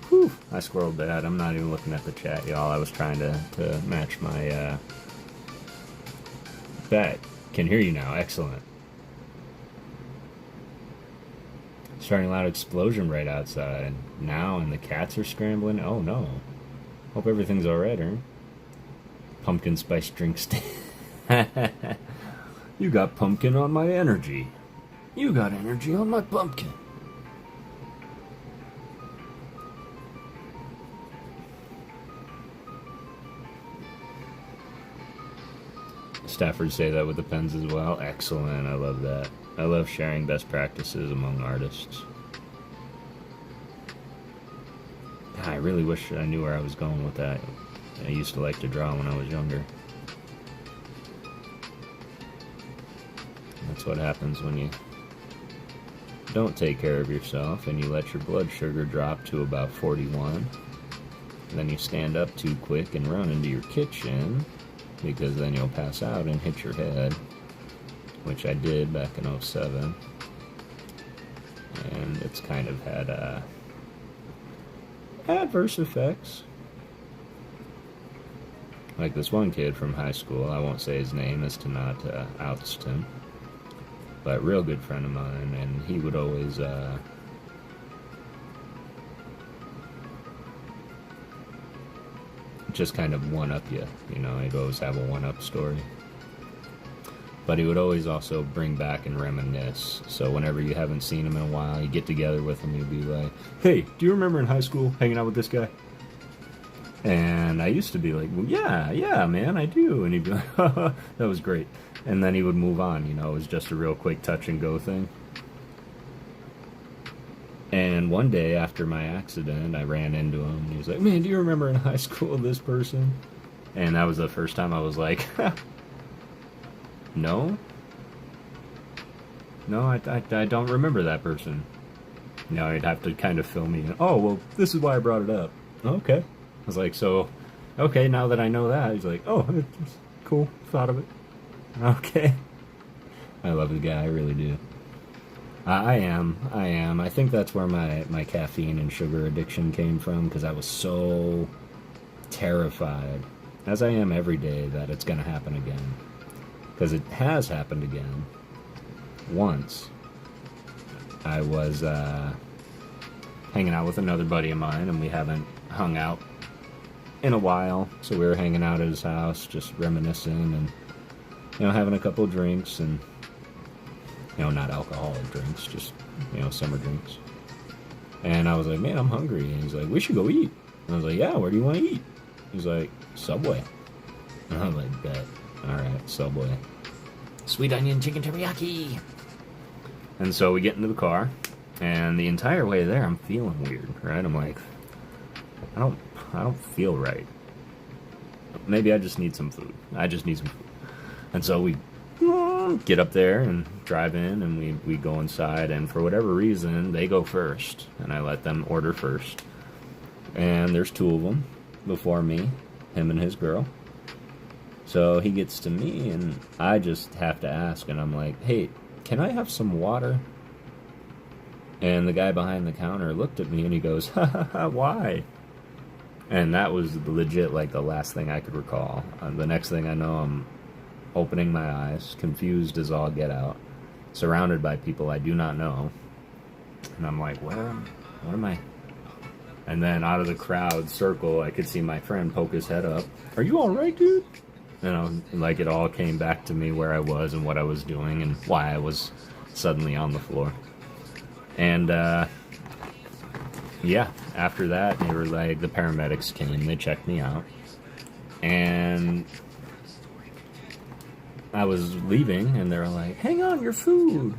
Whew, I squirreled bad. I'm not even looking at the chat, y'all. I was trying to match my bet. Can hear you now. Excellent. Starting a loud explosion right outside now, and the cats are scrambling. Oh no. Hope everything's alright, huh? Pumpkin spice drink stand. You got pumpkin on my energy. You got energy on my pumpkin. Stafford say that with the pens as well. Excellent. I love that. I love sharing best practices among artists. God, I really wish I knew where I was going with that. I used to like to draw when I was younger. That's what happens when you don't take care of yourself and you let your blood sugar drop to about 41. And then you stand up too quick and run into your kitchen, because then you'll pass out and hit your head, which I did back in '07. And it's kind of had adverse effects. Like this one kid from high school, I won't say his name as to not oust him, but a real good friend of mine, and he would always just kind of one-up you, you know, he'd always have a one-up story. But he would always also bring back and reminisce. So whenever you haven't seen him in a while, you get together with him, you'd be like, hey, do you remember in high school hanging out with this guy? And I used to be like, well, yeah, man, I do. And he'd be like, haha, that was great. And then he would move on, you know, it was just a real quick touch and go thing. And one day after my accident, I ran into him, and he was like, man, do you remember in high school this person? And that was the first time I was like, no, I don't remember that person. Now he'd have to kind of fill me in. Oh, well, this is why I brought it up. Okay. I was like, so, okay, now that I know that, he's like, oh, it's cool, thought of it. Okay. I love the guy, I really do. I am. I think that's where my caffeine and sugar addiction came from, because I was so terrified, as I am every day, that it's going to happen again. Because it has happened again. Once. I was hanging out with another buddy of mine, and we haven't hung out in a while, so we were hanging out at his house, just reminiscing, and, you know, having a couple of drinks, and, you know, not alcoholic drinks, just, you know, summer drinks. And I was like, man, I'm hungry. And he's like, we should go eat. And I was like, yeah, where do you want to eat? He's like, Subway. And I was like, bet. Alright, Subway. Sweet onion chicken teriyaki. And so we get into the car, and the entire way there, I'm feeling weird, right? I'm like, I don't feel right. Maybe I just need some food. I just need some food. And so we get up there and drive in, and we go inside, and for whatever reason, they go first, and I let them order first. And there's two of them before me, him and his girl. So he gets to me, and I just have to ask, and I'm like, hey, can I have some water? And the guy behind the counter looked at me, and he goes, ha ha ha, why? And that was legit like the last thing I could recall. The next thing I know, I'm opening my eyes, confused as all get out, surrounded by people I do not know. And I'm like, what am I? And then out of the crowd circle, I could see my friend poke his head up. Are you alright, dude? And I was, like, it all came back to me where I was and what I was doing and why I was suddenly on the floor. And, yeah, after that, they were like, the paramedics came, they checked me out. And I was leaving, and they were like, hang on, your food.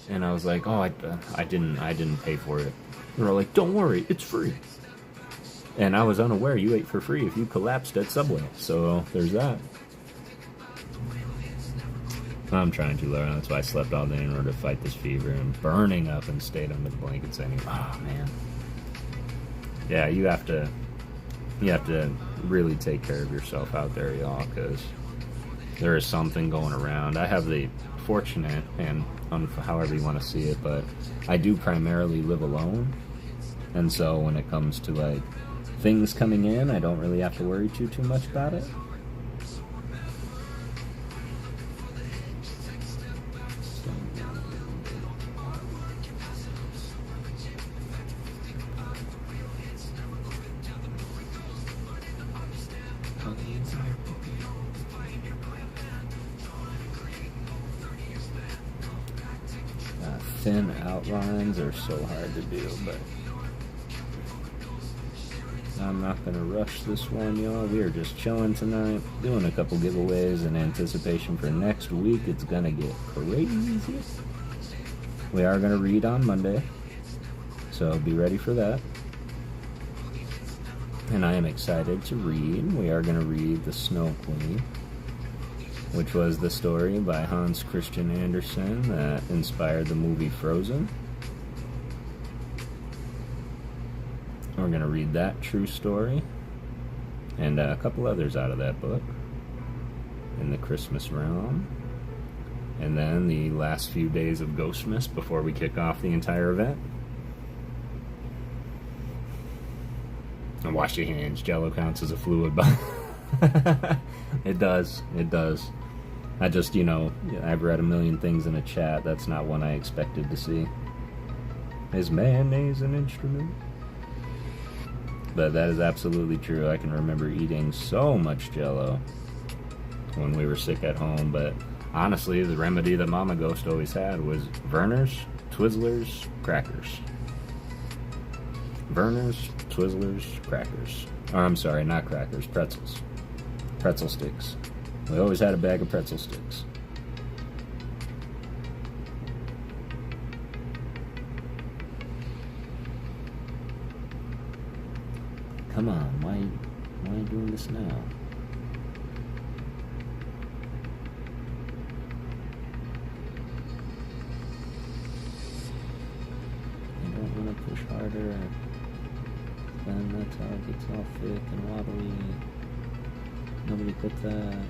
And I was like, oh, I didn't pay for it. They were like, don't worry, it's free. And I was unaware you ate for free if you collapsed at Subway. So there's that. I'm trying too low, that's why I slept all day in order to fight this fever, and burning up and stayed under the blankets anyway. Oh man. Yeah, you have to really take care of yourself out there, y'all, because there is something going around. I have the fortunate, and however you want to see it, but I do primarily live alone, and so when it comes to like things coming in, I don't really have to worry too much about it. Thin outlines are so hard to do, but I'm not going to rush this one, y'all. We are just chilling tonight, doing a couple giveaways in anticipation for next week. It's going to get crazy. We are going to read on Monday, so be ready for that. And I am excited to read. We are going to read The Snow Queen, which was the story by Hans Christian Andersen that inspired the movie Frozen. We're going to read that true story and a couple others out of that book in the Christmas realm. And then the last few days of Ghostmas before we kick off the entire event. And wash your hands. Jello counts as a fluid, but it does. I just, I've read a million things in a chat. That's not one I expected to see. Is mayonnaise an instrument? But that is absolutely true. I can remember eating so much Jello when we were sick at home. But honestly, the remedy that Mama Ghost always had was Vernors, Twizzlers, crackers. Vernors, Twizzlers, crackers. Or I'm sorry, not crackers, pretzels. Pretzel sticks. We always had a bag of pretzel sticks. Come on, why are you doing this now?
harder, then that's how it gets all thick and wobbly. Nobody put that. Alright.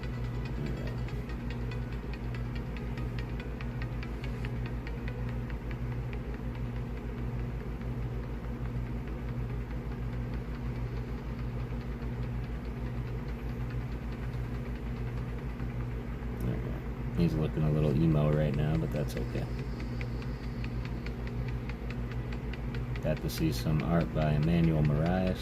He's looking a little emo right now, but that's okay. Got to see some art by Emmanuel Marias.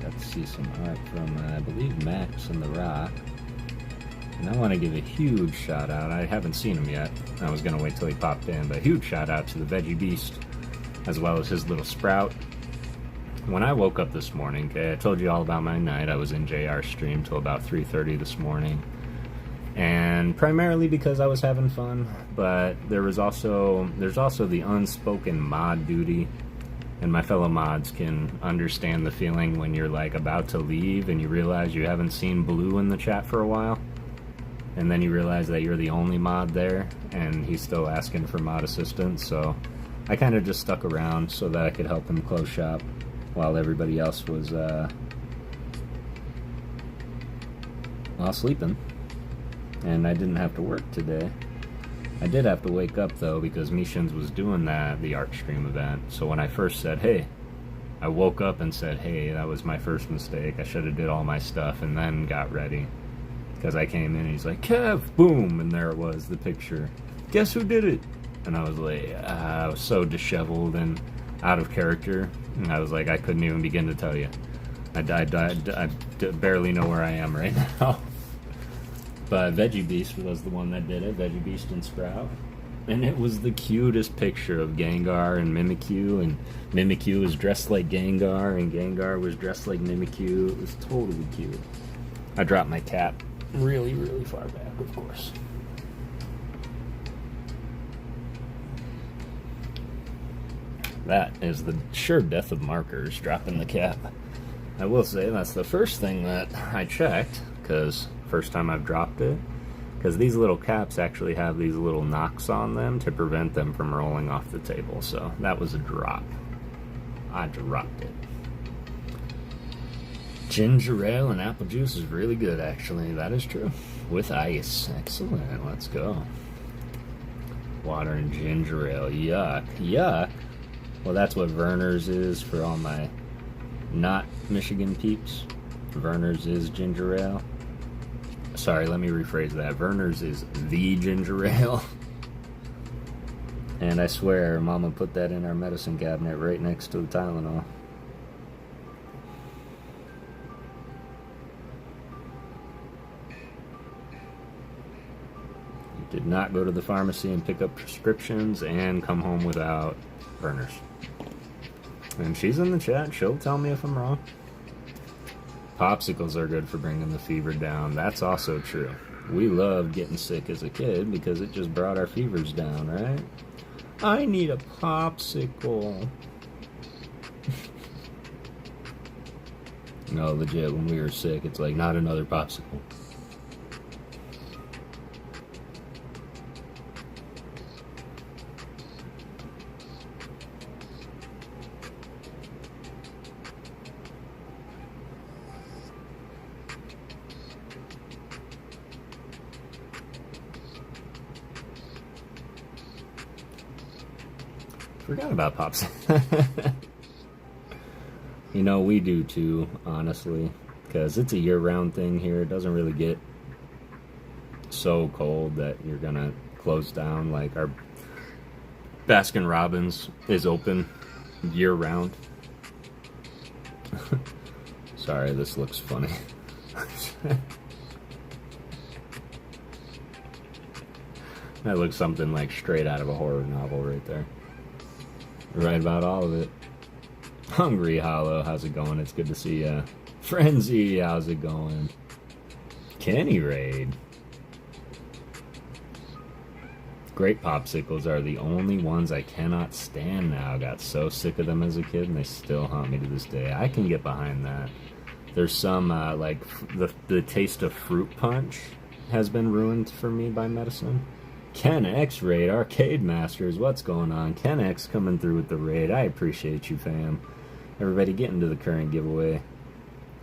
Got to see some art from, I believe, Max and the Rock. And I want to give a huge shout out. I haven't seen him yet. I was going to wait till he popped in, but a huge shout out to the Veggie Beast, as well as his little Sprout. When I woke up this morning, okay, I told you all about my night. I was in JR stream till about 3:30 this morning. And primarily because I was having fun, but there's also the unspoken mod duty, and my fellow mods can understand the feeling when you're like about to leave and you realize you haven't seen Blue in the chat for a while, and then you realize that you're the only mod there and he's still asking for mod assistance. So I kind of just stuck around so that I could help him close shop while everybody else was sleeping. And I didn't have to work today. I did have to wake up though because Mishins was doing the art stream event. So when I first said, hey, I woke up and said, hey, that was my first mistake. I should have did all my stuff and then got ready. Because I came in and he's like, Kev, boom, and there it was, the picture. Guess who did it? And I was like, I was so disheveled and out of character. And I was like, I couldn't even begin to tell you. I barely know where I am right now. But Veggie Beast was the one that did it, Veggie Beast and Sprout. And it was the cutest picture of Gengar and Mimikyu, and Mimikyu was dressed like Gengar, and Gengar was dressed like Mimikyu. It was totally cute. I dropped my cap really, really far back, of course. That is the sure death of markers, dropping the cap. I will say that's the first thing that I checked, because first time I've dropped it, because these little caps actually have these little knocks on them to prevent them from rolling off the table. So that was a drop. I dropped it. Ginger ale and apple juice is really good, actually. That is true. With ice. Excellent. Let's go. Water and ginger ale. Yuck. Yuck. Well, that's what Werner's is for all my not Michigan peeps. Werner's is ginger ale. Sorry, let me rephrase that. Werner's is the ginger ale. And I swear, Mama put that in our medicine cabinet right next to the Tylenol. You did not go to the pharmacy and pick up prescriptions and come home without Werner's. And she's in the chat. She'll tell me if I'm wrong. Popsicles are good for bringing the fever down. That's also true. We loved getting sick as a kid because it just brought our fevers down, right? I need a popsicle. No, legit, when we were sick, it's like, not another popsicle. Forgot about Pops. You know, we do too, honestly, because it's a year-round thing here. It doesn't really get so cold that you're gonna close down. Like, our Baskin Robbins is open year-round. Sorry, this looks funny. That looks something like straight out of a horror novel right there. Right about all of it. Hungry Hollow, how's it going? It's good to see ya. Frenzy, how's it going? Kenny Raid. Grape popsicles are the only ones I cannot stand now. Got so sick of them as a kid and they still haunt me to this day. I can get behind that. There's some, like, the taste of fruit punch has been ruined for me by medicine. Ken X Raid, Arcade Masters, what's going on? Ken X coming through with the raid. I appreciate you, fam. Everybody get into the current giveaway.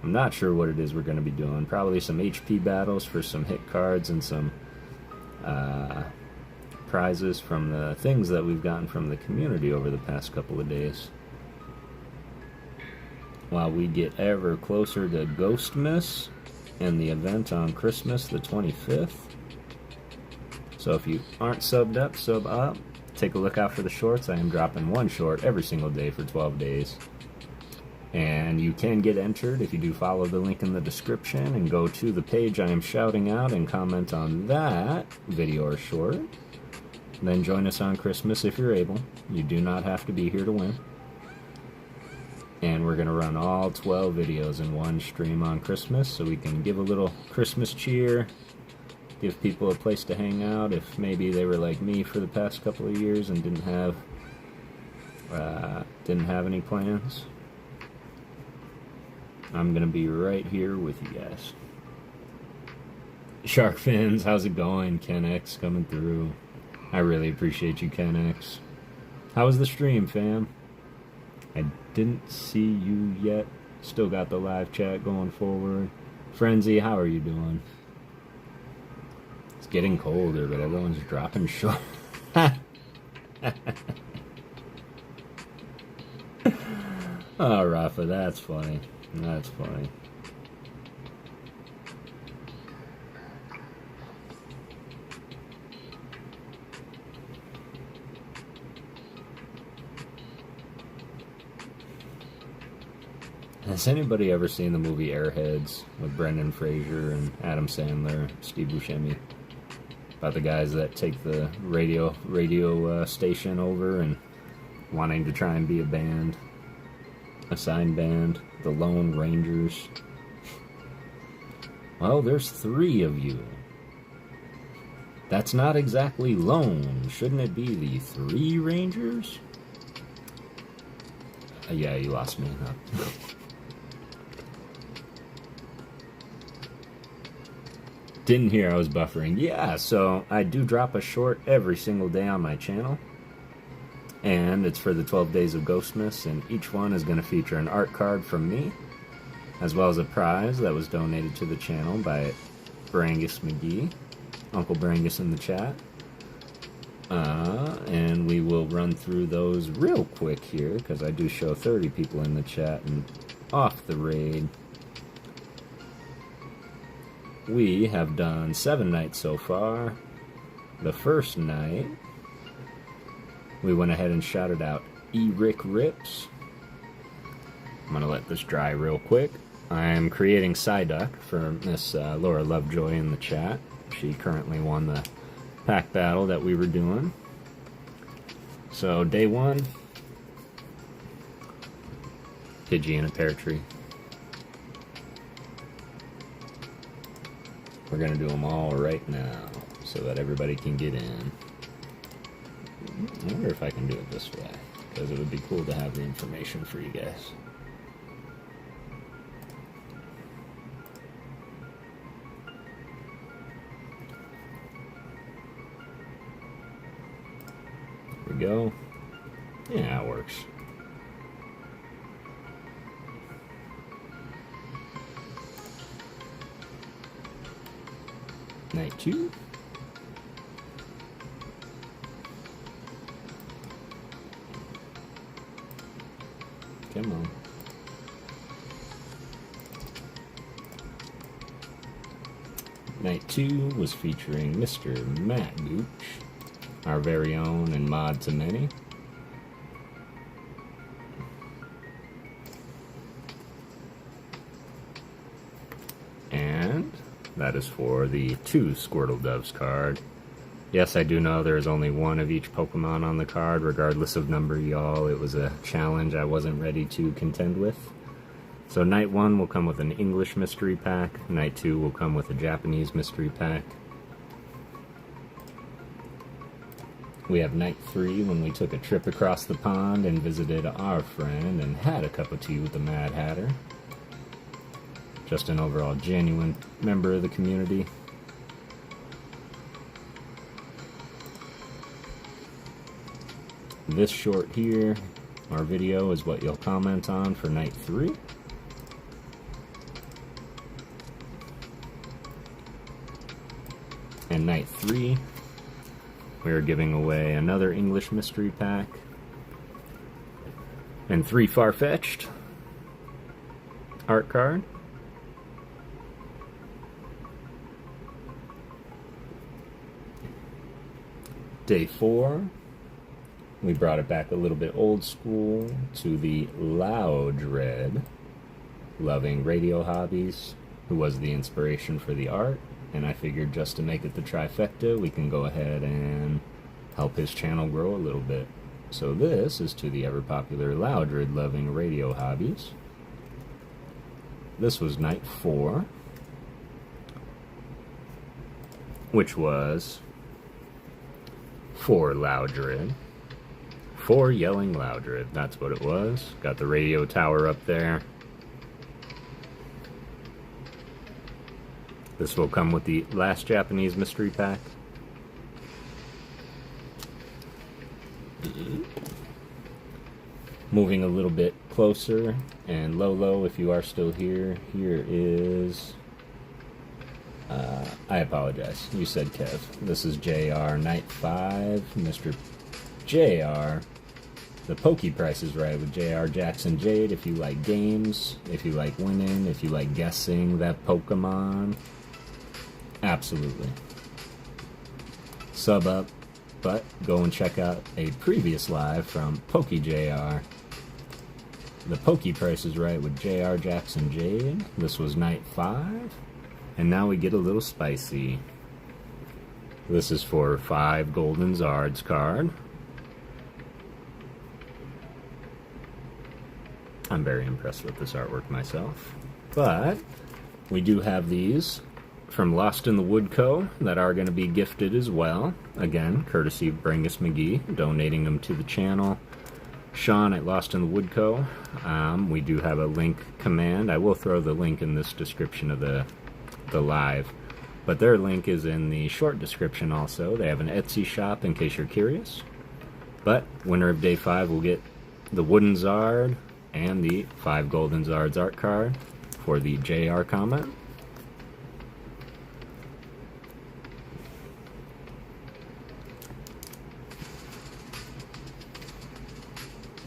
I'm not sure what it is we're going to be doing. Probably some HP battles for some hit cards and some prizes from the things that we've gotten from the community over the past couple of days. While we get ever closer to Ghostmas and the event on Christmas the 25th. So if you aren't subbed up, sub up. Take a look out for the shorts. I am dropping one short every single day for 12 days. And you can get entered if you do follow the link in the description and go to the page I am shouting out and comment on that video or short. Then join us on Christmas if you're able. You do not have to be here to win. And we're going to run all 12 videos in one stream on Christmas so we can give a little Christmas cheer, give people a place to hang out if maybe they were like me for the past couple of years and didn't have any plans. I'm going to be right here with you guys. Shark Fins, how's it going? Ken X coming through. I really appreciate you, Ken X. How was the stream, fam? I didn't see you yet. Still got the live chat going forward. Frenzy, how are you doing? It's getting colder, but everyone's dropping short. Oh, Rafa, that's funny. That's funny. Has anybody ever seen the movie Airheads with Brendan Fraser and Adam Sandler, Steve Buscemi? About the guys that take the radio station over and wanting to try and be a band, a signed band, the Lone Rangers. Well, there's 3 of you. That's not exactly lone. Shouldn't it be the 3 Rangers? Yeah, you lost me, huh? Didn't hear I was buffering. Yeah, so I do drop a short every single day on my channel. And it's for the 12 days of Ghostmas, and each one is going to feature an art card from me, as well as a prize that was donated to the channel by Brangus McGee, Uncle Brangus in the chat. And we will run through those real quick here, because I do show 30 people in the chat and off the raid. We have done 7 nights so far. The first night, we went ahead and shouted out Eric Rips. I'm going to let this dry real quick. I'm creating Psyduck for Miss Laura Lovejoy in the chat. She currently won the pack battle that we were doing. So, day 1, Pidgey in a pear tree. We're going to do them all right now so that everybody can get in. I wonder if I can do it this way, because it would be cool to have the information for you guys. There we go. Yeah, it works. Night 2. Come on. Night 2 was featuring Mr. Matt Gooch, our very own and mod to many. And that is for the 2 Squirtle Doves card. Yes, I do know there's only one of each Pokemon on the card, regardless of number, y'all. It was a challenge I wasn't ready to contend with. So Night 1 will come with an English mystery pack. Night 2 will come with a Japanese mystery pack. We have Night 3 when we took a trip across the pond and visited our friend and had a cup of tea with the Mad Hatter. Just an overall genuine member of the community. This short here, our video, is what you'll comment on for night 3. And night 3, we are giving away another English mystery pack and 3 Farfetch'd art card. Day 4, we brought it back a little bit old school to the Loud Red, loving radio hobbies, who was the inspiration for the art, and I figured just to make it the trifecta, we can go ahead and help his channel grow a little bit. So this is to the ever-popular Loud Red, loving radio hobbies. This was night 4, which was 4 Loudred. 4 yelling Loudred, that's what it was. Got the radio tower up there. This will come with the last Japanese mystery pack. Moving a little bit closer, and Lolo, if you are still here, here is... I apologize, you said Kev. This is JR, Night 5, Mr. JR. The Poke Price is Right with JR Jackson Jade. If you like games, if you like winning, if you like guessing that Pokemon, absolutely. Sub up, but go and check out a previous live from PokéJR. The Poke Price is Right with JR Jackson Jade. This was Night 5. And now we get a little spicy. This is for 5 Golden Zards card. I'm very impressed with this artwork myself. But we do have these from Lost in the Wood Co. that are going to be gifted as well. Again, courtesy of Brangus McGee, donating them to the channel. Sean at Lost in the Wood Co. We do have a link command. I will throw the link in this description of the live, but their link is in the short description also. They have an Etsy shop in case you're curious. But winner of day 5 will get the Wooden Zard and the 5 Golden Zards art card for the JR comment.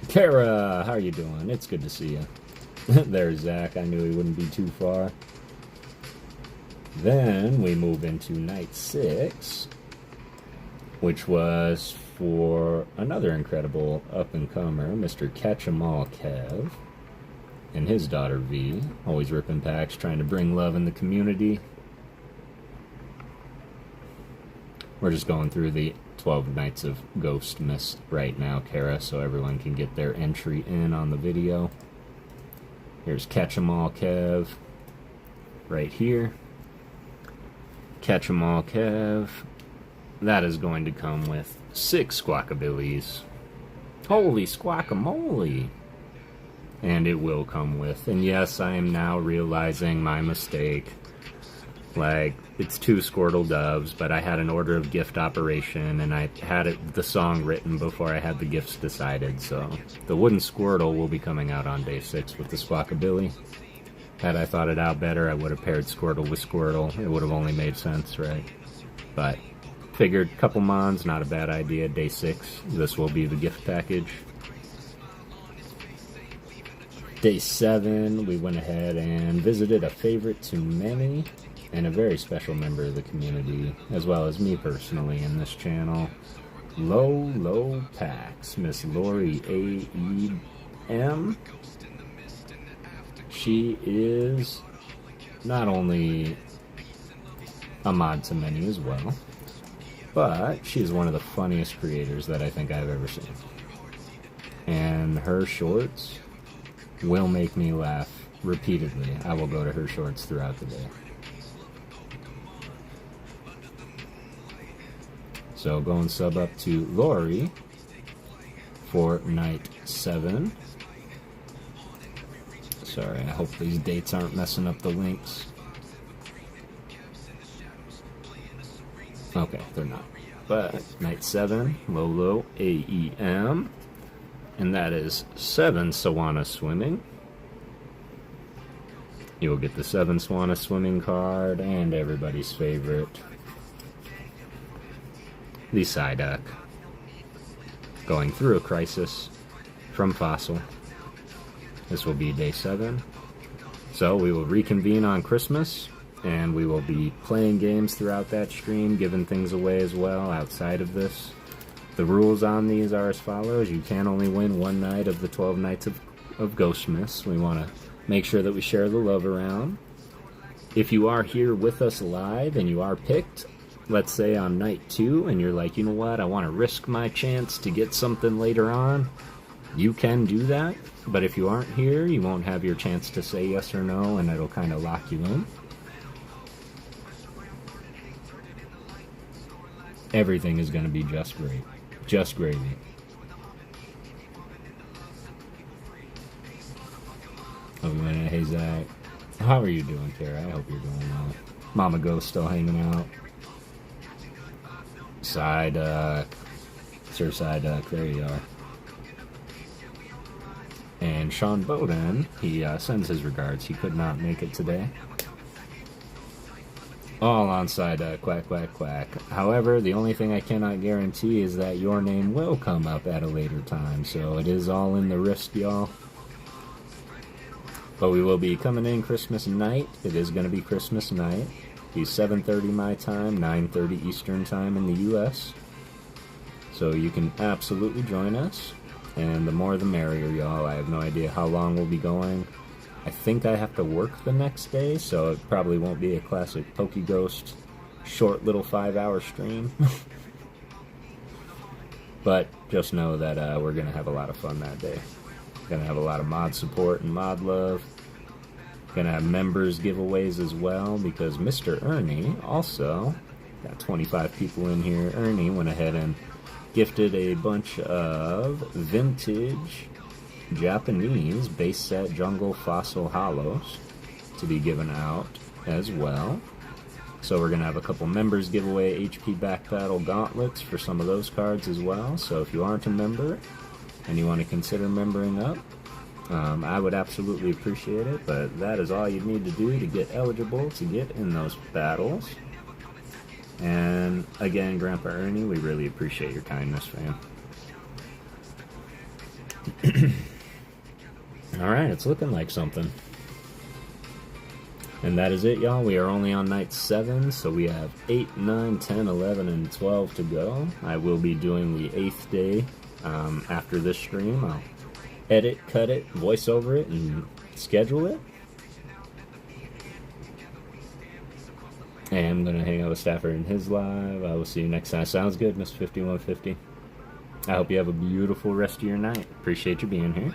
Kara, how are you doing? It's good to see you. There's Zach. I knew he wouldn't be too far. Then we move into night 6, which was for another incredible up-and-comer, Mr. Catch-em-all Kev, and his daughter V, always ripping packs, trying to bring love in the community. We're just going through the 12 Nights of Ghostmas right now, Kara, so everyone can get their entry in on the video. Here's Catch-em-all Kev, right here. Catch-em-all Kev. That is going to come with 6 Squawkabillies. Holy squawkamole! And it will come with, and yes, I am now realizing my mistake. Like, it's 2 Squirtle Doves, but I had an order of gift operation, and I had the song written before I had the gifts decided, so the Wooden Squirtle will be coming out on day 6 with the Squawkabilly. Had I thought it out better, I would have paired Squirtle with Squirtle. It would have only made sense, right? But figured couple mons, not a bad idea. Day 6, this will be the gift package. Day 7, we went ahead and visited a favorite to many and a very special member of the community, as well as me personally in this channel. Low Packs, Miss Lori A.E.M. She is not only a mod to many as well, but she's one of the funniest creators that I think I've ever seen. And her shorts will make me laugh repeatedly. I will go to her shorts throughout the day. So go and sub up to Lori for night 7. Sorry, I hope these dates aren't messing up the links. Okay, they're not. But night 7, Lolo AEM, and that is 7 Sawana Swimming. You'll get the 7 Sawana Swimming card and everybody's favorite, the Psyduck. Going through a crisis from Fossil. This will be day 7. So we will reconvene on Christmas, and we will be playing games throughout that stream, giving things away as well outside of this. The rules on these are as follows. You can only win one night of the 12 nights of Ghostmas. We want to make sure that we share the love around. If you are here with us live and you are picked, let's say on night 2, and you're like, you know what, I want to risk my chance to get something later on, you can do that. But if you aren't here, you won't have your chance to say yes or no, and it'll kind of lock you in. Everything is going to be just great. Just gravy. Oh, hey, Zach. How are you doing, Tara? I hope you're doing well. Mama Ghost still hanging out. Psyduck. Sir Psyduck, there you are. And Sean Bowden, he sends his regards. He could not make it today. All on Psyduck, quack, quack, quack. However, the only thing I cannot guarantee is that your name will come up at a later time, so it is all in the wrist, y'all. But we will be coming in Christmas night. It is going to be Christmas night. Be 7:30 my time, 9:30 Eastern time in the U.S. So you can absolutely join us, and the more the merrier, y'all. I have no idea how long we'll be going. I think I have to work the next day, so it probably won't be a classic PokéGhost short little 5-hour stream. But just know that we're going to have a lot of fun that day. Going to have a lot of mod support and mod love. Going to have members giveaways as well, because Mr. Ernie also, got 25 people in here. Ernie went ahead and gifted a bunch of vintage Japanese base set Jungle Fossil Hollows to be given out as well. So we're going to have a couple members giveaway HP Back Battle Gauntlets for some of those cards as well. So if you aren't a member and you want to consider membering up, I would absolutely appreciate it. But that is all you need to do to get eligible to get in those battles. And again, Grandpa Ernie, we really appreciate your kindness, fam. Alright, it's looking like something. And that is it, y'all. We are only on night 7, so we have 8, 9, 10, 11, and 12 to go. I will be doing the 8th day after this stream. I'll edit, cut it, voice over it, and schedule it. And I'm going to hang out with Stafford in his live. I will see you next time. Sounds good, Miss 5150. I hope you have a beautiful rest of your night. Appreciate you being here.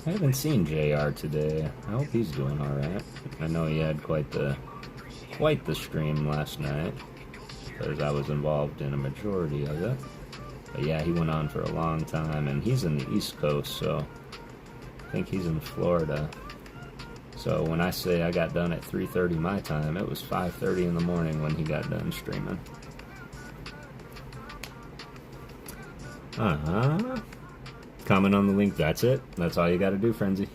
I haven't seen JR today. I hope he's doing alright. I know he had quite the stream last night, because I was involved in a majority of it. But yeah, he went on for a long time, and he's in the East Coast, so I think he's in Florida. So when I say I got done at 3:30 my time, it was 5:30 in the morning when he got done streaming. Comment on the link, that's it. That's all you gotta do, Frenzy.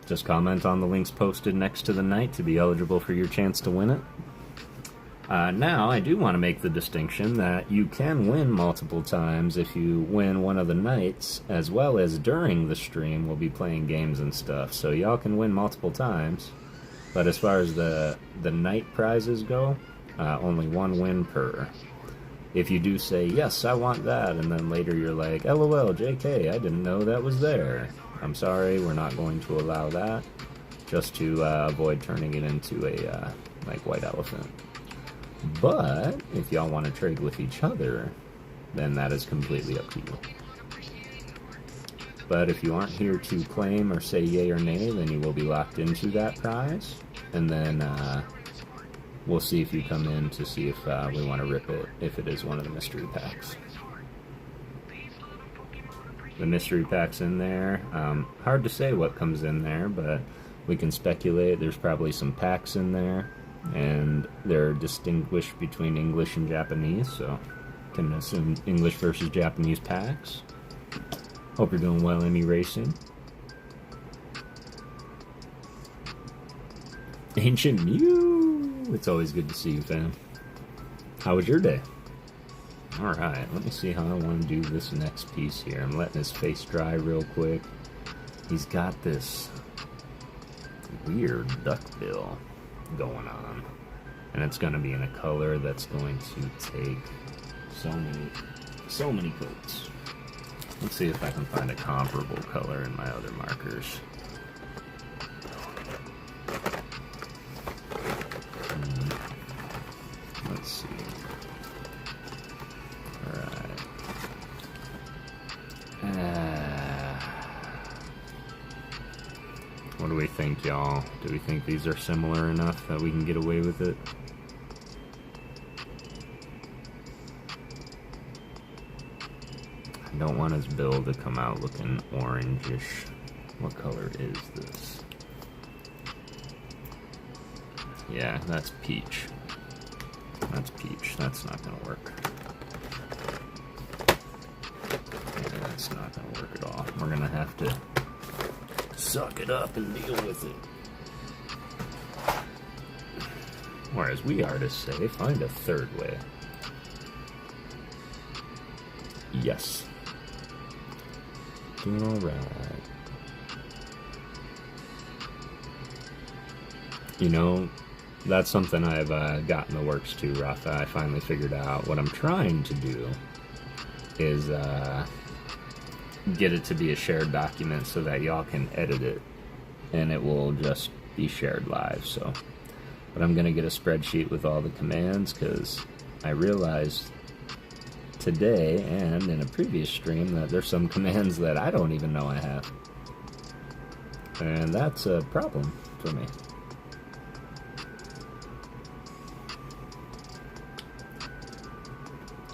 Just comment on the links posted next to the night to be eligible for your chance to win it. Now, I do want to make the distinction that you can win multiple times if you win one of the nights, as well as during the stream we'll be playing games and stuff. So y'all can win multiple times, but as far as the night prizes go, only one win per. If you do say, yes, I want that, and then later you're like, LOL, JK, I didn't know that was there. I'm sorry, we're not going to allow that, just to avoid turning it into a, like, white elephant. But, if y'all want to trade with each other, then that is completely up to you. But if you aren't here to claim or say yay or nay, then you will be locked into that prize. And then, we'll see if you come in to see if we want to rip it, if it is one of the mystery packs. The mystery pack's in there. Hard to say what comes in there, but we can speculate. There's probably some packs in there, and they're distinguished between English and Japanese, so can assume English versus Japanese packs. Hope you're doing well, Emmy Racing. Ancient Mew! It's always good to see you, fam. How was your day? Alright, let me see how I want to do this next piece here. I'm letting his face dry real quick. He's got this weird duckbill going on. And it's going to be in a color that's going to take so many coats. Let's see if I can find a comparable color in my other markers. Let's see. Alright. What do we think, y'all? Do we think these are similar enough that we can get away with it? I don't want his bill to come out looking orangish. What color is this? Yeah, that's peach. That's peach. That's not gonna work. Yeah, that's not gonna work at all. We're gonna have to suck it up and deal with it. Or as we artists say, find a third way. Yes. Doing alright. You know, that's something I've got in the works too, Rafa. I finally figured out what I'm trying to do is get it to be a shared document so that y'all can edit it and it will just be shared live. So, but I'm gonna get a spreadsheet with all the commands because I realized today and in a previous stream that there's some commands that I don't even know I have, and that's a problem for me.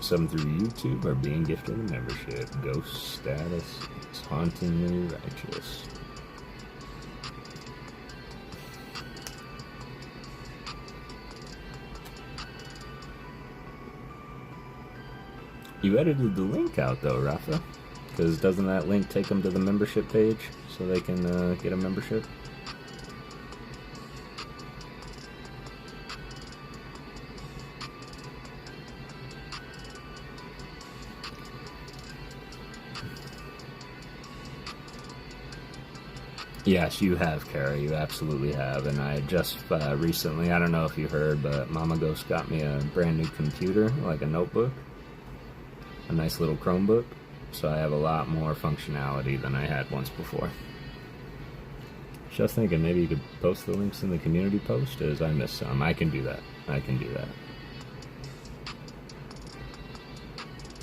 Some through YouTube are being gifted a membership. Ghost status is hauntingly righteous. You edited the link out though, Rafa, because doesn't that link take them to the membership page so they can get a membership? Yes, you have, Kara. You absolutely have. And I just recently, I don't know if you heard, but Mama Ghost got me a brand new computer, like a notebook. A nice little Chromebook. So I have a lot more functionality than I had once before. Just thinking maybe you could post the links in the community post, as I missed some. I can do that. I can do that.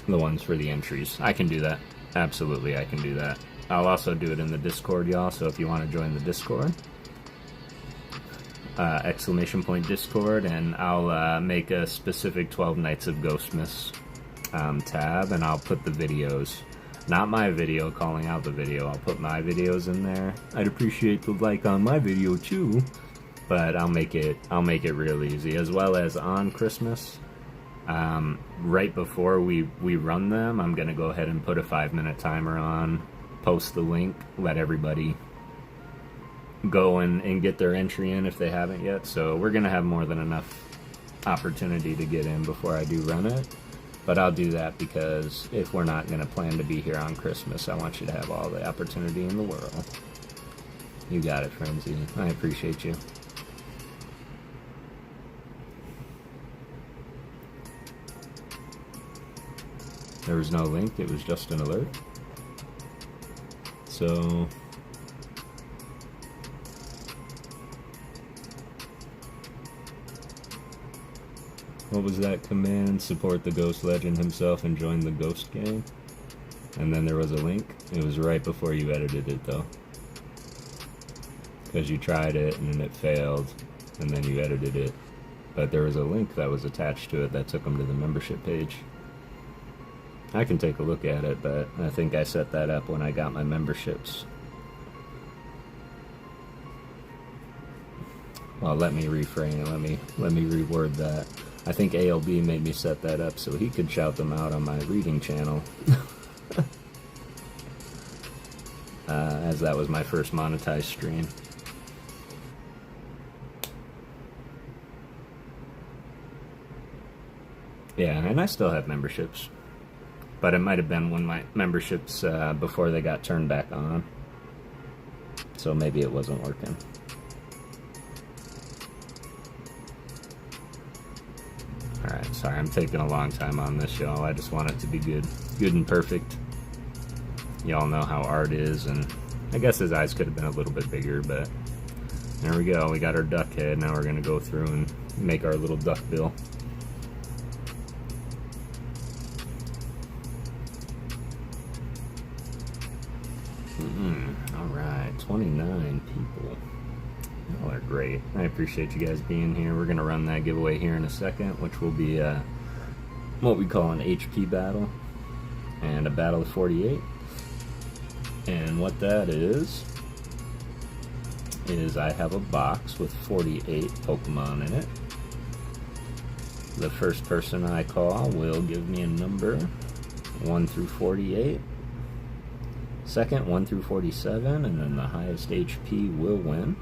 The ones for the entries. I can do that. Absolutely, I can do that. I'll also do it in the Discord, y'all, so if you want to join the Discord, ! Discord, and I'll make a specific 12 Nights of Ghostmas tab, and I'll put the videos, not my video calling out the video, I'll put my videos in there. I'd appreciate the like on my video too, but I'll make it real easy, as well as on Christmas. Right before we run them, I'm gonna go ahead and put a 5-minute timer on, post the link, let everybody go and get their entry in if they haven't yet. So we're gonna have more than enough opportunity to get in before I do run it, but I'll do that because if we're not gonna plan to be here on Christmas, I want you to have all the opportunity in the world. You got it, Frenzy. I appreciate you. There was no link, it was just an alert. So what was that command? Support the ghost legend himself and join the ghost gang. And then there was a link. It was right before you edited it though, because you tried it and then it failed, and then you edited it but there was a link that was attached to it that took them to the membership page. I can take a look at it, but I think I set that up when I got my memberships. Well, let me reframe it. Let me reword that. I think ALB made me set that up so he could shout them out on my reading channel. As that was my first monetized stream. Yeah, and I still have memberships. But it might have been when my memberships, before they got turned back on. So maybe it wasn't working. Alright, sorry, I'm taking a long time on this, y'all. I just want it to be good. Good and perfect. Y'all know how art is, and I guess his eyes could have been a little bit bigger, but there we go. We got our duck head. Now we're going to go through and make our little duck bill. Alright, 29 people. Y'all are great. I appreciate you guys being here. We're going to run that giveaway here in a second, which will be what we call an HP battle and a battle of 48. And what that is I have a box with 48 Pokemon in it. The first person I call will give me a number 1 through 48. Second, 1 through 47, and then the highest HP will win.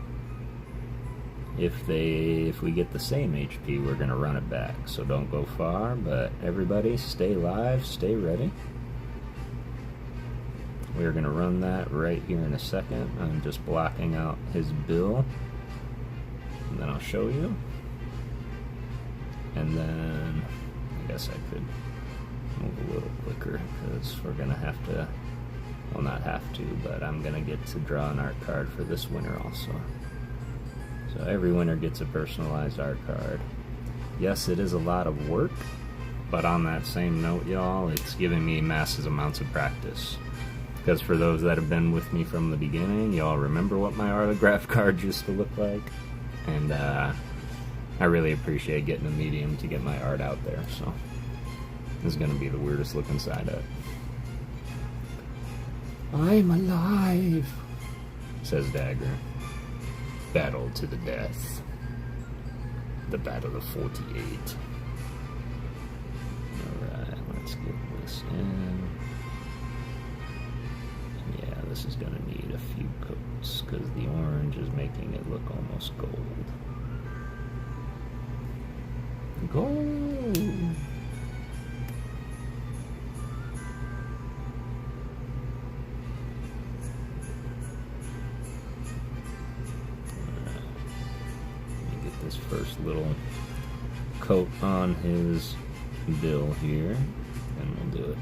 If we get the same HP, we're going to run it back. So don't go far, but everybody stay live, stay ready. We're going to run that right here in a second. I'm just blocking out his bill, and then I'll show you. And then I guess I could move a little quicker because we're going to have to, well, not have to, but I'm going to get to draw an art card for this winner also. So every winner gets a personalized art card. Yes, it is a lot of work, but on that same note, y'all, it's giving me massive amounts of practice. Because for those that have been with me from the beginning, y'all remember what my autograph cards used to look like. And I really appreciate getting a medium to get my art out there. So this is going to be the weirdest looking side up. I'm alive, says Dagger. Battle to the death. The Battle of 48. Alright, let's get this in. Yeah, this is gonna need a few coats because the orange is making it look almost gold. Gold! This first little coat on his bill here, and we'll do it.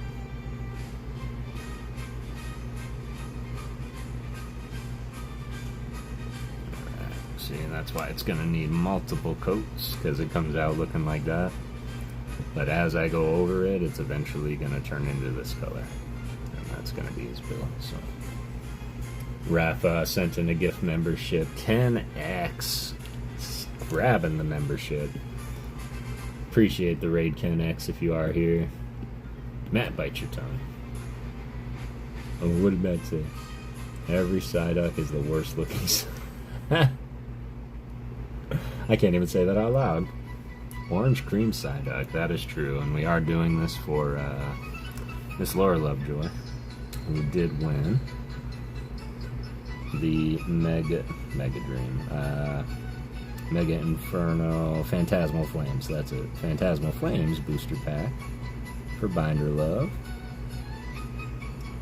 Alright, see, that's why it's gonna need multiple coats, because it comes out looking like that. But as I go over it, it's eventually gonna turn into this color. And that's gonna be his bill, so. Rafa sent in a gift membership, 10x. Grabbing the membership. Appreciate the raid, Ken X, if you are here. Matt, bite your tongue. Oh, what did Matt say? Every Psyduck is the worst looking. I can't even say that out loud. Orange cream Psyduck, that is true, and we are doing this for Miss Laura Lovejoy, who did win the Mega Dream. Mega Inferno Phantasmal Flames, that's it. Phantasmal Flames booster pack for Binder Love.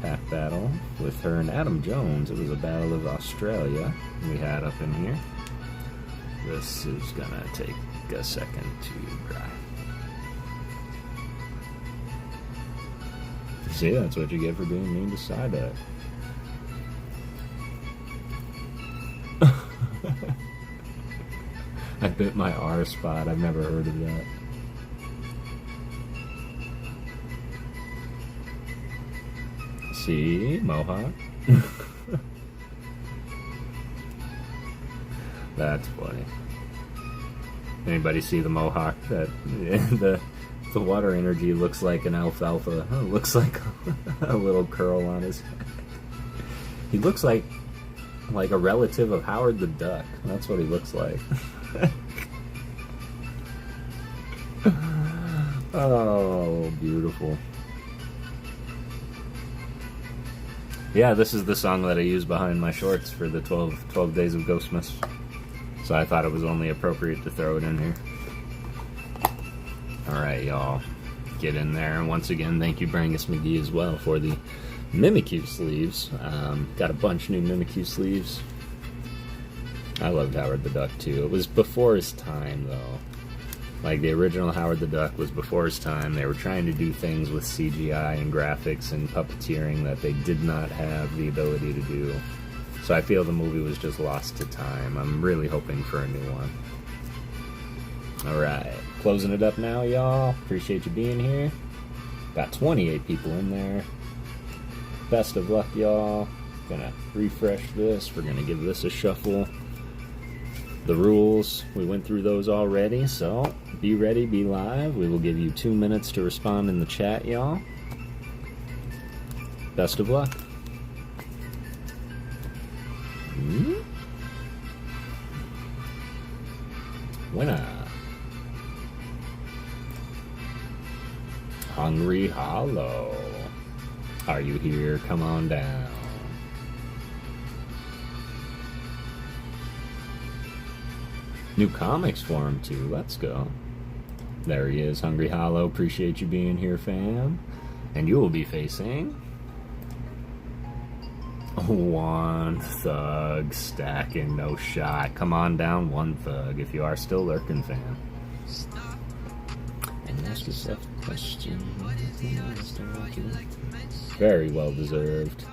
Pack battle with her and Adam Jones. It was a battle of Australia we had up in here. This is gonna take a second to dry. See, that's what you get for being mean to Psyduck. I bit my R spot. I've never heard of that. See? Mohawk? That's funny. Anybody see the mohawk? That the water energy looks like an alfalfa. Oh, looks like a little curl on his head. He looks like a relative of Howard the Duck. That's what he looks like. Oh, beautiful. Yeah, this is the song that I use behind my shorts for the 12 days of Ghostmas. So I thought it was only appropriate to throw it in here. Alright, y'all. Get in there. And once again, thank you, Brangus McGee, as well, for the Mimikyu sleeves. Got a bunch of new Mimikyu sleeves. I loved Howard the Duck, too. It was before his time, though. Like, the original Howard the Duck was before his time. They were trying to do things with CGI and graphics and puppeteering that they did not have the ability to do. So I feel the movie was just lost to time. I'm really hoping for a new one. Alright, closing it up now, y'all. Appreciate you being here. Got 28 people in there. Best of luck, y'all. Gonna refresh this. We're gonna give this a shuffle. The rules, we went through those already, so be ready, be live. We will give you 2 minutes to respond in the chat, y'all. Best of luck. Winner. Hungry Hollow. Are you here? Come on down. New comics for him, too. Let's go. There he is, Hungry Hollow. Appreciate you being here, fam. And you will be facing... One Thug. Stacking, no shot. Come on down, One Thug, if you are still lurking, fam. And ask yourself a question. Very well deserved.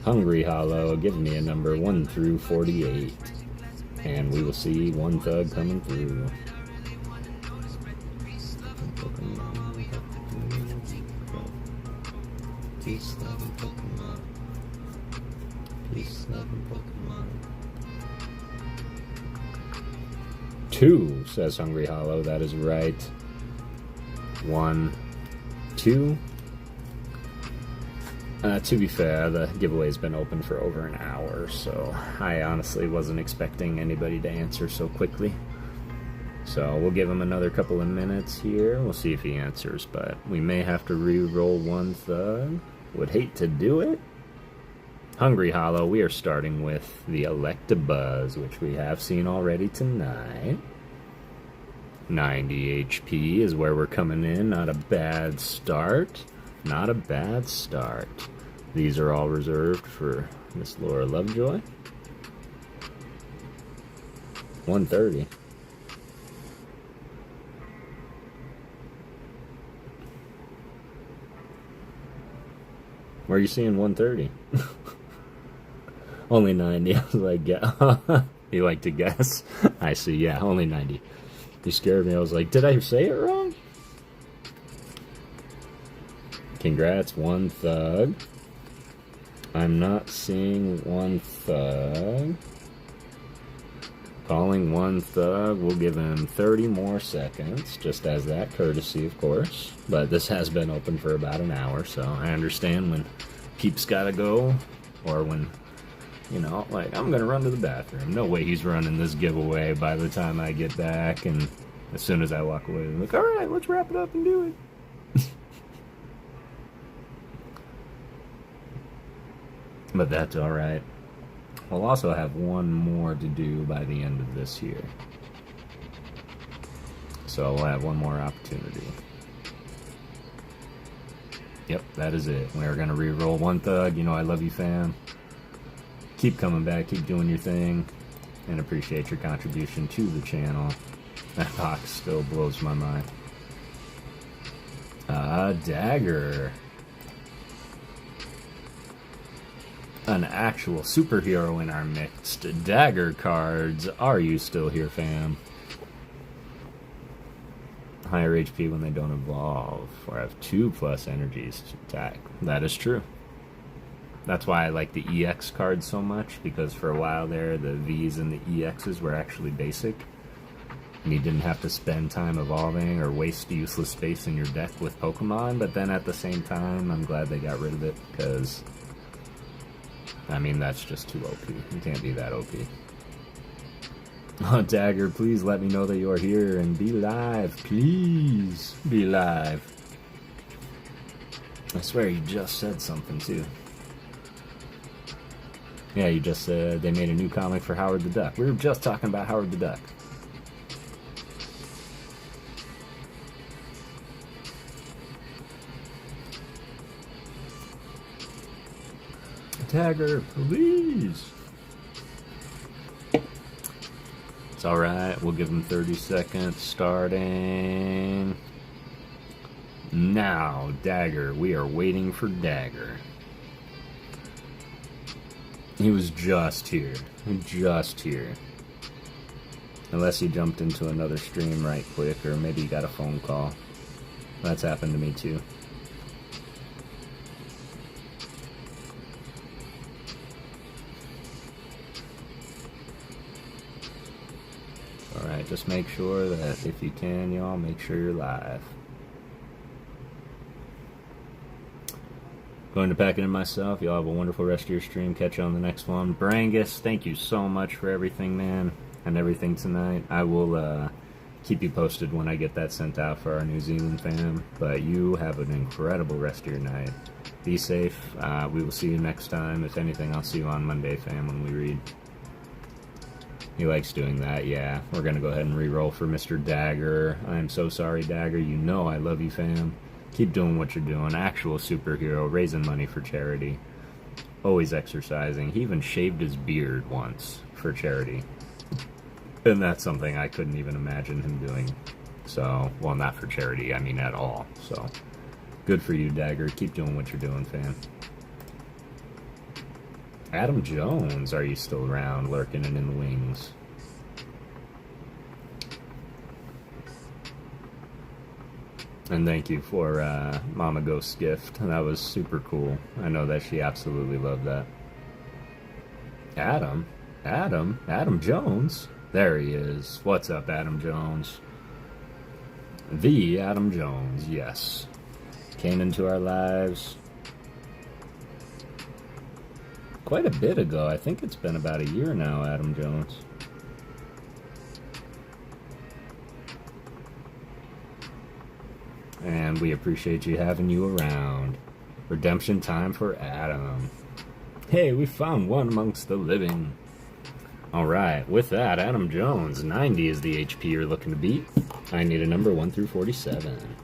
Hungry Hollow, give me a number 1 through 48. And we will see One Thug coming through. Peace, love, and Pokemon. Peace, love, and Pokemon. 2, says Hungry Hollow. That is right. 1, 2. To be fair, the giveaway's been open for over an hour, so I honestly wasn't expecting anybody to answer so quickly. So we'll give him another couple of minutes here. We'll see if he answers, but we may have to re-roll One Thug. Would hate to do it. Hungry Hollow, we are starting with the Electabuzz, which we have seen already tonight. 90 HP is where we're coming in. Not a bad start. Not a bad start. These are all reserved for Miss Laura Lovejoy. 130. Where are you seeing 130? Only 90. I was like, yeah. You like to guess? I see, yeah, only 90. You scared me. I was like, did I say it wrong? Congrats, One Thug. I'm not seeing One Thug. Calling One Thug. We'll give him 30 more seconds, just as that courtesy, of course. But this has been open for about an hour, so I understand when Peep's gotta go, or when, you know, like, I'm gonna run to the bathroom. No way he's running this giveaway by the time I get back, and as soon as I walk away, I'm like, alright, let's wrap it up and do it. But that's alright. We'll also have one more to do by the end of this year. So we'll have one more opportunity. Yep, that is it. We're going to re-roll One Thug. You know I love you, fam. Keep coming back. Keep doing your thing. And appreciate your contribution to the channel. That box still blows my mind. Dagger. An actual superhero in our midst. Dagger cards. Are you still here, fam? Higher HP when they don't evolve, or have 2+ energies to attack. That is true. That's why I like the EX cards so much, because for a while there, the Vs and the EXs were actually basic. and you didn't have to spend time evolving or waste useless space in your deck with Pokemon, but then at the same time, I'm glad they got rid of it, because, I mean, that's just too OP. You can't be that OP. Oh, Dagger, please let me know that you are here and be live. Please be live. I swear you just said something, too. Yeah, you just said they made a new comic for Howard the Duck. We were just talking about Howard the Duck. Tagger, please. It's alright, we'll give him 30 seconds starting now. Dagger, we are waiting for Dagger. He was just here. Just here. Unless he jumped into another stream right quick, or maybe he got a phone call. That's happened to me too. Alright, just make sure that if you can, y'all, make sure you're live. Going to pack it in myself. Y'all have a wonderful rest of your stream. Catch you on the next one. Brangus, thank you so much for everything, man, and everything tonight. I will keep you posted when I get that sent out for our New Zealand fam. But you have an incredible rest of your night. Be safe. We will see you next time. If anything, I'll see you on Monday, fam, when we read. He likes doing that, yeah. We're going to go ahead and re-roll for Mr. Dagger. I'm so sorry, Dagger. You know I love you, fam. Keep doing what you're doing. Actual superhero, raising money for charity. Always exercising. He even shaved his beard once for charity. And that's something I couldn't even imagine him doing. So, well, not for charity, I mean at all. So, good for you, Dagger. Keep doing what you're doing, fam. Adam Jones, are you still around, lurking and in the wings? And thank you for Mama Ghost's gift. That was super cool. I know that she absolutely loved that. Adam Jones? There he is. What's up, Adam Jones? The Adam Jones, yes. Came into our lives quite a bit ago. I think it's been about a year now, Adam Jones. And we appreciate you having you around. Redemption time for Adam. Hey, we found one amongst the living. Alright, with that, Adam Jones, 90 is the HP you're looking to beat. I need a number 1 through 47.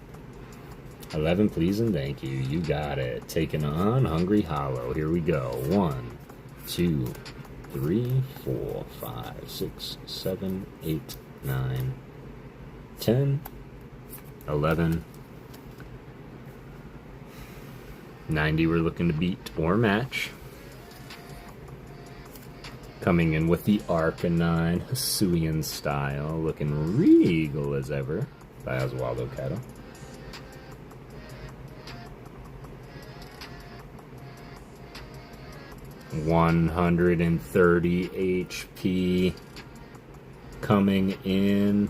11, please, and thank you. You got it. Taking on Hungry Hollow. Here we go. 1, 2, 3, 4, 5, 6, 7, 8, 9, 10, 11. 90 we're looking to beat or match. Coming in with the Arcanine, Hisuian style, looking regal as ever by Oswaldo Cato. $130 HP coming in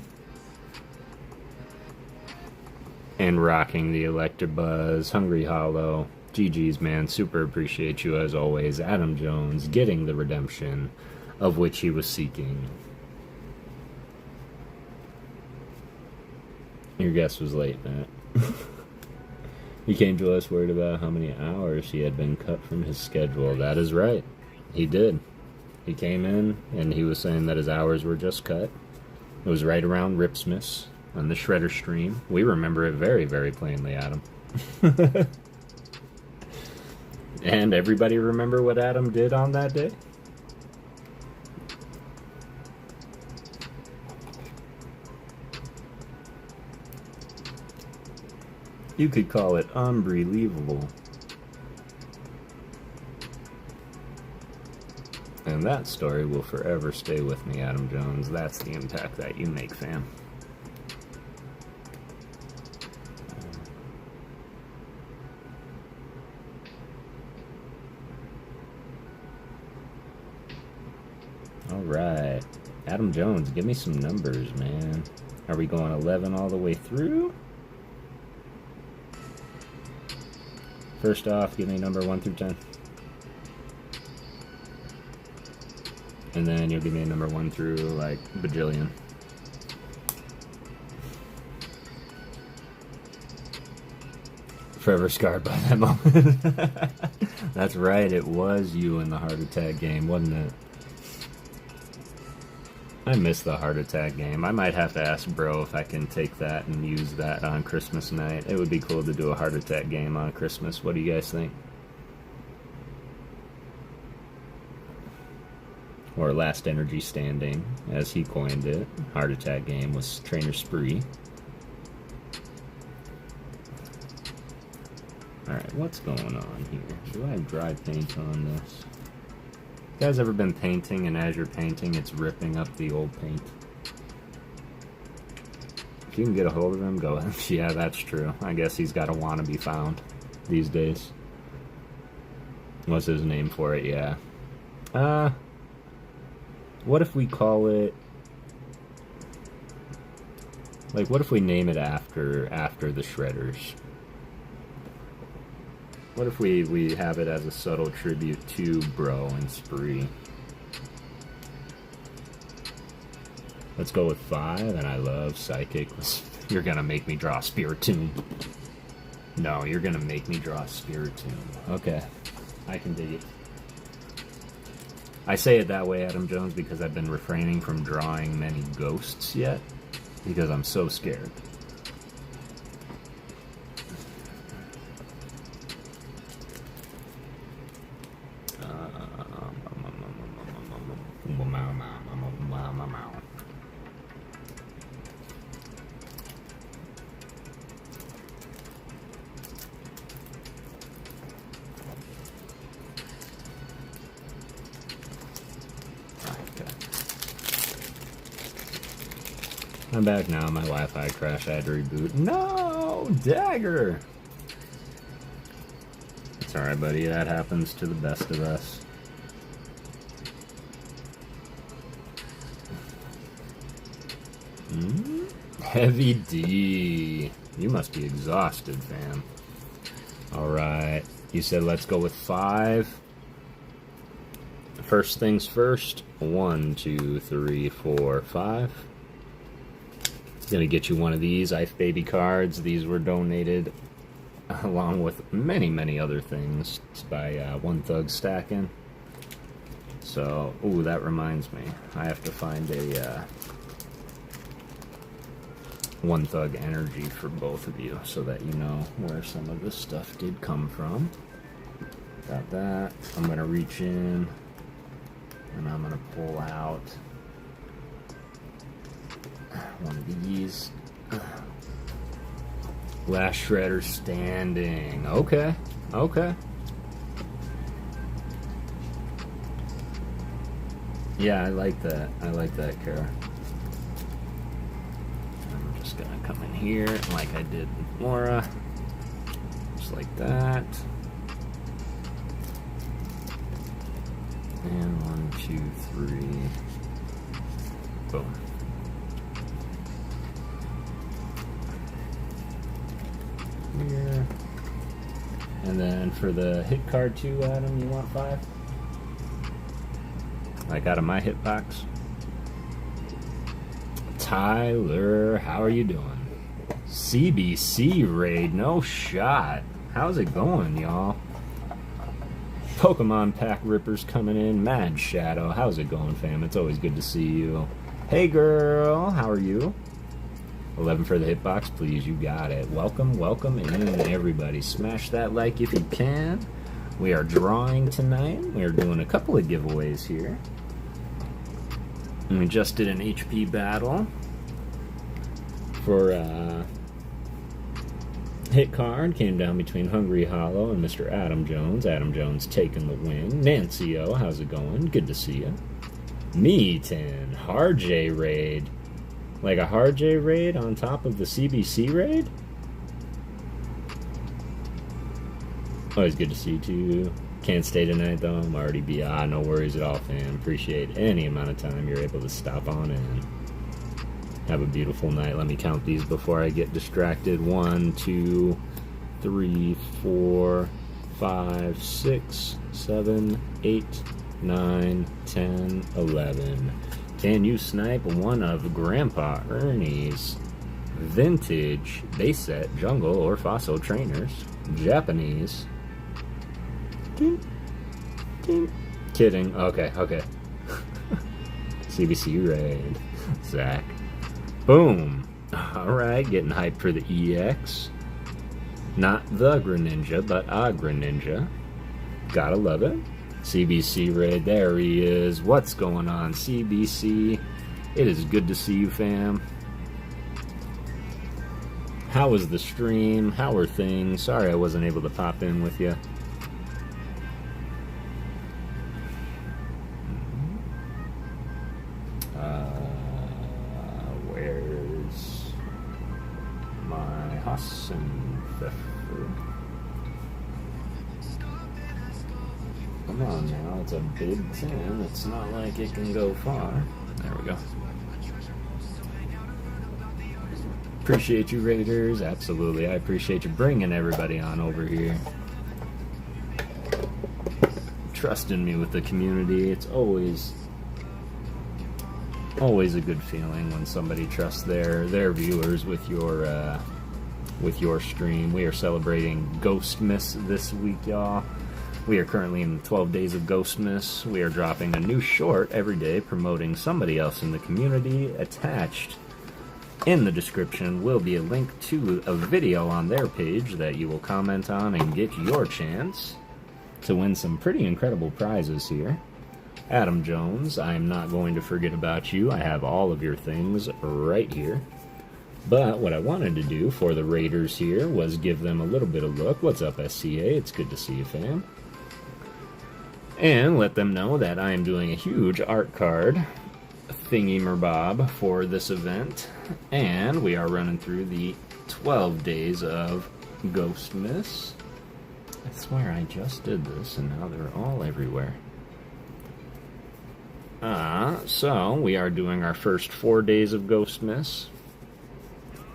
and rocking the Electabuzz. Hungry Hollow. GG's, man. Super appreciate you as always. Adam Jones getting the redemption of which he was seeking. Your guess was late, Matt. He came to us worried about how many hours he had been cut from his schedule. That is right. He did. He came in and he was saying that his hours were just cut. It was right around Ripsmas on the Shredder stream. We remember it very, very plainly, Adam. And everybody remember what Adam did on that day? You could call it unbelievable. And that story will forever stay with me, Adam Jones. That's the impact that you make, fam. Alright. Adam Jones, give me some numbers, man. Are we going 11 all the way through? First off, give me number 1 through 10. And then you'll give me a number 1 through, like, bajillion. Forever scarred by that moment. That's right, it was you in the heart attack game, wasn't it? I miss the heart attack game. I might have to ask bro if I can take that and use that on Christmas night. It would be cool to do a heart attack game on Christmas. What do you guys think? Or Last Energy Standing, as he coined it. Heart attack game was Trainer Spree. Alright, what's going on here? Do I have dry paint on this? You guys ever been painting, and as you're painting, it's ripping up the old paint? If you can get a hold of him, go ahead. Yeah, that's true. I guess he's got to want to be found these days. What's his name for it? Yeah. What if we call it... Like, what if we name it after the Shredders? What if we have it as a subtle tribute to Bro and Spree? Let's go with 5, and I love Psychic. You're gonna make me draw a Spiritomb. No, you're gonna make me draw a Spiritomb. Okay, I can dig it. I say it that way, Adam Jones, because I've been refraining from drawing many ghosts yet, because I'm so scared. I'm back now. My Wi-Fi crashed. I had to reboot. No! Dagger! It's alright, buddy. That happens to the best of us. Heavy D. You must be exhausted, fam. Alright. You said let's go with 5. First things first. 1, 2, 3, 4, 5. Gonna get you one of these Ice Baby cards. These were donated along with many other things by One Thug Stacking. So, ooh, that reminds me. I have to find a One Thug energy for both of you so that you know where some of this stuff did come from. Got that. I'm gonna reach in and I'm gonna pull out one of these. Last Shredder Standing. Okay. Okay. Yeah, I like that. I like that, Kara. I'm just gonna come in here like I did with Laura. Just like that. And 1, 2, 3. Boom. Here. And then for the hit card 2, Adam, you want 5? Like out of my hitbox. Tyler, how are you doing? CBC raid, no shot. How's it going, y'all? Pokemon pack rippers coming in. Mad Shadow, how's it going, fam? It's always good to see you. Hey girl, how are you? 11 for the hitbox, please. You got it. Welcome, welcome in, everybody. Smash that like if you can. We are drawing tonight. We are doing a couple of giveaways here. And we just did an HP battle for hit card. Came down between Hungry Hollow and Mr. Adam Jones. Adam Jones taking the win. Nancy O, how's it going? Good to see you. Meetin, Hard J raid. Like a Hard J raid on top of the CBC raid? Always good to see you too. Can't stay tonight though. I'm already beyond. No worries at all, fam. Appreciate any amount of time you're able to stop on in. Have a beautiful night. Let me count these before I get distracted. 1, 2, 3, 4, 5, 6, 7, 8, 9, 10, 11. Can you snipe one of Grandpa Ernie's vintage base set jungle or fossil trainers? Japanese. Ding, ding. Kidding. Okay. CBC raid. Zach. Boom. Alright, getting hyped for the EX. Not the Greninja, but a Greninja. Gotta love it. CBC raid, there he is. What's going on, CBC? It is good to see you, fam. How was the stream? How are things? Sorry I wasn't able to pop in with you. Where's my Hassenpfeffer? Come on now, it's a big 10. It's not like it can go far. There we go. Appreciate you, Raiders. Absolutely. I appreciate you bringing everybody on over here. Trusting me with the community. It's always a good feeling when somebody trusts their viewers with your stream. We are celebrating Ghostmas this week, y'all. We are currently in 12 days of Ghostmas. We are dropping a new short every day promoting somebody else in the community. Attached in the description will be a link to a video on their page that you will comment on and get your chance to win some pretty incredible prizes here. Adam Jones, I am not going to forget about you. I have all of your things right here. But what I wanted to do for the Raiders here was give them a little bit of look. What's up, SCA? It's good to see you, fam. And let them know that I am doing a huge art card thingy-merbob for this event. And we are running through the 12 days of Ghostmas. I swear I just did this and now they're all everywhere. So we are doing our first 4 days of Ghostmas.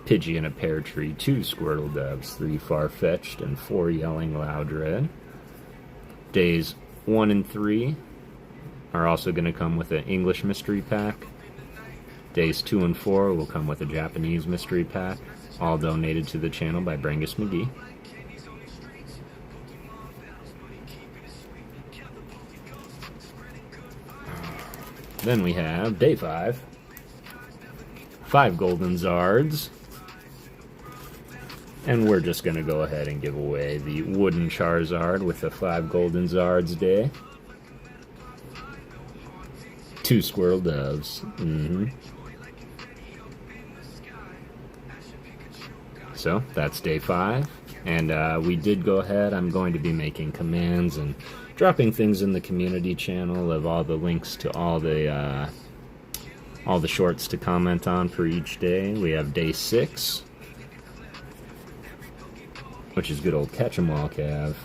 Pidgey in a pear tree, 2 Squirtle Doves, 3 Farfetch'd, and 4 Yelling Loudred. Days 1 and 3 are also going to come with an English mystery pack. Days 2 and 4 will come with a Japanese mystery pack, all donated to the channel by Brangus McGee. Then we have day 5. 5 Golden Zards. And we're just going to go ahead and give away the wooden Charizard with the 5 Golden Zards day. 2 Squirrel Doves. So, that's day 5. And we did go ahead. I'm going to be making commands and dropping things in the community channel of all the links to all the shorts to comment on for each day. We have day 6, which is good old Catch 'em All Cav,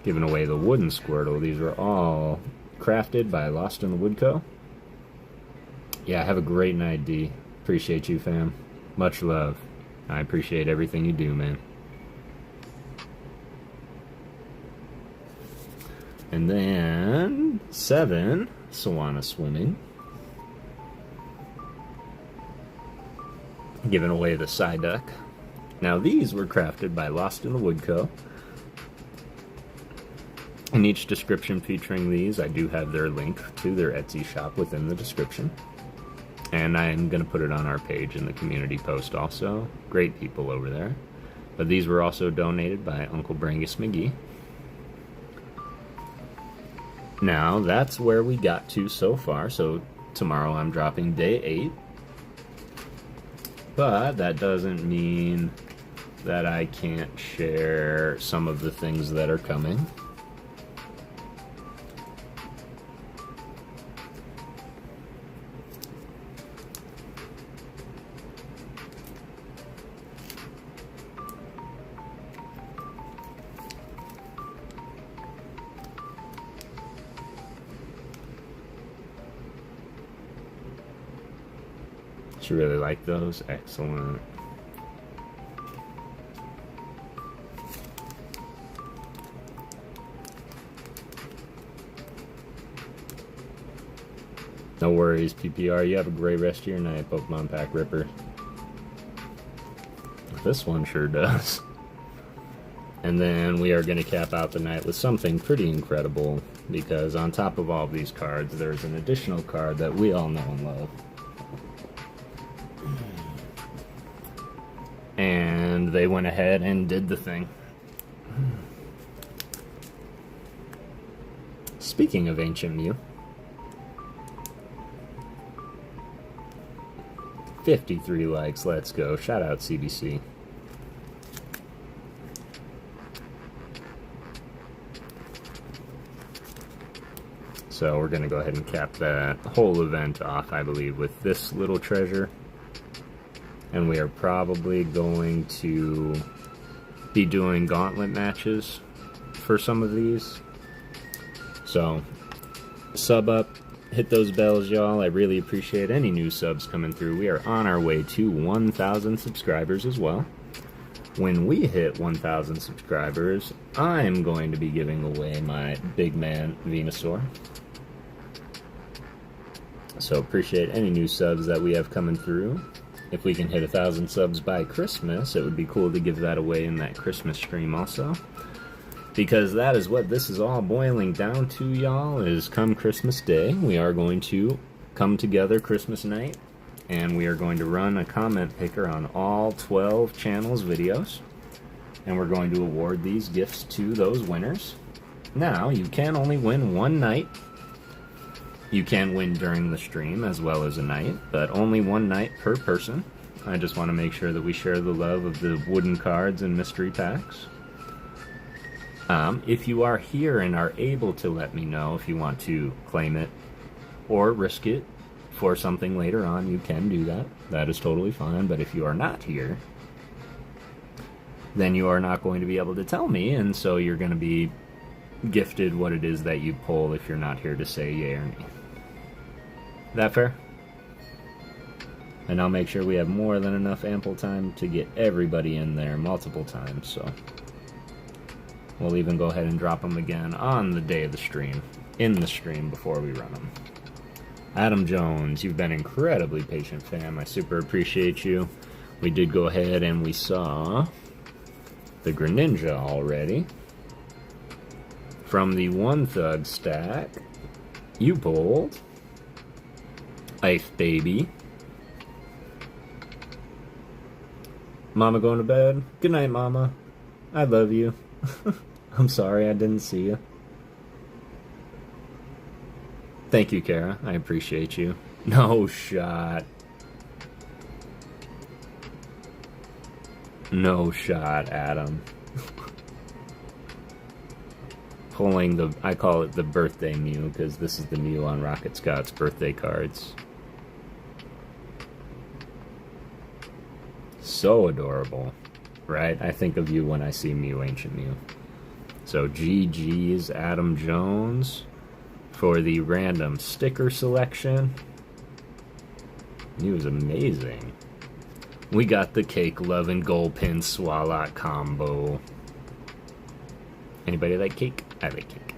giving away the wooden Squirtle. These are all crafted by Lost in the Wood Co. Yeah, have a great night, D. Appreciate you, fam. Much love. I appreciate everything you do, man. And then 7, Sawana Swimming. Giving away the Psyduck. Now these were crafted by Lost in the Wood Co. In each description featuring these, I do have their link to their Etsy shop within the description. And I'm going to put it on our page in the community post also. Great people over there. But these were also donated by Uncle Brangus McGee. Now, that's where we got to so far. So, tomorrow I'm dropping day 8. But that doesn't mean that I can't share some of the things that are coming. She really liked those. Excellent. No worries, PPR. You have a great rest of your night, Pokemon Pack Ripper. This one sure does. And then we are going to cap out the night with something pretty incredible, because on top of all of these cards, there's an additional card that we all know and love. And they went ahead and did the thing. Speaking of Ancient Mew, 53 likes, let's go. Shout out CBC. So we're going to go ahead and cap that whole event off, I believe, with this little treasure. And we are probably going to be doing gauntlet matches for some of these. So, sub up, hit those bells, y'all. I really appreciate any new subs coming through. We are on our way to 1,000 subscribers as well. When we hit 1,000 subscribers, I'm going to be giving away my big man Venusaur. So appreciate any new subs that we have coming through. If we can hit 1,000 subs by Christmas, it would be cool to give that away in that Christmas stream also. Because that is what this is all boiling down to, y'all, is come Christmas Day, we are going to come together Christmas night, and we are going to run a comment picker on all 12 channels' videos, and we're going to award these gifts to those winners. Now, you can only win one night. You can win during the stream as well as a night, but only one night per person. I just want to make sure that we share the love of the wooden cards and mystery packs. If you are here and are able to let me know if you want to claim it or risk it for something later on, you can do that. That is totally fine, but if you are not here, then you are not going to be able to tell me, and so you're going to be gifted what it is that you pull if you're not here to say yay or nay. That fair? And I'll make sure we have more than enough ample time to get everybody in there multiple times, so we'll even go ahead and drop them again on the day of the stream, in the stream before we run them. Adam Jones, you've been incredibly patient, fam. I super appreciate you. We did go ahead and we saw the Greninja already. From the One Thug stack, you pulled Ice Baby. Mama going to bed? Good night, Mama. I love you. I'm sorry I didn't see you. Thank you, Kara. I appreciate you. No shot. No shot, Adam. Pulling the... I call it the birthday Mew, because this is the Mew on Rocket Scout's birthday cards. So adorable. Right? I think of you when I see Mew, Ancient Mew. So GG's Adam Jones for the random sticker selection. He was amazing. We got the Cake Love and Gold Pin Swalot combo. Anybody like cake? I like cake.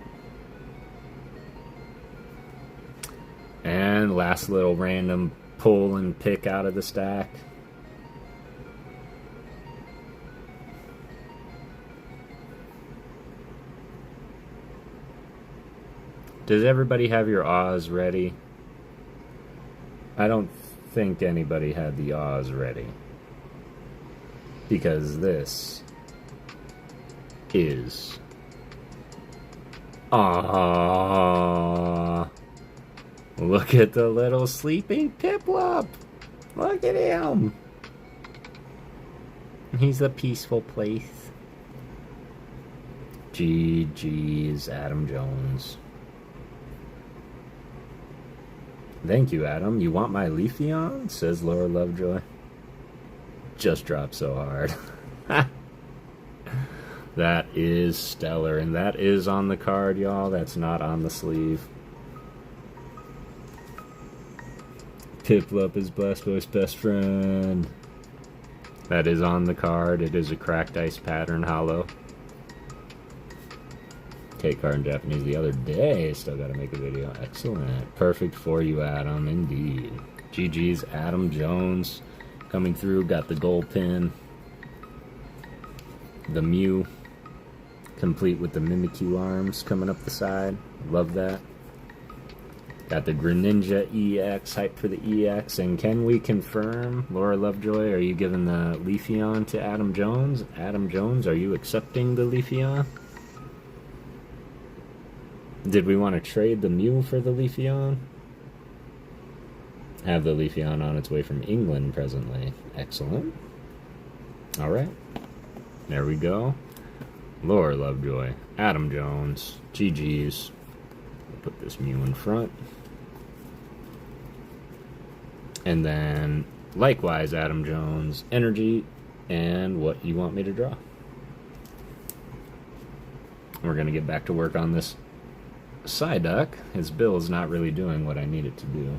And last little random pull and pick out of the stack. Does everybody have your Oz ready? I don't think anybody had the Oz ready. Because this is... Aww. Look at the little sleeping Piplup. Look at him. He's a peaceful place. GG's Adam Jones. Thank you, Adam. You want my Leafeon? Says Laura Lovejoy. Just dropped so hard. That is stellar, and that is on the card, y'all. That's not on the sleeve. Piplup is Blastoise's best friend. That is on the card. It is a cracked ice pattern hollow. Card in Japanese the other day. Still gotta make a video. Excellent. Perfect for you, Adam. Indeed. GG's Adam Jones coming through. Got the gold pin. The Mew. Complete with the Mimikyu arms coming up the side. Love that. Got the Greninja EX. Hype for the EX. And can we confirm, Laura Lovejoy, are you giving the Leafeon to Adam Jones? Adam Jones, are you accepting the Leafeon? Did we want to trade the Mew for the Leafeon? Have the Leafeon on its way from England presently. Excellent. Alright. There we go. Laura Lovejoy. Adam Jones. GG's. We'll put this Mew in front. And then, likewise, Adam Jones. Energy. And what you want me to draw. We're going to get back to work on this Psyduck. His bill is not really doing what I need it to do.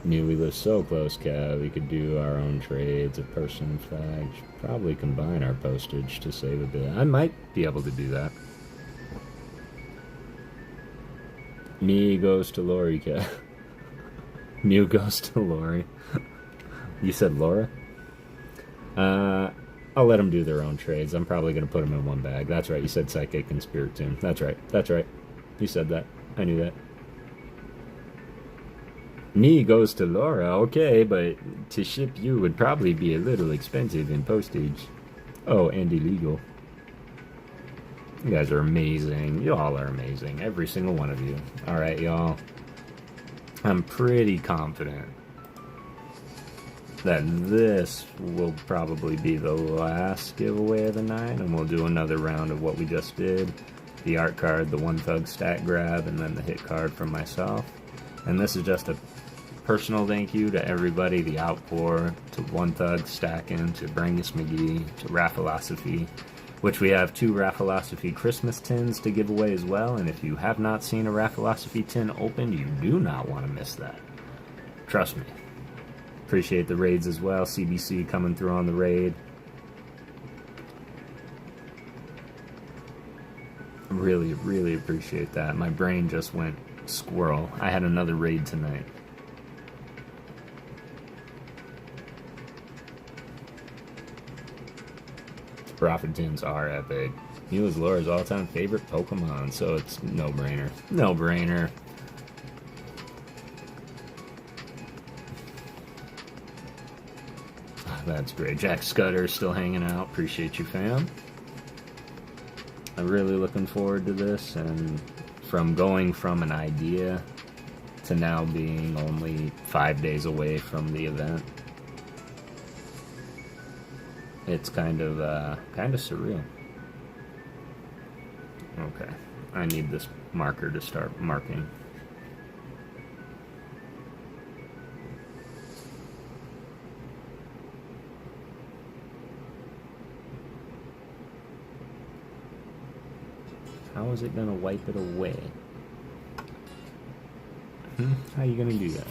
Knew we live so close, Kev. We could do our own trades, a person flag. Should probably combine our postage to save a bit. I might be able to do that. Me goes to Lori, Kev. Mew goes to Lori. You said Laura? I'll let them do their own trades. I'm probably going to put them in one bag. That's right. You said Psychic and Spiritomb. That's right. That's right. You said that. I knew that. Me goes to Laura. Okay, but to ship you would probably be a little expensive in postage. Oh, and illegal. You guys are amazing. Y'all are amazing. Every single one of you. Alright, y'all. I'm pretty confident that this will probably be the last giveaway of the night, and we'll do another round of what we just did. The art card, the One Thug stat grab, and then the hit card from myself. And this is just a personal thank you to everybody, the outpour, to One Thug stacking, to Brangus McGee, to Raffleosophy, which we have 2 Raffleosophy Christmas tins to give away as well, and if you have not seen a Raffleosophy tin opened, you do not want to miss that. Trust me. Appreciate the raids as well. CBC coming through on the raid. Really, really appreciate that. My brain just went squirrel. I had another raid tonight. Profit tins are epic. Mew is Laura's all-time favorite Pokemon, so it's no-brainer. No-brainer. That's great. Jack Scudder's still hanging out. Appreciate you, fam. I'm really looking forward to this, and from going from an idea to now being only 5 days away from the event, it's kind of surreal. Okay, I need this marker to start marking. How is it gonna wipe it away? How are you gonna do that?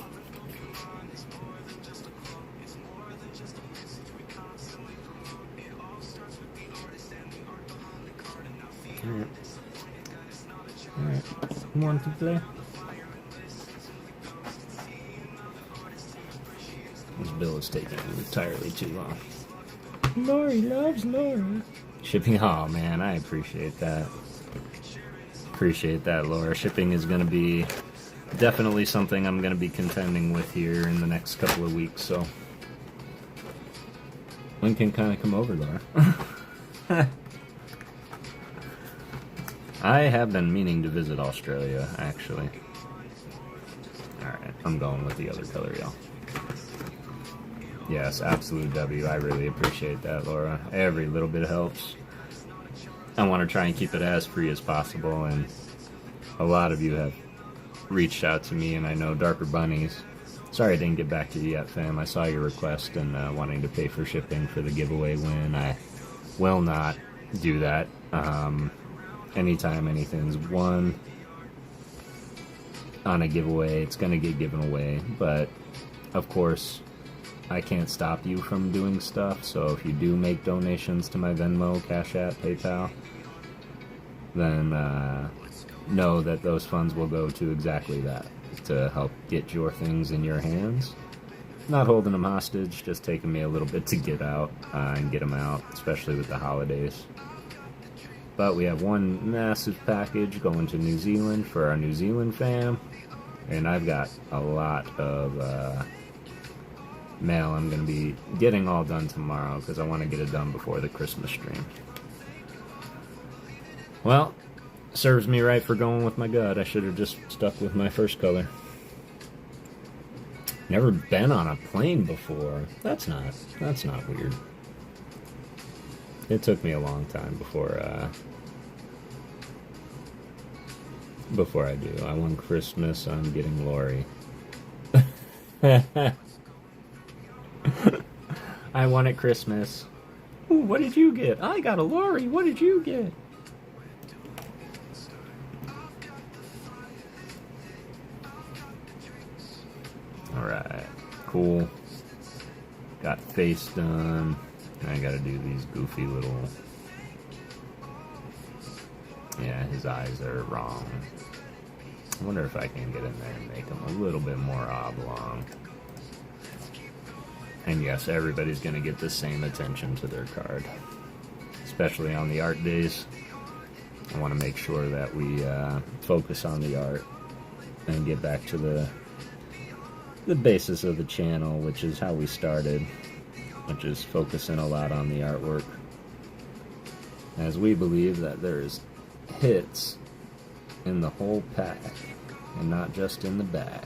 Alright. Who wants to play? This bill is taking entirely too long. Lori loves Laura. Shipping, oh man, I appreciate that. Appreciate that, Laura. Shipping is going to be definitely something I'm going to be contending with here in the next couple of weeks, so when can kind of come over, Laura? I have been meaning to visit Australia, actually. Alright, I'm going with the other color, y'all. Yes, absolute W. I really appreciate that, Laura. Every little bit helps. I want to try and keep it as free as possible, and a lot of you have reached out to me, and I know Darker Bunnies. Sorry I didn't get back to you yet, fam. I saw your request and wanting to pay for shipping for the giveaway win. I will not do that. Anytime anything's won, on a giveaway. It's going to get given away, but of course I can't stop you from doing stuff, so if you do make donations to my Venmo, Cash App, PayPal, then know that those funds will go to exactly that, to help get your things in your hands. Not holding them hostage, just taking me a little bit to get out and get them out, especially with the holidays. But we have one massive package going to New Zealand for our New Zealand fam, and I've got a lot of mail I'm going to be getting all done tomorrow because I want to get it done before the Christmas stream. Well, serves me right for going with my gut. I should have just stuck with my first color. Never been on a plane before. That's not weird. It took me a long time before I do. I won Christmas, I'm getting Lori. I won at Christmas. Ooh, what did you get? I got a Lori. What did you get? Alright, cool. Got face done. I gotta do these goofy little... Yeah, his eyes are wrong. I wonder if I can get in there and make them a little bit more oblong. And yes, everybody's gonna get the same attention to their card. Especially on the art days. I want to make sure that we focus on the art and get back to the basis of the channel, which is how we started, which is focusing a lot on the artwork, as we believe that there's hits in the whole pack and not just in the bag.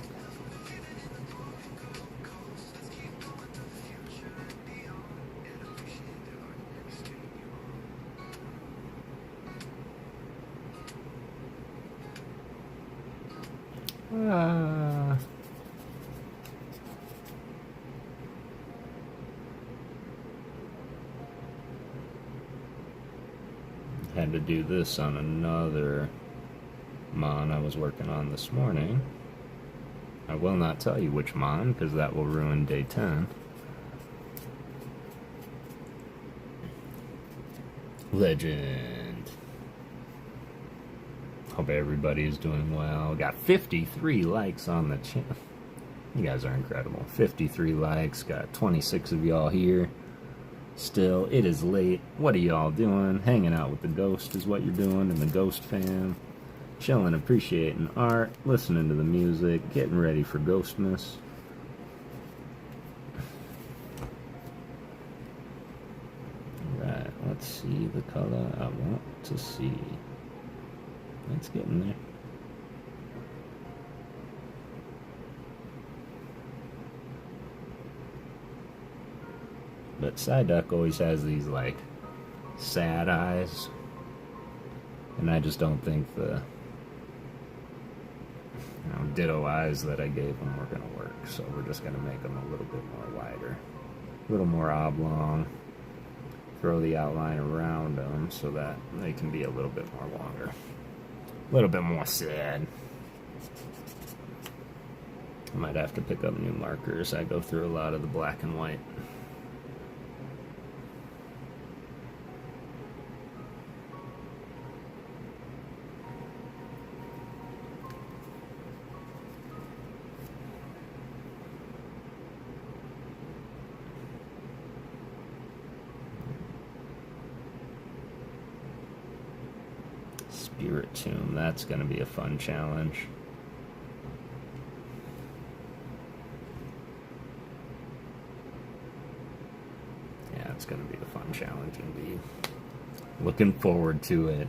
Had to do this on another Mon I was working on this morning. I will not tell you which Mon, because that will ruin day 10. Legend. Hope everybody is doing well. Got 53 likes on the channel. You guys are incredible. 53 likes. Got 26 of y'all here. Still, it is late. What are y'all doing? Hanging out with the Ghost is what you're doing, and the Ghost fam. Chilling, appreciating art, listening to the music, getting ready for Ghostmas. Alright, let's see the color I want to see. It's getting there. But Psyduck always has these, like, sad eyes. And I just don't think the, ditto eyes that I gave him were going to work. So we're just going to make them a little bit more wider. A little more oblong. Throw the outline around them so that they can be a little bit more longer. A little bit more sad. I might have to pick up new markers. I go through a lot of the black and white. Spirit Tomb, that's going to be a fun challenge. Yeah, it's going to be a fun challenge indeed. Looking forward to it.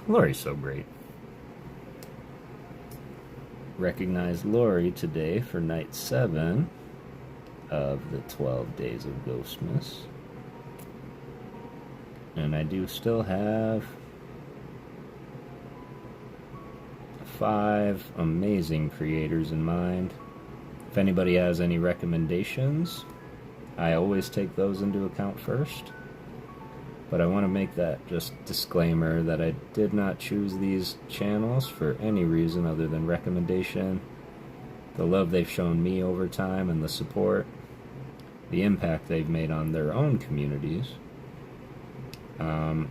Lori's so great. Recognized Lori today for night 7 of the 12 days of Ghostmas. And I do still have 5 amazing creators in mind. If anybody has any recommendations, I always take those into account first. But I want to make that just disclaimer that I did not choose these channels for any reason other than recommendation, the love they've shown me over time and the support, the impact they've made on their own communities. And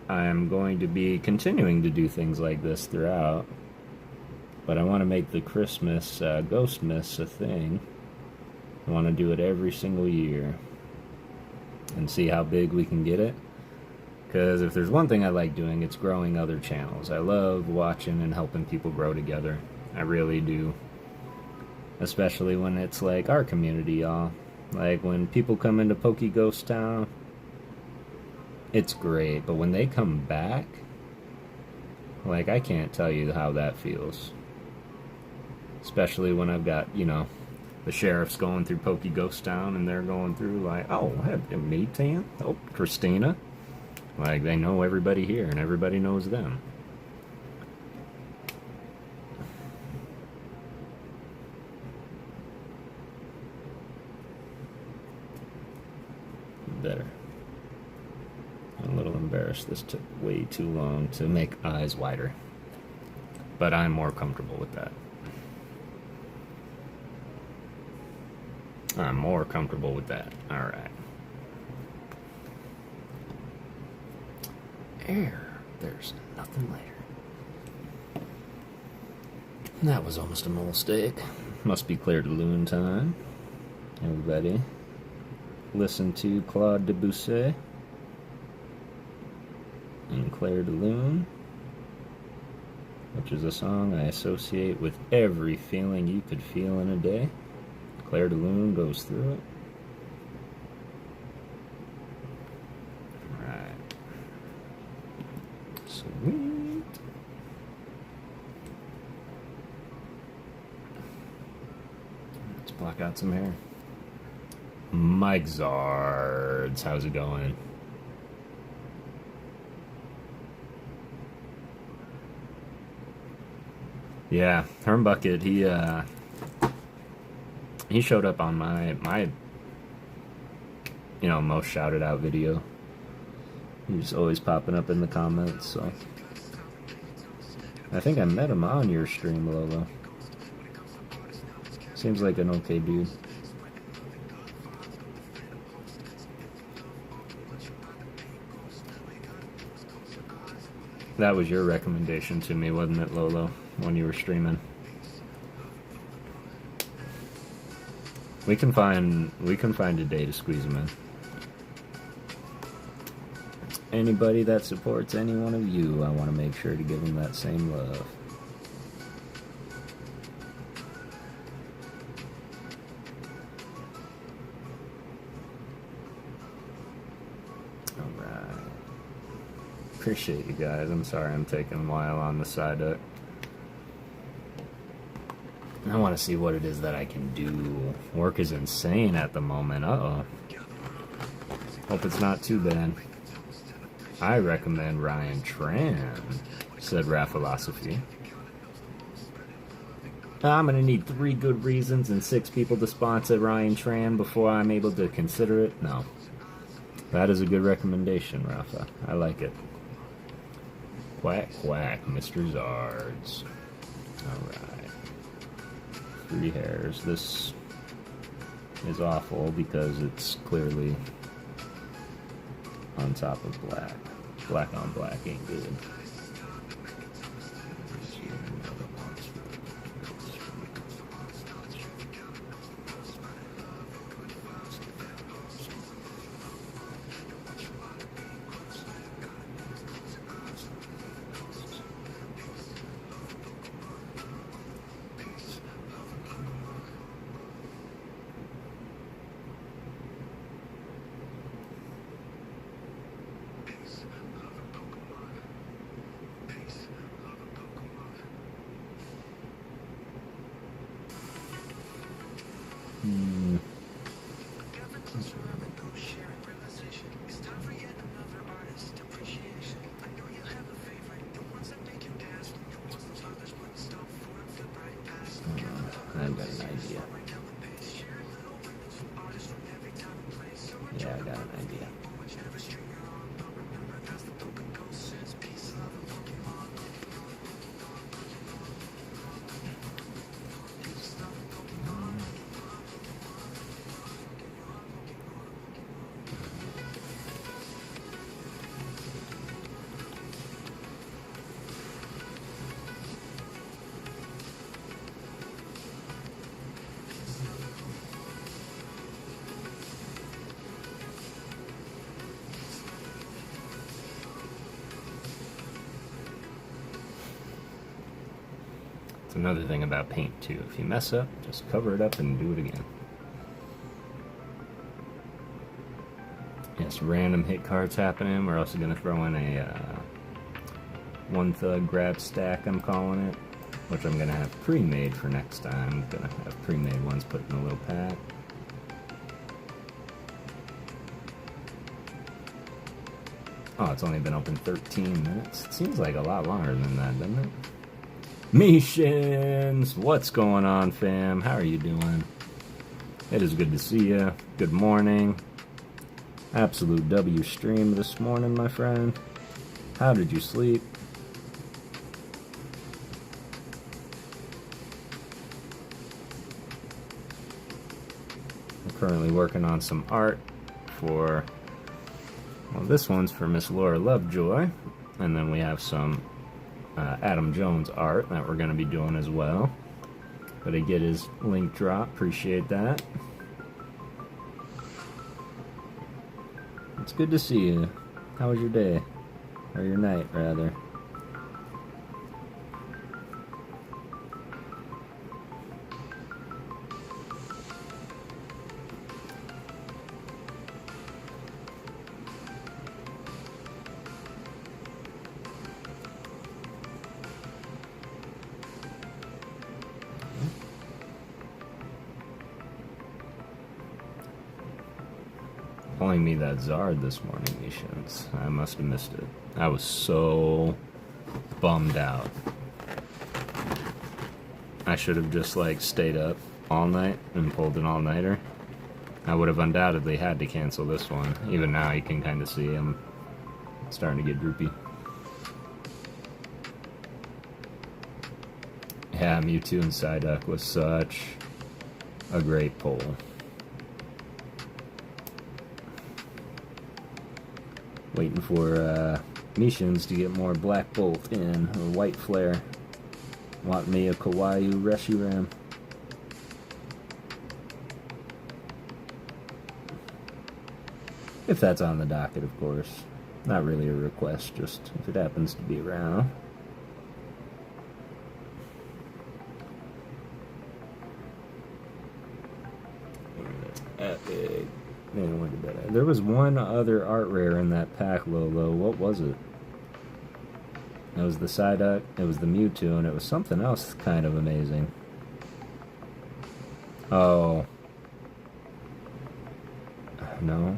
I'm going to be continuing to do things like this throughout, but I want to make the Christmas Ghost Miss a thing. I want to do it every single year and see how big we can get it. Because if there's one thing I like doing, it's growing other channels. I love watching and helping people grow together. I really do. Especially when it's like our community, y'all. Like when people come into PokéGhost Town, it's great. But when they come back, like I can't tell you how that feels. Especially when I've got, you know, the sheriff's going through PokéGhost Town and they're going through like, oh, me, Tan? Oh, Christina? Like, they know everybody here and everybody knows them. Better. I'm a little embarrassed. This took way too long to make eyes wider. But I'm more comfortable with that. I'm more comfortable with that. Alright. There's nothing later. That was almost a mistake. Must be Claire de Lune time. Everybody, listen to Claude Debussy and Claire de Lune, which is a song I associate with every feeling you could feel in a day. Claire de Lune goes through it. Alright. Sweet. Let's block out some hair. Mike Zards, how's it going? Yeah, Hermbucket, he showed up on my you know, most shouted out video. He's always popping up in the comments, so I think I met him on your stream, Lolo. Seems like an okay dude. That was your recommendation to me, wasn't it, Lolo, when you were streaming? We can find a day to squeeze him in. Anybody that supports any one of you, I want to make sure to give them that same love. Alright. Appreciate you guys. I'm sorry I'm taking a while on the side up. I want to see what it is that I can do. Work is insane at the moment. Uh-oh. Hope it's not too bad. I recommend Ryan Tran, said Raphilosophy. I'm going to need 3 good reasons and 6 people to sponsor Ryan Tran before I'm able to consider it. No. That is a good recommendation, Rafa. I like it. Quack, quack, Mr. Zards. Alright. 3 hairs. This is awful because it's clearly on top of black. Black on black ain't good. I've got an idea. Yeah, I got an idea. It's another thing about paint too. If you mess up, just cover it up and do it again. Yes, random hit cards happening. We're also gonna throw in a one thug grab stack, I'm calling it, which I'm gonna have pre-made for next time. I'm gonna have pre-made ones put in a little pack. Oh, it's only been open 13 minutes. It seems like a lot longer than that, doesn't it? Mishins! What's going on, fam? How are you doing? It is good to see you. Good morning. Absolute W stream this morning, my friend. How did you sleep? I'm currently working on some art for... Well, this one's for Miss Laura Lovejoy, and then we have some Adam Jones art that we're going to be doing as well. But I get his link drop, appreciate that. It's good to see you. How was your day? Or your night, rather. Calling me that Zard this morning, Missions. I must have missed it. I was so bummed out. I should have just like stayed up all night and pulled an all-nighter. I would have undoubtedly had to cancel this one. Even now you can kind of see I'm starting to get droopy. Yeah, Mewtwo and Psyduck was such a great pull. Waiting for Mishins to get more Black Bolt in, or White Flare. Want me a Kawaii Reshiram. If that's on the docket, of course. Not really a request, just if it happens to be around. Epic. Man, look at that. There was one other art rare in that pack, Lolo. What was it? It was the Psyduck, it was the Mewtwo, and it was something else kind of amazing. Oh. No.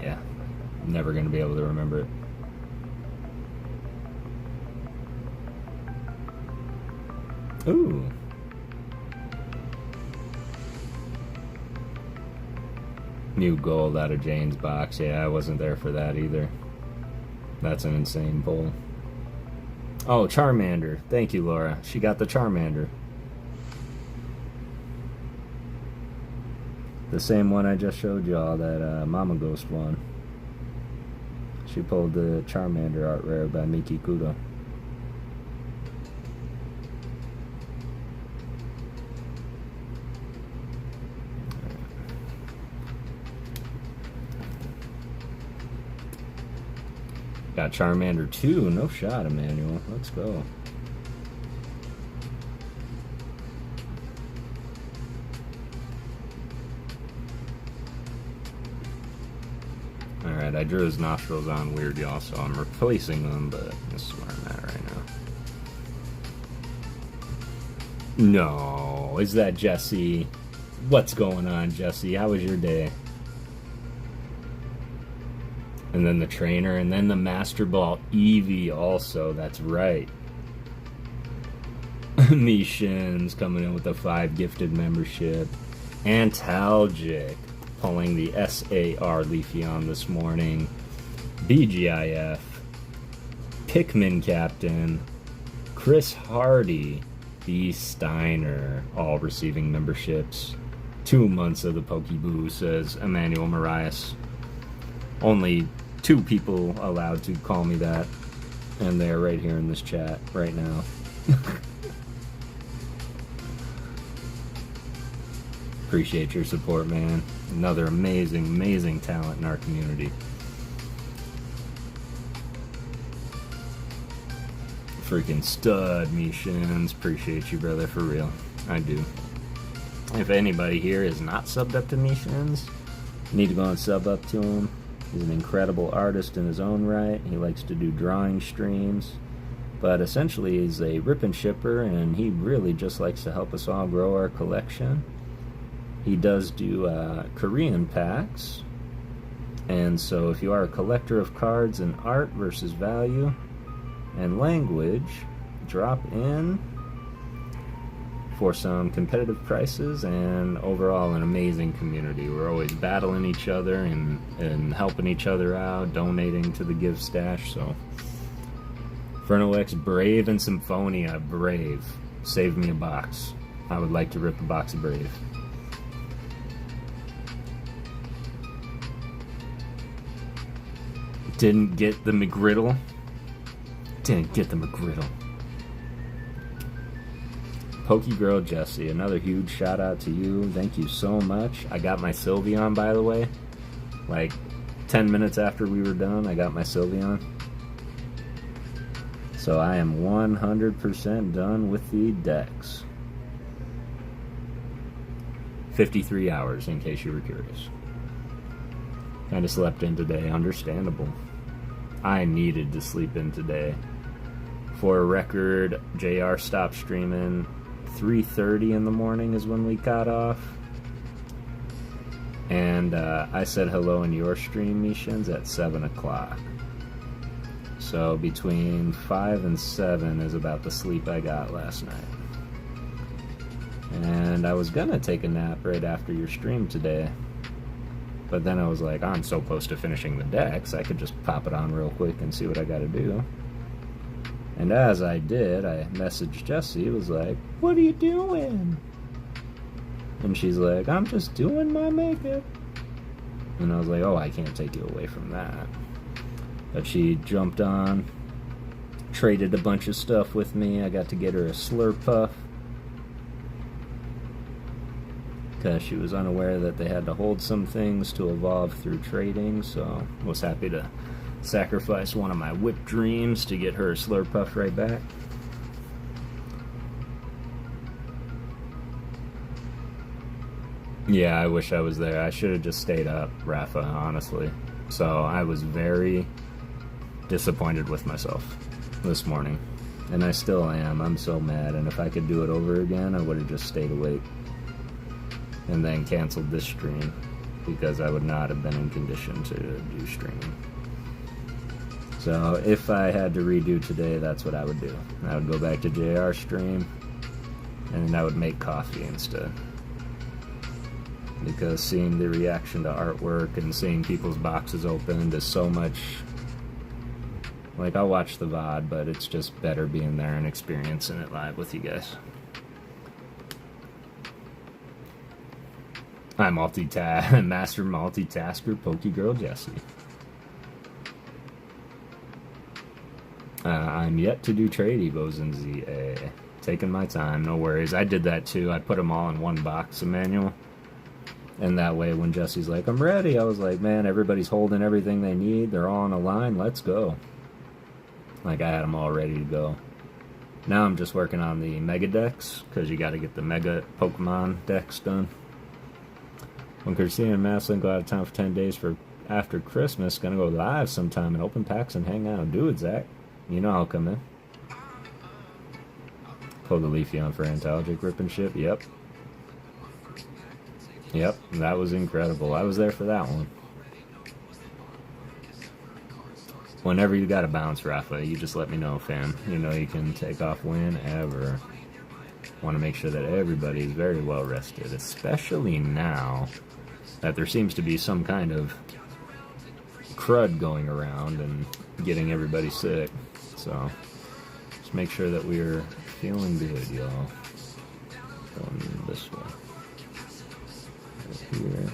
Yeah. I'm never going to be able to remember it. Ooh. New gold out of Jane's box. Yeah, I wasn't there for that either. That's an insane pull. Oh, Charmander. Thank you, Laura. She got the Charmander. The same one I just showed y'all, that Mama Ghost one. She pulled the Charmander art rare by Miki Kudo. Got Charmander 2, no shot, Emmanuel. Let's go. Alright, I drew his nostrils on weird, y'all, so I'm replacing them, but this is where I'm at right now. No, is that Jesse? What's going on, Jesse? How was your day? And then the trainer, and then the Master Ball Eevee also, that's right. Mishins coming in with a 5 gifted membership. Antalgic pulling the SAR Leafeon this morning. BGIF. Pikmin Captain. Chris Hardy. B. Steiner, all receiving memberships. 2 months of the Pokeboo, says Emmanuel Marias. Only 2 people allowed to call me that, and they're right here in this chat right now. Appreciate your support, man. Another amazing, amazing talent in our community. Freaking stud, Mishins. Appreciate you, brother, for real. I do. If anybody here is not subbed up to Mishins, you need to go and sub up to him. He's an incredible artist in his own right. He likes to do drawing streams. But essentially, he's a rip and shipper, and he really just likes to help us all grow our collection. He does do Korean packs. And so if you are a collector of cards and art versus value and language, drop in for some competitive prices and overall an amazing community. We're always battling each other and helping each other out, donating to the Give Stash. So Inferno X, Brave, and Symphonia. Brave. Save me a box. I would like to rip a box of Brave. Didn't get the McGriddle. Didn't get the McGriddle. PokéGirl Jessie, another huge shout out to you. Thank you so much. I got my Sylveon, by the way. Like 10 minutes after we were done, I got my Sylveon. So I am 100% done with the decks. 53 hours, in case you were curious. Kind of slept in today, understandable. I needed to sleep in today. For a record, JR stopped streaming 3:30 in the morning is when we got off. And I said hello in your stream, Mishins, at 7 o'clock. So between 5 and 7 is about the sleep I got last night. And I was gonna take a nap right after your stream today. But then I was like, I'm so close to finishing the decks, I could just pop it on real quick and see what I gotta do. And as I did, I messaged Jessie, was like, what are you doing? And she's like, I'm just doing my makeup. And I was like, oh, I can't take you away from that. But she jumped on, traded a bunch of stuff with me. I got to get her a Slurpuff, because she was unaware that they had to hold some things to evolve through trading, so I was happy to sacrifice one of my whip dreams to get her a Slurpuff right back. Yeah, I wish I was there. I should have just stayed up, Rafa, honestly. So I was very disappointed with myself this morning. And I still am. I'm so mad. And if I could do it over again, I would have just stayed awake. And then canceled this stream, because I would not have been in condition to do streaming. So if I had to redo today, that's what I would do. I would go back to JR stream, and I would make coffee instead. Because seeing the reaction to artwork and seeing people's boxes opened is so much... Like, I'll watch the VOD, but it's just better being there and experiencing it live with you guys. I'm master multitasker, PokéGirl Jessie. I'm yet to do trade evos in ZA. Taking my time, no worries. I did that too. I put them all in one box, Emmanuel. And that way, when Jessie's like, I'm ready, I was like, man, everybody's holding everything they need. They're all on a line. Let's go. Like, I had them all ready to go. Now I'm just working on the Mega decks, because you got to get the Mega Pokemon decks done. When Christina and Maslin go out of town for 10 days for after Christmas, gonna go live sometime and open packs and hang out. Do it, Zach. You know I'll come in. Pull the Leafeon for Antalgic Rip and Ship. Yep. Yep, that was incredible. I was there for that one. Whenever you got a bounce, Rafa, you just let me know, fam. You know you can take off whenever. Want to make sure that everybody is very well rested, especially now that there seems to be some kind of crud going around and getting everybody sick. So just make sure that we're feeling good, y'all. Going this way. Right here.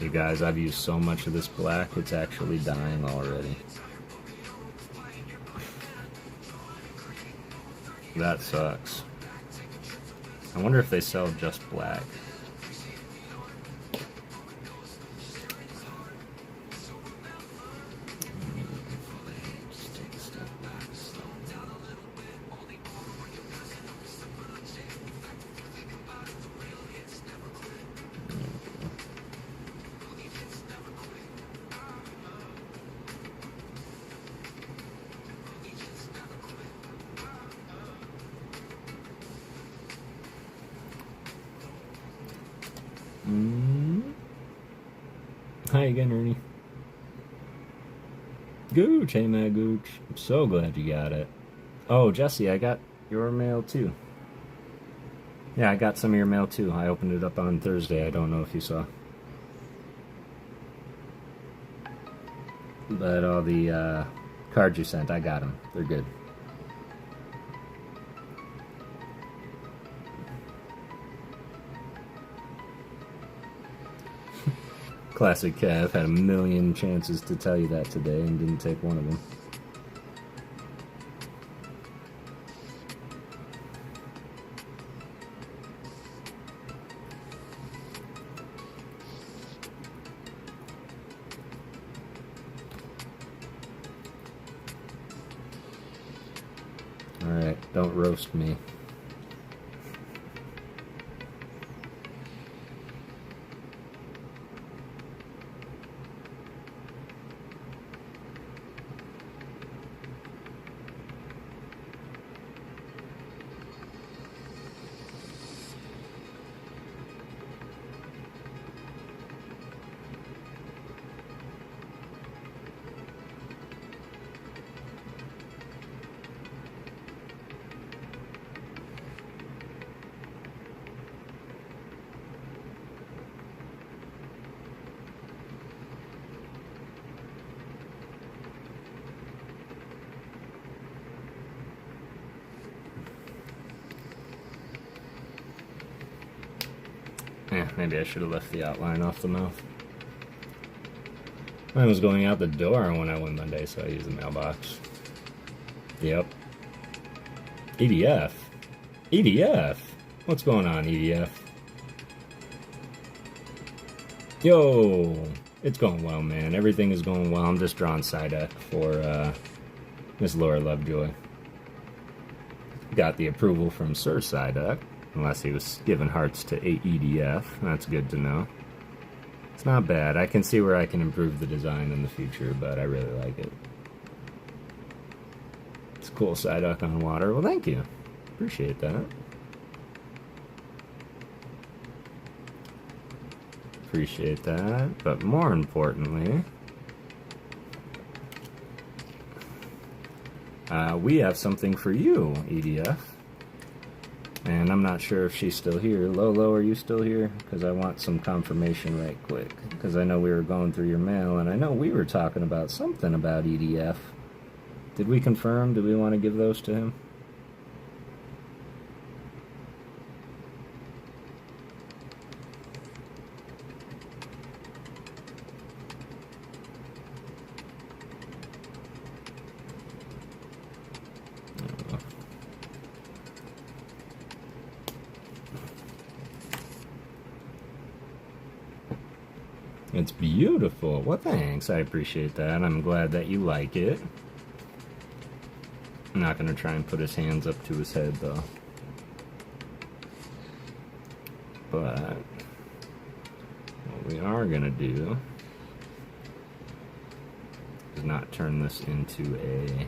You guys, I've used so much of this black, it's actually dying already. That sucks. I wonder if they sell just black. Hi again, Ernie. Gooch, hey man, Gooch. I'm so glad you got it. Oh, Jesse, I got your mail too. Yeah, I got some of your mail too. I opened it up on Thursday. I don't know if you saw. But all the cards you sent, I got them. They're good. Classic Kev had a million chances to tell you that today and didn't take one of them. Alright, don't roast me. Yeah, maybe I should have left the outline off the mouth. Mine was going out the door when I went Monday, so I used the mailbox. Yep. EDF? EDF? What's going on, EDF? Yo! It's going well, man. Everything is going well. I'm just drawing Psyduck for Miss Laura Lovejoy. Got the approval from Sir Psyduck. Unless he was giving hearts to EDF. That's good to know. It's not bad. I can see where I can improve the design in the future, but I really like it. It's a cool Psyduck on water. Well, thank you. Appreciate that. Appreciate that. But more importantly, we have something for you, EDF. And I'm not sure if she's still here. Lolo, are you still here? Because I want some confirmation right quick. Because I know we were going through your mail, and I know we were talking about something about EDF. Did we confirm? Do we want to give those to him? It's beautiful. Well, thanks. I appreciate that. I'm glad that you like it. I'm not going to try and put his hands up to his head, though. But what we are going to do is not turn this into a...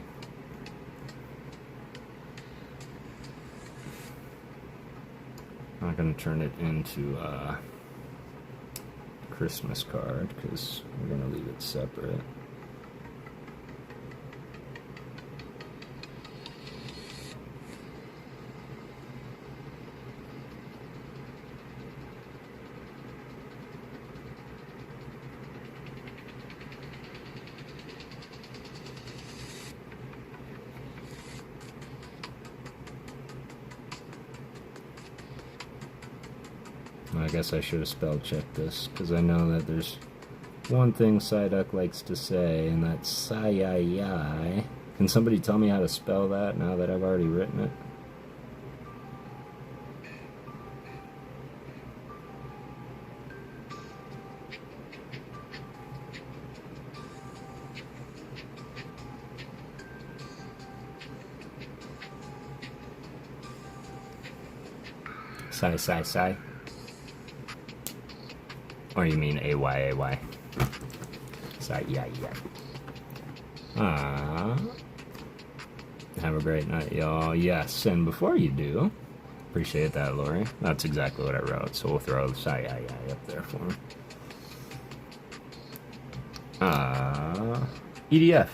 I'm not going to turn it into a Christmas card, because we're going to leave it separate. guess I should have spell checked this, because I know that there's one thing Psyduck likes to say, and that's Sai-yi-yi. Can somebody tell me how to spell that now that I've already written it? Sai. Or you mean A-Y-A-Y? Sai-yi-yi. Have a great night, y'all. Yes, and before you do, appreciate that, Lori. That's exactly what I wrote, so we'll throw the Sai-yi-yi up there for him. EDF.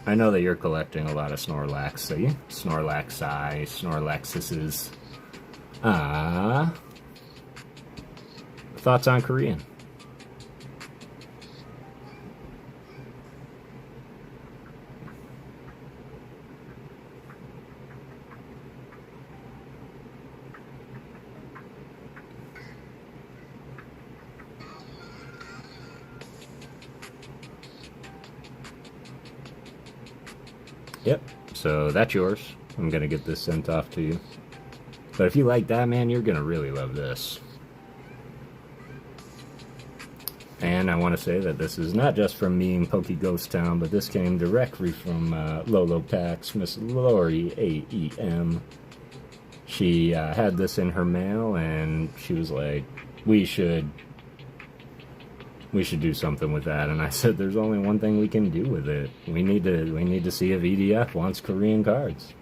I know that you're collecting a lot of Snorlax, see? Snorlaxi, Snorlaxuses. Thoughts on Korean? Yep, so that's yours. I'm gonna get this sent off to you. But if you like that, man, you're gonna really love this. And I want to say that this is not just from me in PokéGhost Town, but this came directly from Lolo Pax, Miss Lori AEM. She had this in her mail, and she was like, we should do something with that. And I said, there's only one thing we can do with it. We need to see if EDF wants Korean cards.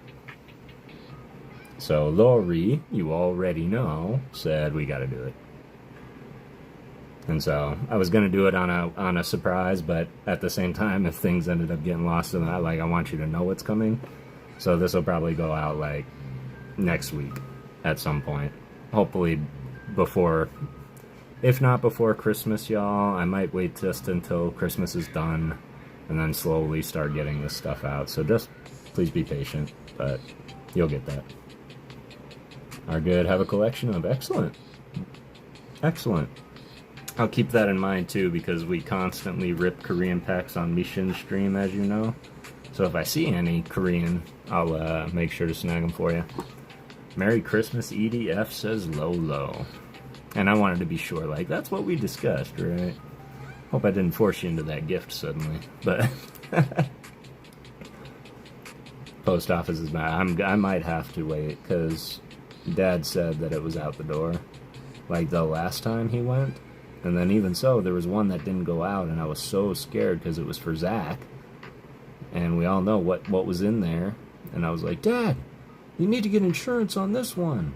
So Lori, you already know, said we got to do it. And so I was gonna do it on a surprise, but at the same time, if things ended up getting lost in that, like, I want you to know what's coming. So this will probably go out like next week at some point, hopefully before. If not before Christmas, y'all. I might wait just until Christmas is done and then slowly start getting this stuff out. So just please be patient, but you'll get that. Are good. Have a collection of. Excellent. Excellent. I'll keep that in mind too, because we constantly rip Korean packs on Mishin's stream, as you know. So if I see any Korean, I'll make sure to snag them for you. Merry Christmas, EDF, says Lolo. And I wanted to be sure, like, that's what we discussed, right? Hope I didn't force you into that gift suddenly, but post office is bad. I might have to wait, because Dad said that it was out the door, like the last time he went. And then even so, there was one that didn't go out, and I was so scared because it was for Zach. And we all know what was in there. And I was like, Dad, you need to get insurance on this one.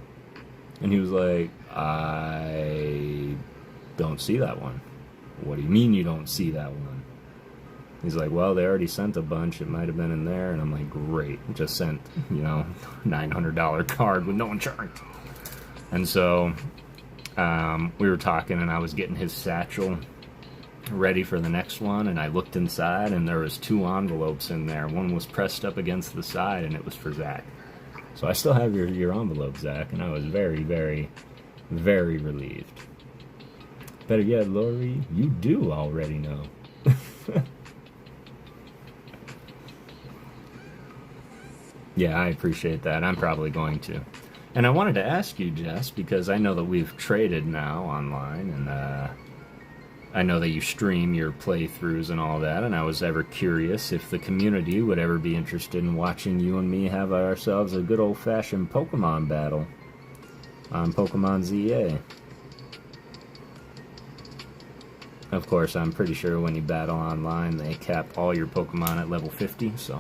And he was like, I don't see that one. What do you mean you don't see that one? He's like, well, they already sent a bunch. It might have been in there. And I'm like, great. Just sent, $900 card with no insurance. And so we were talking, and I was getting his satchel ready for the next one, and I looked inside, and there was 2 envelopes in there. One was pressed up against the side, and it was for Zach. So I still have your envelope, Zach, and I was very, very, very relieved. Better yet, Lori, you do already know. Yeah, I appreciate that. I'm probably going to. And I wanted to ask you, Jess, because I know that we've traded now online, and I know that you stream your playthroughs and all that, and I was ever curious if the community would ever be interested in watching you and me have ourselves a good old-fashioned Pokemon battle on Pokemon ZA. Of course, I'm pretty sure when you battle online, they cap all your Pokemon at level 50, so...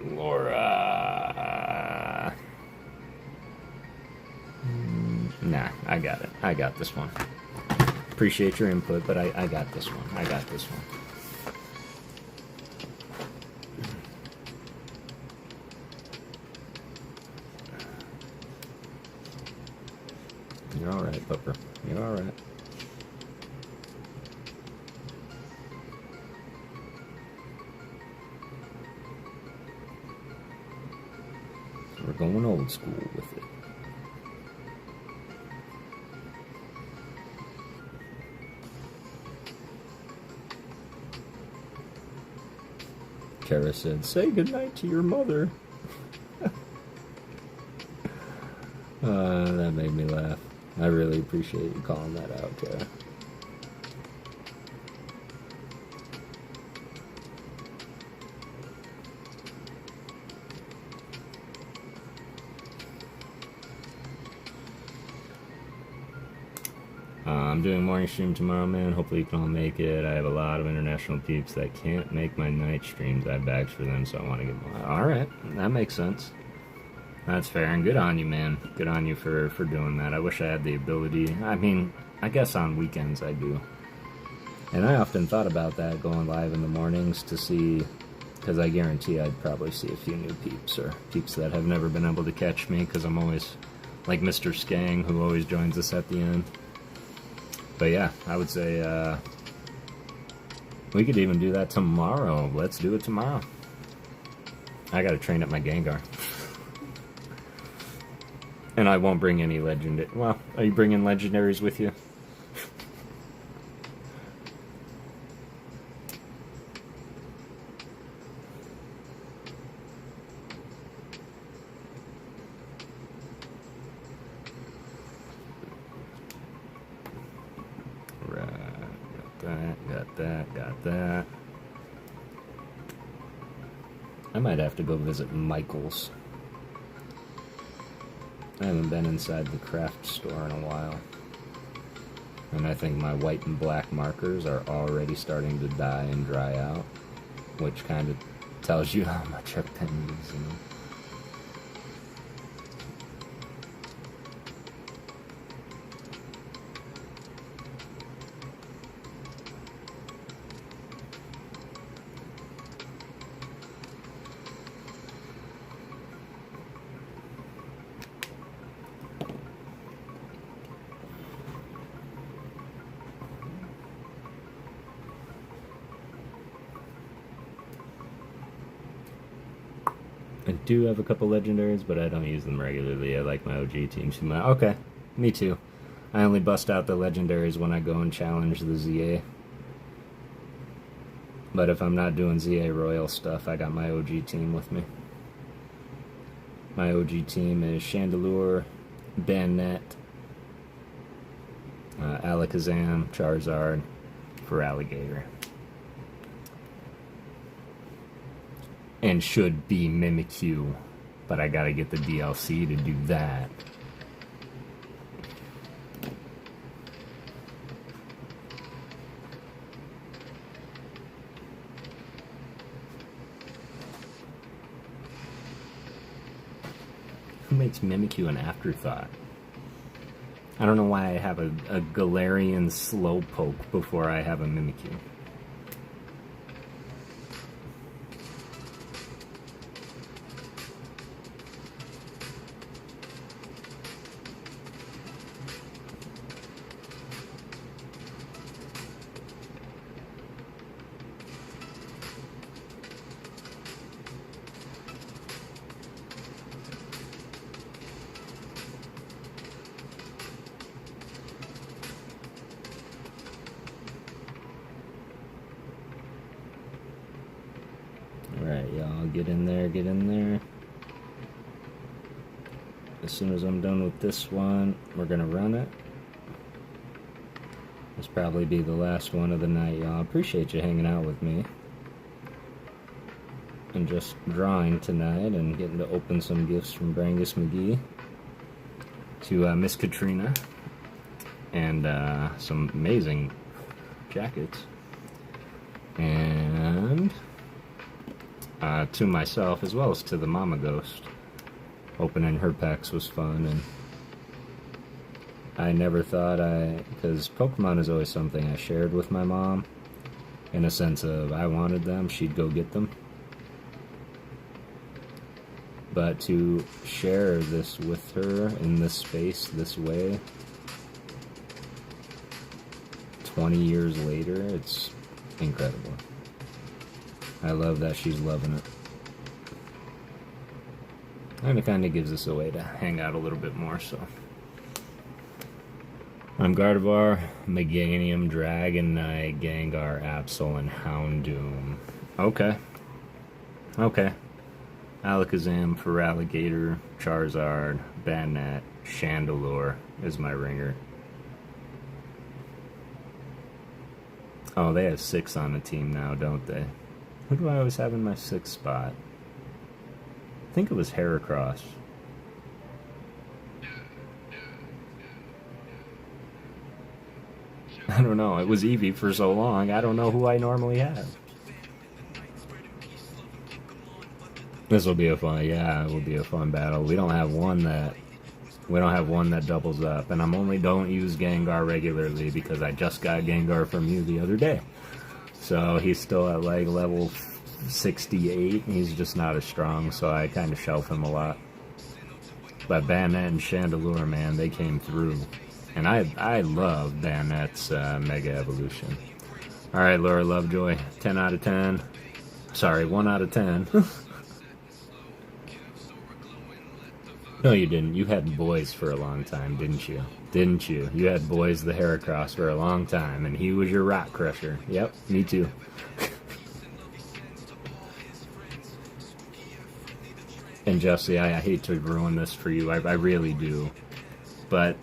Laura... Nah, I got it. I got this one. Appreciate your input, but I got this one. I got this one. You're alright, Pupper. You're alright. We're going old school with it. Kara said, "Say goodnight to your mother." That made me laugh. I really appreciate you calling that out, Kara. I'm doing morning stream tomorrow, man. Hopefully you can all make it. I have a lot of international peeps that can't make my night streams. I have bags for them, so I want to get more. Alright, that makes sense. That's fair, and good on you, man. Good on you for doing that. I wish I had the ability. I mean, I guess on weekends I do. And I often thought about that, going live in the mornings to see, because I guarantee I'd probably see a few new peeps, or peeps that have never been able to catch me, because I'm always like Mr. Skang, who always joins us at the end. But yeah, I would say we could even do that tomorrow. Let's do it tomorrow. I gotta train up my Gengar. And I won't bring any legendary. Well, are you bringing legendaries with you? Got that. I might have to go visit Michael's. I haven't been inside the craft store in a while. And I think my white and black markers are already starting to die and dry out, which kind of tells you how much I've been using them. I do have a couple legendaries, but I don't use them regularly. I like my OG team too much. Okay, me too. I only bust out the legendaries when I go and challenge the ZA. But if I'm not doing ZA Royal stuff, I got my OG team with me. My OG team is Chandelure, Banette, Alakazam, Charizard, for Alligator. And should be Mimikyu, but I gotta get the DLC to do that. Who makes Mimikyu an afterthought? I don't know why I have a Galarian Slowpoke before I have a Mimikyu. Alright, y'all, get in there, get in there. As soon as I'm done with this one, we're gonna run it. This probably be the last one of the night, y'all. Appreciate you hanging out with me. And just drawing tonight and getting to open some gifts from Brangus McGee to Miss Katrina. And some amazing jackets. And to myself, as well as to the Mama Ghost. Opening her packs was fun, and I never thought because Pokemon is always something I shared with my mom, in a sense of I wanted them, she'd go get them. But to share this with her in this space, this way, 20 years later, it's incredible. I love that she's loving it. And it kind of gives us a way to hang out a little bit more, so. I'm Gardevoir, Meganium, Dragonite, Gengar, Absol, and Houndoom. Okay. Okay. Alakazam, Feraligatr, Charizard, Banette, Chandelure is my ringer. Oh, they have 6 on the team now, don't they? Who do I always have in my 6th spot? I think it was Heracross. I don't know. It was Eevee for so long. I don't know who I normally have. This will be a fun, yeah, it will be a fun battle. We don't have one that doubles up, and don't use Gengar regularly because I just got Gengar from you the other day. So he's still at like level 68. He's just not as strong, so I kind of shelf him a lot. But Banette and Chandelure, man, they came through. And I love Banette's Mega Evolution. Alright, Laura Lovejoy, 10 out of 10. Sorry, 1 out of 10. No, you didn't. You had Boys for a long time, didn't you? Didn't you? You had Boys the Heracross for a long time, and he was your rock crusher. Yep, me too. And Jesse, I hate to ruin this for you. I really do. But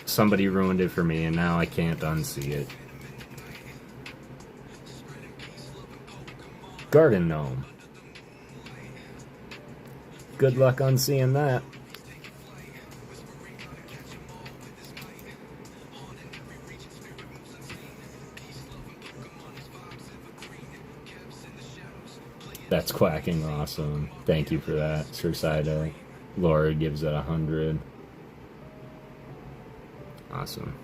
somebody ruined it for me, and now I can't unsee it. Garden Gnome. Good luck unseeing that. That's quacking awesome. Thank you for that, Sir Sida. Laura gives it 100. Awesome.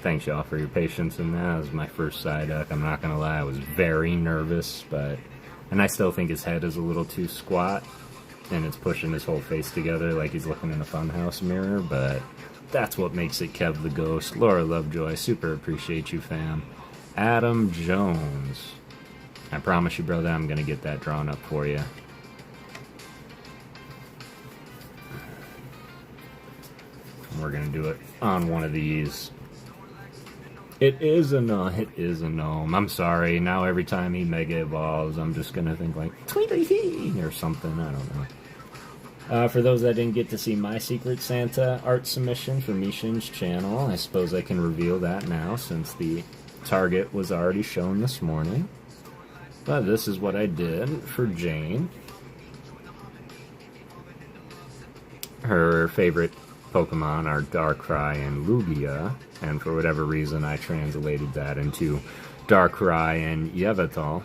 Thanks y'all for your patience in that. It was my first Psyduck. I'm not gonna lie, I was very nervous, and I still think his head is a little too squat, and it's pushing his whole face together like he's looking in a funhouse mirror, but that's what makes it Kev the Ghost. Laura Lovejoy, super appreciate you, fam. Adam Jones. I promise you, brother, I'm gonna get that drawn up for you. We're gonna do it on one of these. It is a gnome. I'm sorry. Now every time he Mega Evolves, I'm just gonna think like Tweety or something. I don't know. For those that didn't get to see my Secret Santa art submission for Mishin's channel, I suppose I can reveal that now since the target was already shown this morning. But this is what I did for Jane. Her favorite Pokemon are Darkrai and Lugia, and for whatever reason I translated that into Darkrai and Yveltal.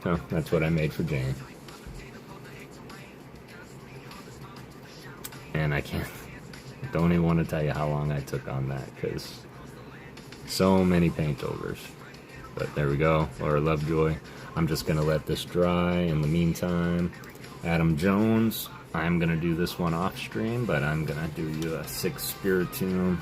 So that's what I made for Jane. And don't even want to tell you how long I took on that, because so many paint overs. But there we go, Laura Lovejoy. I'm just going to let this dry in the meantime. Adam Jones, I'm going to do this one off stream, but I'm going to do you a 6 Spiritomb.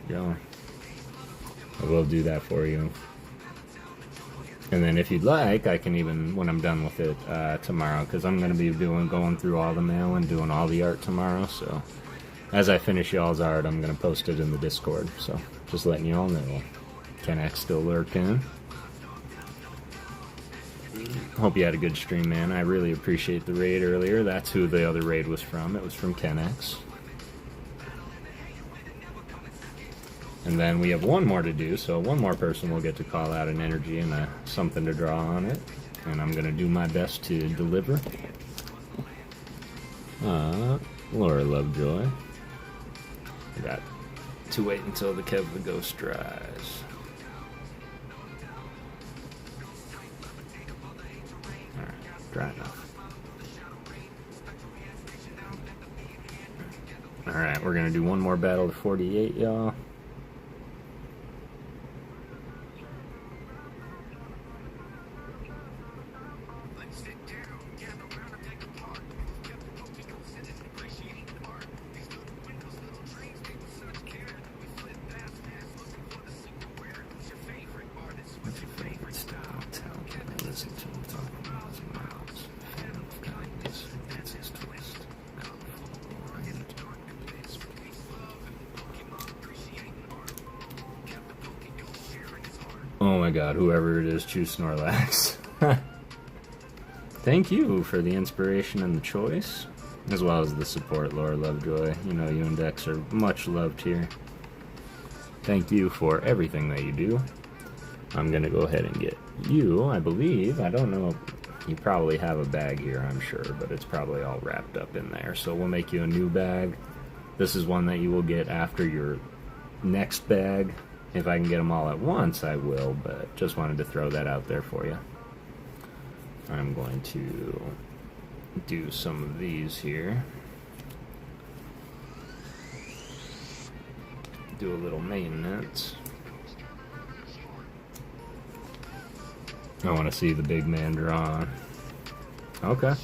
Go. I will do that for you. And then if you'd like, I can even, when I'm done with it tomorrow, because I'm going to be going through all the mail and doing all the art tomorrow, so as I finish y'all's art, I'm going to post it in the Discord, so just letting you all know. Kenx still lurking. Hope you had a good stream, man. I really appreciate the raid earlier. That's who the other raid was from. It was from Kenx. And then we have one more to do, so one more person will get to call out an energy and something to draw on it. And I'm going to do my best to deliver. Laura Lovejoy. I got to wait until the Kev the Ghost dries. dry enough. Alright, we're gonna do one more battle of 48, y'all. Oh my god, whoever it is, choose Snorlax. Thank you for the inspiration and the choice, as well as the support, Laura Lovejoy. You know, you and Dex are much loved here. Thank you for everything that you do. I'm gonna go ahead and get you, I believe. I don't know. You probably have a bag here, I'm sure, but it's probably all wrapped up in there. So we'll make you a new bag. This is one that you will get after your next bag. If I can get them all at once, I will, but just wanted to throw that out there for you. I'm going to do some of these here. Do a little maintenance. I want to see the big man draw. Okay.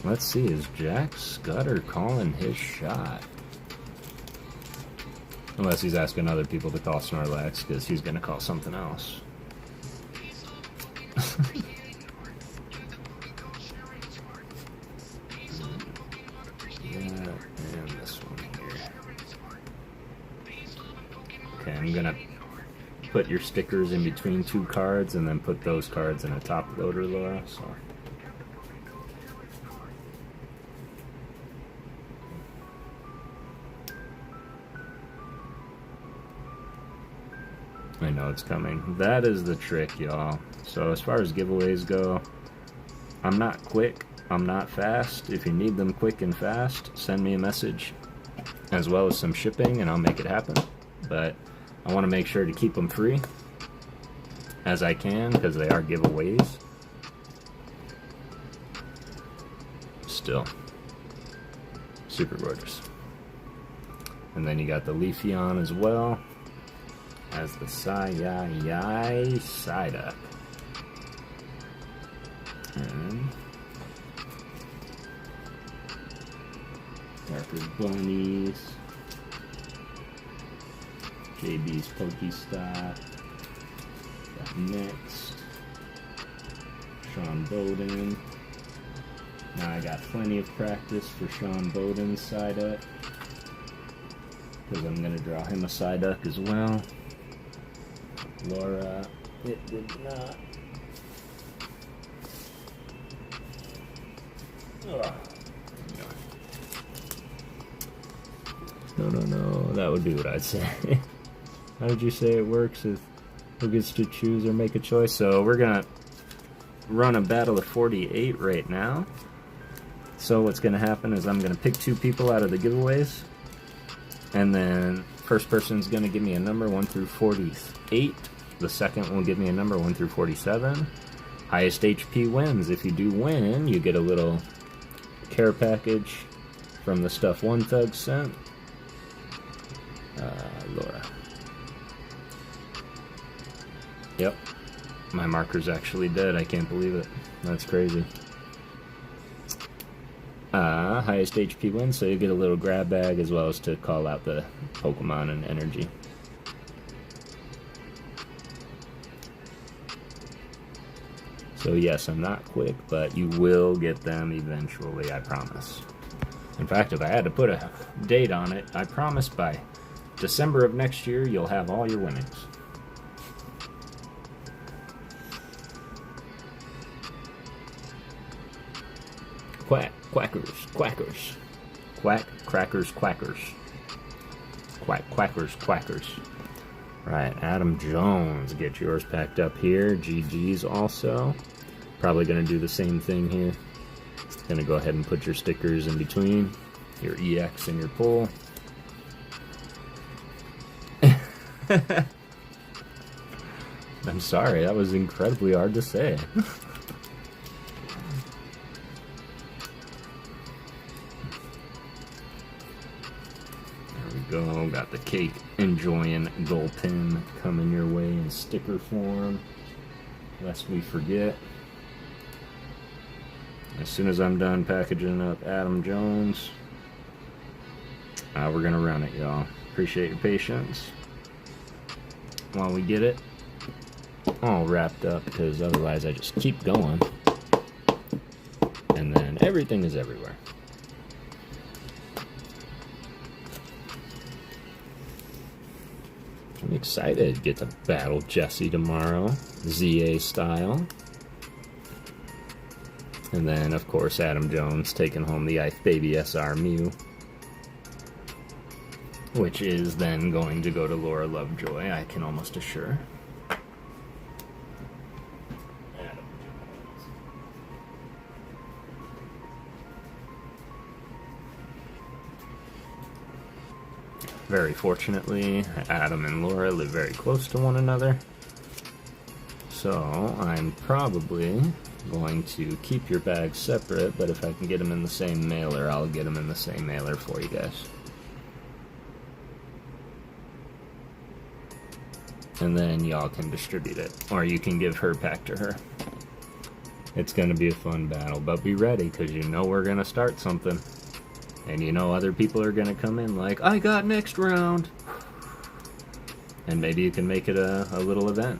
Let's see, is Jack Scudder calling his shot? Unless he's asking other people to call Snorlax, because he's going to call something else. Yeah, and this one here. Okay, I'm going to put your stickers in between two cards, and then put those cards in a top loader, Laura. So. I know it's coming. That is the trick, y'all. So as far as giveaways go, I'm not quick, I'm not fast. If you need them quick and fast, send me a message, as well as some shipping, and I'll make it happen. But I want to make sure to keep them free as I can, because they are giveaways. Still, super gorgeous. And then you got the Leafeon as well as the Psy-Psyduck. And Darker Bunnies, JB's Pokestop. Got next Sean Bowden. Now I got plenty of practice for Sean Bowden's Psyduck, because I'm going to draw him a Psyduck as well. Laura, it did not. Ugh. No, that would be what I'd say. How did you say it works? If who gets to choose or make a choice? So we're gonna run a battle of 48 right now. So what's gonna happen is I'm gonna pick two people out of the giveaways, and then first person's gonna give me a number 1 through 48. The second will give me a number 1 through 47. Highest HP wins. If you do win, you get a little care package from the stuff One Thug sent. Laura. Yep. My marker's actually dead. I can't believe it. That's crazy. Highest HP wins, so you get a little grab bag as well as to call out the Pokemon and energy. So yes, I'm not quick, but you will get them eventually, I promise. In fact, if I had to put a date on it, I promise by December of next year, you'll have all your winnings. Quackers. Quack, crackers, quackers. Quackers. Right, Adam Jones, get yours packed up here. GG's also. Probably going to do the same thing here. Going to go ahead and put your stickers in between, your EX and your pull. I'm sorry, that was incredibly hard to say. know, got the cake enjoying Gulpin coming your way in sticker form, lest we forget. As soon as I'm done packaging up Adam Jones, we're gonna run it, y'all. Appreciate your patience while we get it all wrapped up, because otherwise I just keep going and then everything is everywhere. I'm excited to get to battle Jesse tomorrow, ZA style. And then, of course, Adam Jones taking home the Ice Baby SR Mew, which is then going to go to Laura Lovejoy, I can almost assure. Very fortunately, Adam and Laura live very close to one another, so I'm probably going to keep your bags separate, but if I can get them in the same mailer, I'll get them in the same mailer for you guys. And then y'all can distribute it, or you can give her back to her. It's going to be a fun battle, but be ready, because you know we're going to start something. And you know other people are going to come in like, I got next round. And maybe you can make it a little event.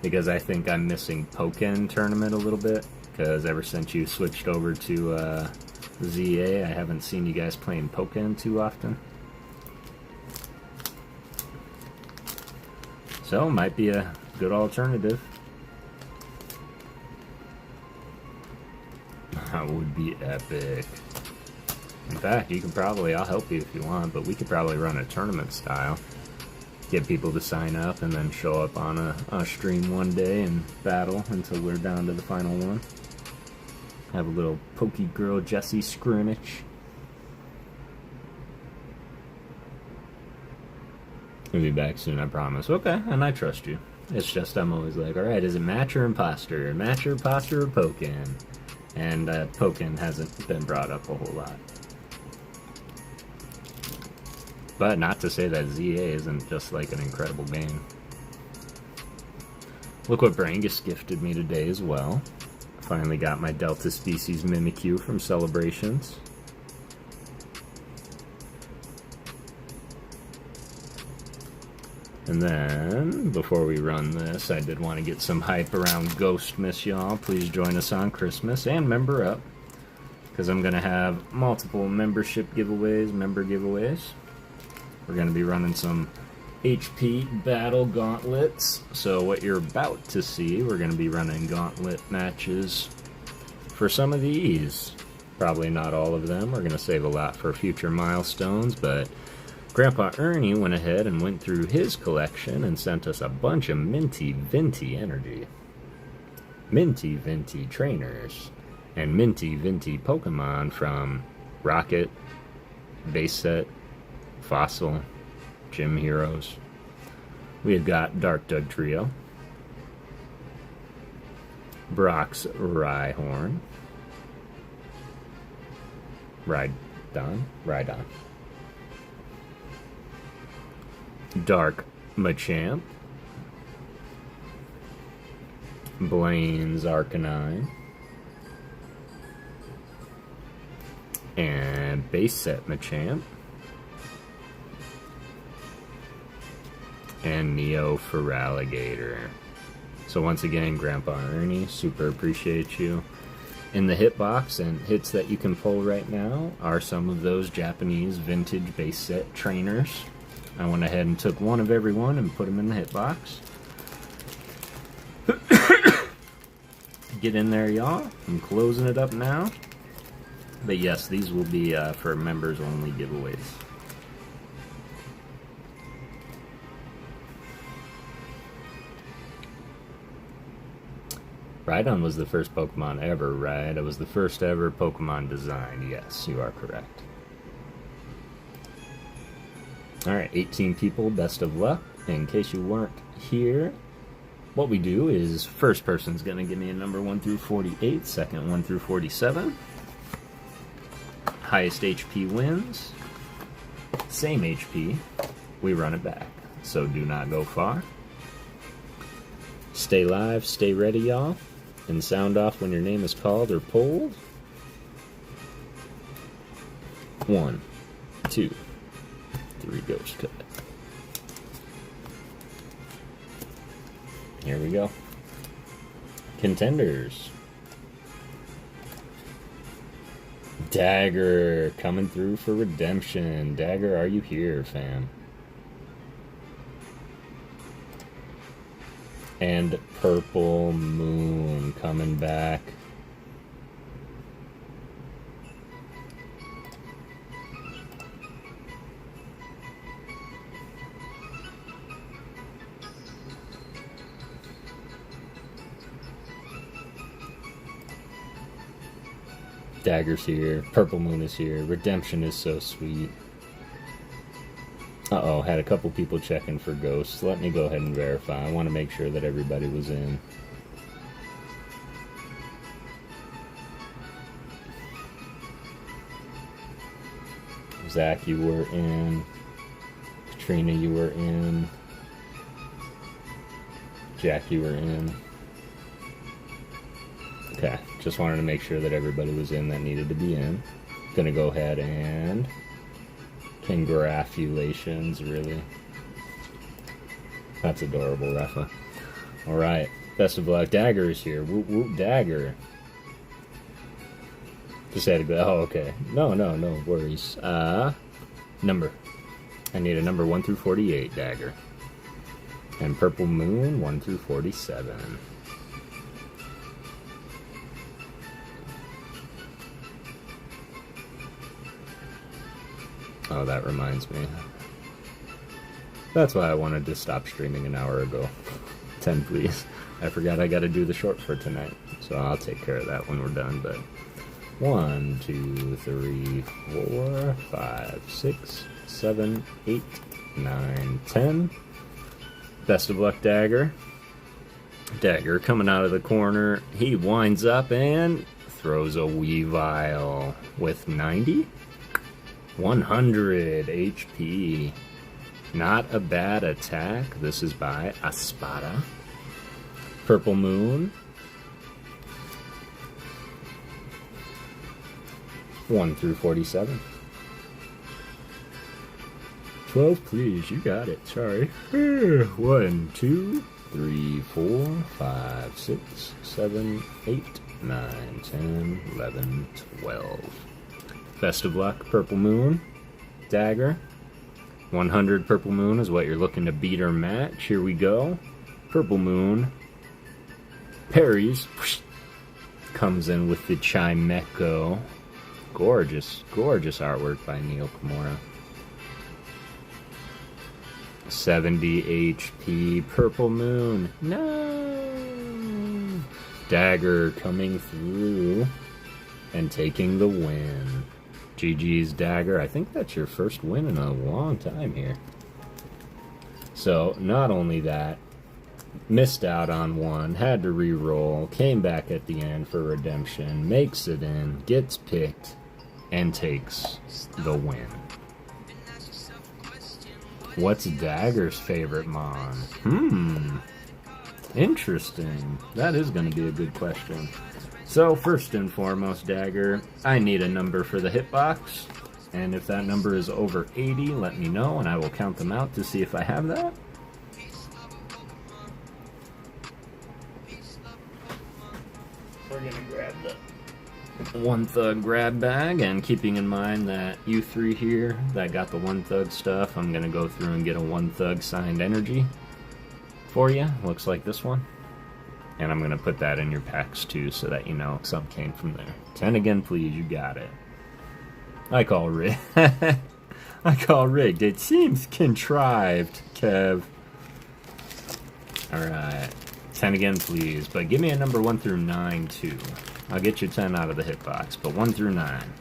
Because I think I'm missing Pokken tournament a little bit. Because ever since you switched over to ZA, I haven't seen you guys playing Pokken too often. So, might be a good alternative. That would be epic. In fact, you can probably, I'll help you if you want, but we could probably run a tournament style. Get people to sign up and then show up on a stream one day and battle until we're down to the final one. Have a little PokéGirl Jessie scrimmage. We'll be back soon, I promise. Okay, and I trust you. It's just I'm always like, alright, is it match or imposter? Match or imposter or Pokken? And Pokken hasn't been brought up a whole lot. But not to say that ZA isn't just like an incredible game. Look what Brangus gifted me today as well. Finally got my Delta Species Mimikyu from Celebrations. And then, before we run this, I did want to get some hype around Ghostmas, y'all. Please join us on Christmas and member up, because I'm going to have multiple membership giveaways, member giveaways. We're going to be running some HP Battle Gauntlets. So what you're about to see, we're going to be running gauntlet matches for some of these. Probably not all of them. We're going to save a lot for future milestones, but Grandpa Ernie went ahead and went through his collection and sent us a bunch of Minty Vinty energy. Minty Vinty trainers. And Minty Vinty Pokemon from Rocket, Base Set, Fossil, Gym Heroes. We've got Dark Dug Trio, Brock's Rhyhorn, Rhydon, Dark Machamp, Blaine's Arcanine, and Base Set Machamp, and Neo Feraligatr. So once again, Grandpa Ernie, super appreciate you. In the hitbox and hits that you can pull right now are some of those Japanese vintage base set trainers. I went ahead and took one of every one and put them in the hitbox. Get in there, y'all. I'm closing it up now. But yes, these will be for members only giveaways. Rhydon was the first Pokemon ever, right? It was the first ever Pokemon design. Yes, you are correct. Alright, 18 people, best of luck. In case you weren't here, what we do is first person's going to give me a number 1 through 48, second 1 through 47. Highest HP wins. Same HP, we run it back. So do not go far. Stay live, stay ready, y'all. And sound off when your name is called or pulled. 1, 2, 3, ghost cut. Here we go. Contenders. Dagger coming through for redemption. Dagger, are you here, fam? And Purple Moon coming back. Dagger's here. Purple Moon is here. Redemption is so sweet. Uh-oh, had a couple people checking for ghosts. Let me go ahead and verify. I want to make sure that everybody was in. Zach, you were in. Katrina, you were in. Jack, you were in. Okay, just wanted to make sure that everybody was in that needed to be in. Gonna go ahead and... Congratulations, really. That's adorable, Rafa. Alright, best of luck. Dagger is here. Whoop whoop, Dagger. Just had to go. Oh, okay. No worries. Number. I need a number 1 through 48, Dagger. And Purple Moon, 1 through 47. Oh, that reminds me. That's why I wanted to stop streaming an hour ago. 10, please. I forgot I gotta do the short for tonight. So I'll take care of that when we're done, but... 1, 2, 3, 4, 5, 6, 7, 8, 9, 10. Best of luck, Dagger. Dagger coming out of the corner. He winds up and throws a Weavile with 90. 100 HP. Not a bad attack. This is by Espada. Purple Moon. 1 through 47. 12, please. You got it. Sorry. 1, 2, 3, 4, 5, 6, 7, 8, 9, 10, 11, 12. Best of luck, Purple Moon. Dagger. 100 Purple Moon is what you're looking to beat or match. Here we go. Purple Moon. Parries. Comes in with the Chimecho. Gorgeous, gorgeous artwork by Neil Kimura. 70 HP. Purple Moon. No! Dagger coming through and taking the win. GG's, Dagger. I think that's your first win in a long time here. So, not only that, missed out on one, had to re-roll, came back at the end for redemption, makes it in, gets picked, and takes the win. What's Dagger's favorite Mon? Interesting. That is going to be a good question. So, first and foremost, Dagger, I need a number for the hitbox. And if that number is over 80, let me know, and I will count them out to see if I have that. We're going to grab the One Thug grab bag, and keeping in mind that you three here that got the One Thug stuff, I'm going to go through and get a One Thug signed energy for you. Looks like this one. And I'm going to put that in your packs too, so that you know some came from there. 10 again, please. You got it. I call rigged. I call rigged. It seems contrived, Kev. Alright. 10 again, please. But give me a number 1 through 9 too. I'll get you 10 out of the hitbox, but 1 through 9.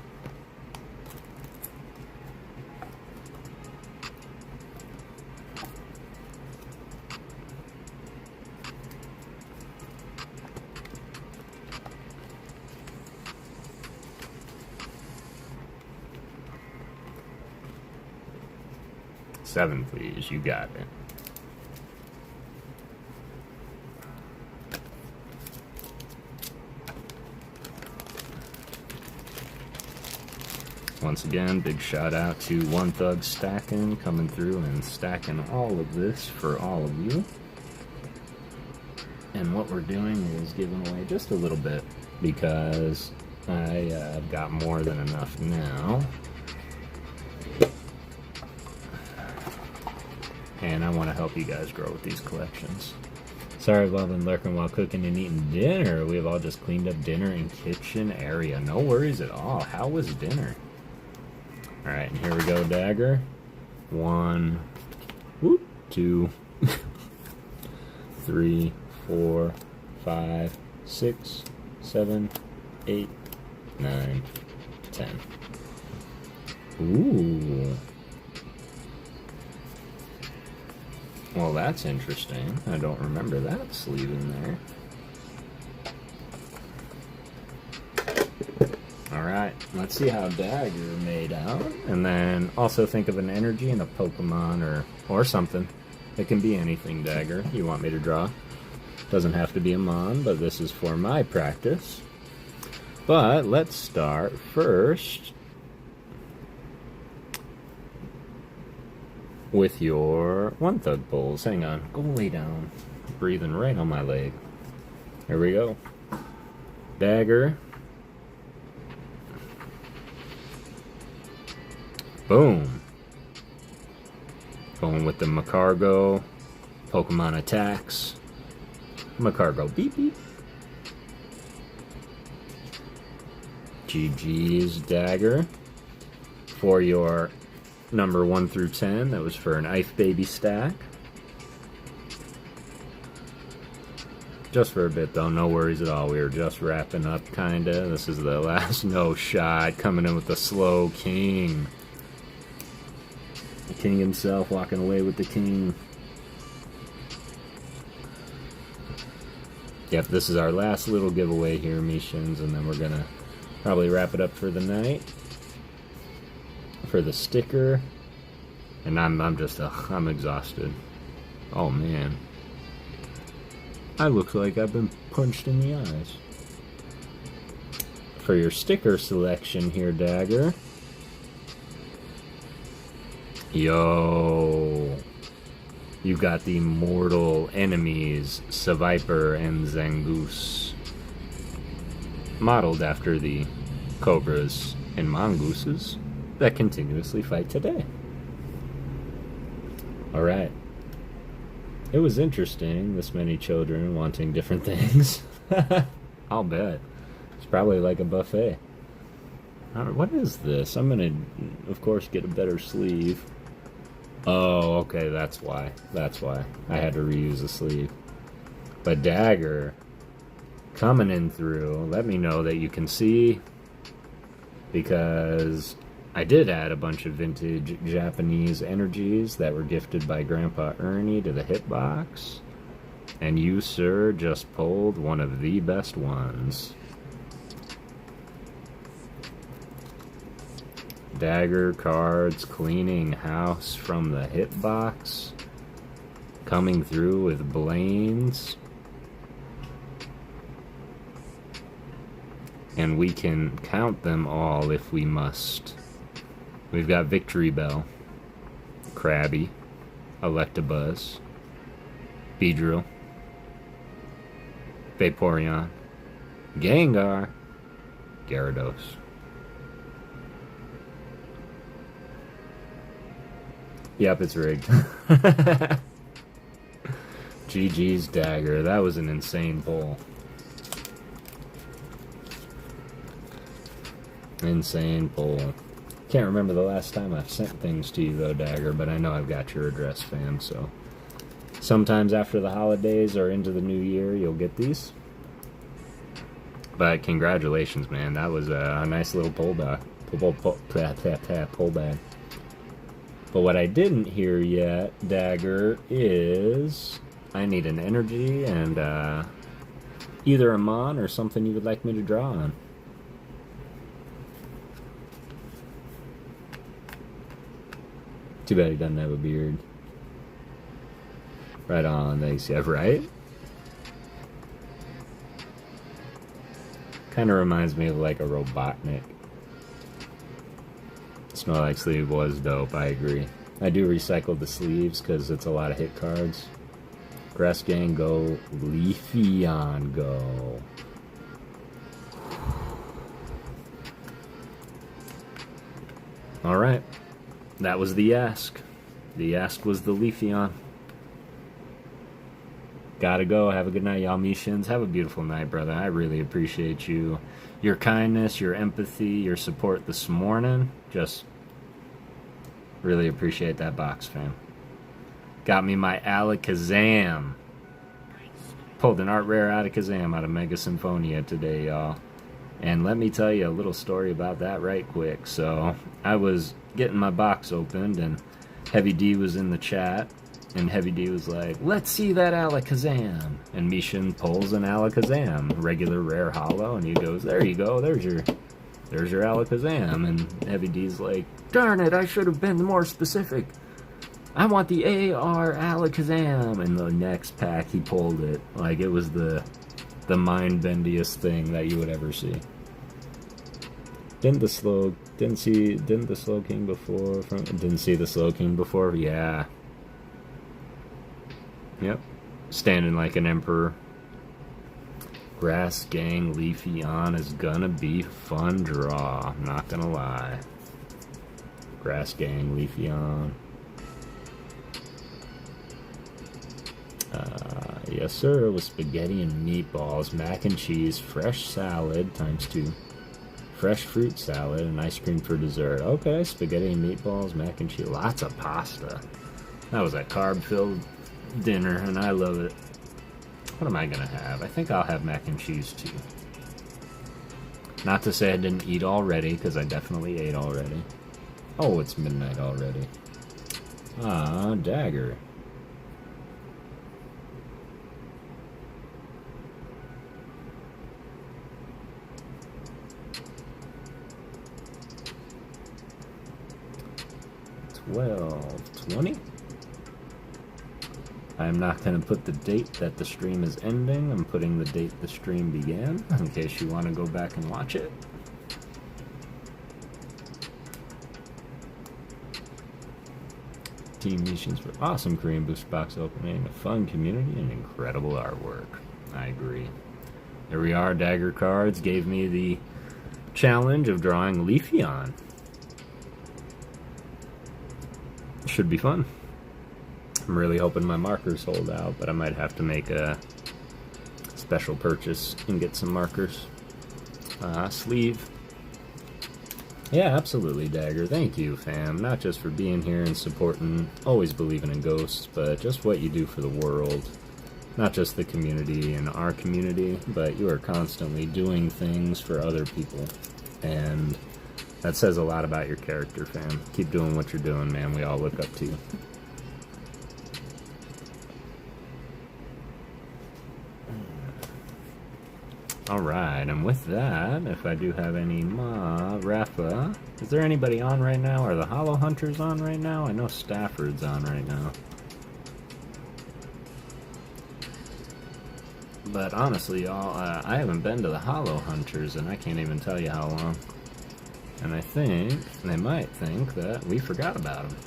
7, please. You got it. Once again, big shout out to One Thug Stacking, coming through and stacking all of this for all of you. And what we're doing is giving away just a little bit, because I've got more than enough now. And I want to help you guys grow with these collections. Sorry if I've been lurking while cooking and eating dinner. We've all just cleaned up dinner and kitchen area. No worries at all. How was dinner? Alright, and here we go, Dagger. 1, 2, 3, 4, 5, 6, 7, 8, 9, 10. Ooh. Well, that's interesting. I don't remember that sleeve in there. Alright, let's see how Dagger made out. And then also think of an energy and a Pokemon or something. It can be anything, Dagger, you want me to draw. Doesn't have to be a Mon, but this is for my practice. But let's start first with your One Thug pulls. Hang on, go lay down. Breathing right on my leg. Here we go. Dagger. Boom. Going with the Macargo. Pokemon attacks. Macargo beep beep. GG's Dagger. For your number 1 through 10, that was for an Ice Baby stack. Just for a bit though, no worries at all. We were just wrapping up kinda. This is the last no shot, coming in with the slow king. The king himself walking away with the king. Yep, this is our last little giveaway here, Mishins, and then we're gonna probably wrap it up for the night. For the sticker. And I'm just, I'm exhausted. Oh man. I look like I've been punched in the eyes. For your sticker selection here, Dagger. Yo. You got the mortal enemies, Seviper and Zangoose. Modeled after the cobras and mongooses that continuously fight today. Alright. It was interesting, this many children wanting different things. I'll bet. It's probably like a buffet. What is this? I'm gonna, of course, get a better sleeve. Oh, okay, that's why. That's why. I had to reuse a sleeve. But Dagger, coming in through, let me know that you can see, because I did add a bunch of vintage Japanese energies that were gifted by Grandpa Ernie to the hitbox. And you, sir, just pulled one of the best ones. Dagger cards cleaning house from the hitbox. Coming through with Blaines. And we can count them all if we must. We've got Victory Bell, Krabby, Electabuzz, Beedrill, Vaporeon, Gengar, Gyarados. Yep, it's rigged. GG's Dagger. That was an insane pull. Insane pull. Can't remember the last time I've sent things to you though, Dagger, but I know I've got your address, fam, so sometimes after the holidays or into the new year, you'll get these. But congratulations, man. That was a nice little pull back. Pull back. But what I didn't hear yet, Dagger, is I need an energy and either a Mon or something you would like me to draw on. Too bad he doesn't have a beard. Right on, thanks, yeah, right? Kind of reminds me of like a Robotnik. Snorlax sleeve was dope, I agree. I do recycle the sleeves because it's a lot of hit cards. Grass Gang go, Leafeon go. Alright, that was the ask. The ask was the Leafeon. Gotta go. Have a good night, y'all Mishins. Have a beautiful night, brother. I really appreciate you. Your kindness, your empathy, your support this morning. Just really appreciate that box, fam. Got me my Alakazam. Pulled an art rare Alakazam out of Mega Symphonia today, y'all. And let me tell you a little story about that right quick. So, I was getting my box opened, and Heavy D was in the chat. And Heavy D was like, let's see that Alakazam. And Mishin pulls an Alakazam, regular rare hollow, and he goes, there you go, there's your Alakazam. And Heavy D's like, darn it, I should have been more specific. I want the AR Alakazam. And the next pack he pulled it. Like it was the mind-bendiest thing that you would ever see. Didn't see the Slow King before? Yeah. Yep. Standing like an emperor. Grass Gang Leafeon is gonna be fun draw. I'm not gonna lie. Grass Gang Leafeon. Yes sir, with spaghetti and meatballs, mac and cheese, fresh salad ×2. Fresh fruit salad and ice cream for dessert. Okay, spaghetti and meatballs, mac and cheese, lots of pasta. That was a carb-filled dinner, and I love it. What am I gonna have? I think I'll have mac and cheese too. Not to say I didn't eat already, because I definitely ate already. Oh, it's midnight already. Ah, dagger. $12.20. I'm not going to put the date that the stream is ending. I'm putting the date the stream began, in case you want to go back and watch it. Team Missions for awesome Korean booster box opening, a fun community, and incredible artwork. I agree. There we are. Dagger Cards gave me the challenge of drawing Leafeon. Should be fun. I'm really hoping my markers hold out, but I might have to make a special purchase and get some markers. Sleeve. Yeah, absolutely, Dagger. Thank you, fam. Not just for being here and supporting, always believing in ghosts, but just what you do for the world. Not just the community and our community, but you are constantly doing things for other people. And that says a lot about your character, fam. Keep doing what you're doing, man. We all look up to you. Alright, and with that, if I do have any Rafa, is there anybody on right now? Are the Hollow Hunters on right now? I know Stafford's on right now. But honestly, y'all, I haven't been to the Hollow Hunters, and I can't even tell you how long. And I think they might think that we forgot about them.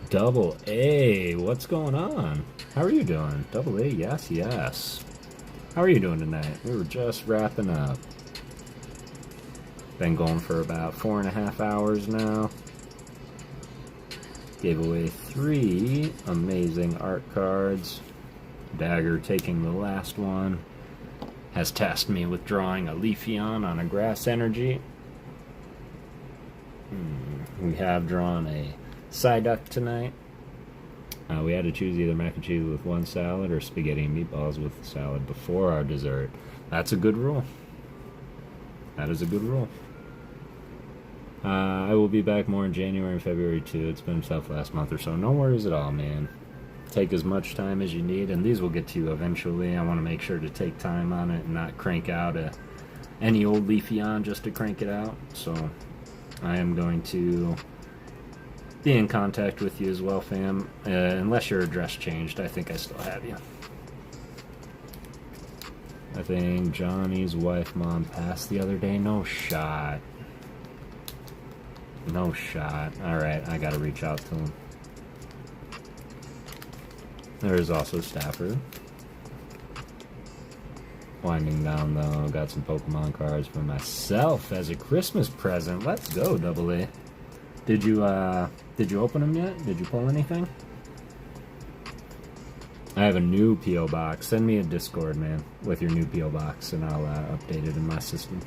Double A, what's going on? How are you doing? Double A, yes, yes. How are you doing tonight? We were just wrapping up. Been going for about 4.5 hours now. Gave away 3 amazing art cards. Dagger taking the last one. Has tasked me with drawing a Leafeon on a Grass Energy. We have drawn a Psyduck tonight. We had to choose either mac and cheese with one salad or spaghetti and meatballs with salad before our dessert. That's a good rule. That is a good rule. I will be back more in January and February too. It's been tough last month or so. No worries at all, man. Take as much time as you need, and these will get to you eventually. I want to make sure to take time on it and not crank out any old Leafeon just to crank it out. So I am going to be in contact with you as well, fam. Unless your address changed, I think I still have you. I think Johnny's wife, mom passed the other day. No shot. No shot. Alright, I gotta reach out to him. There is also Stafford. Winding down though, got some Pokemon cards for myself as a Christmas present. Let's go, Double A. Did you open them yet? Did you pull anything? I have a new P.O. box. Send me a Discord, man, with your new P.O. box, and I'll update it in my system.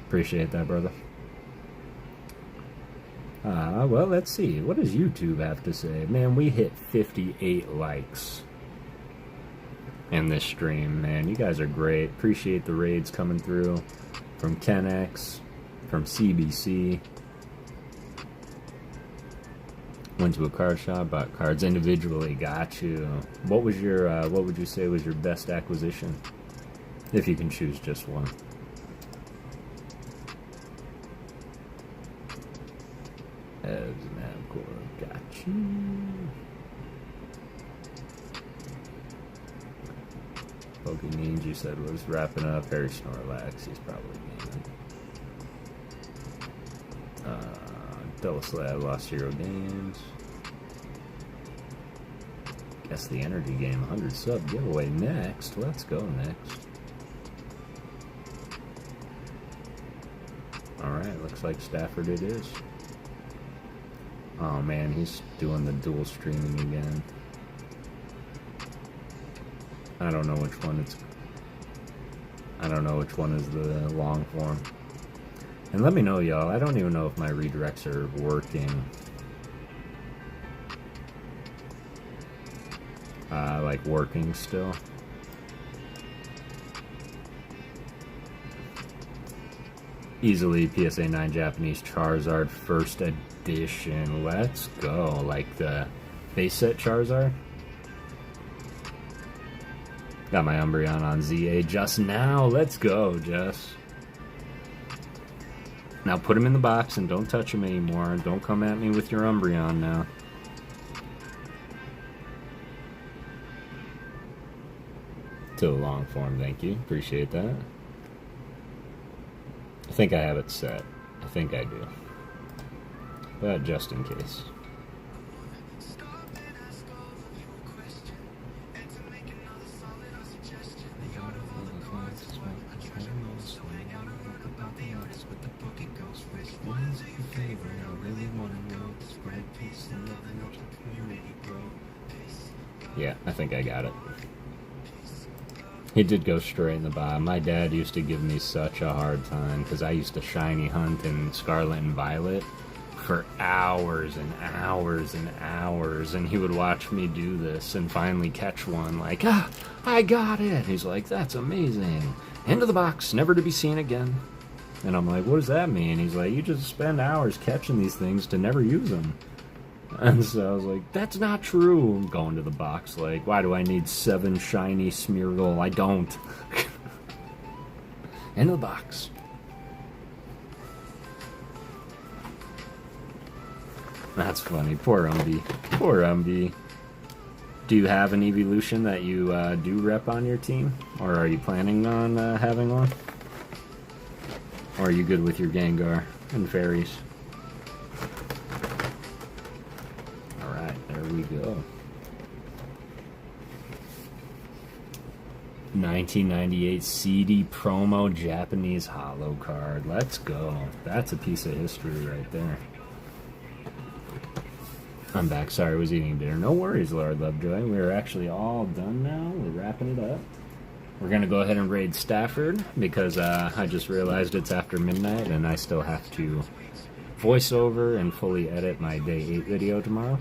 Appreciate that, brother. Well, let's see. What does YouTube have to say? Man, we hit 58 likes in this stream, man. You guys are great. Appreciate the raids coming through from Ken X, from CBC. Went to a card shop, bought cards individually. Got you. What was your? What would you say was your best acquisition, if you can choose just one? Got you. Pokémon, you said was wrapping up. Harry Snorlax, he's probably gaming. Delaslab lost 0 games. Guess the energy game 100 sub giveaway next. Let's go next. Alright, looks like Stafford it is. Oh man, he's doing the dual streaming again. I don't know which one is the long form. And let me know, y'all. I don't even know if my redirects are working. Like working still. Easily PSA 9 Japanese Charizard first edition. Let's go. Like the base set Charizard. Got my Umbreon on ZA just now. Let's go, Jess. Now put him in the box and don't touch him anymore. Don't come at me with your Umbreon now. To the long form, thank you. Appreciate that. I think I have it set. I think I do. But just in case. Yeah, I think I got it. He did go straight in the bottom. My dad used to give me such a hard time because I used to shiny hunt in Scarlet and Violet for hours and hours and hours, and he would watch me do this and finally catch one like, ah, I got it. He's like, that's amazing. Into the box, never to be seen again. And I'm like, what does that mean? He's like, you just spend hours catching these things to never use them. And so I was like, that's not true. I'm going to the box like, why do I need 7 shiny Smeargle? I don't. Into the box. That's funny. Poor Umby. Poor Umby. Do you have an evolution that you do rep on your team? Or are you planning on having one? Or are you good with your Gengar and fairies? Alright, there we go. 1998 CD promo Japanese holo card. Let's go. That's a piece of history right there. I'm back. Sorry, I was eating dinner. No worries, Lord Lovejoy. We're actually all done now. We're wrapping it up. We're going to go ahead and raid Stafford because I just realized it's after midnight and I still have to voice over and fully edit my Day 8 video tomorrow.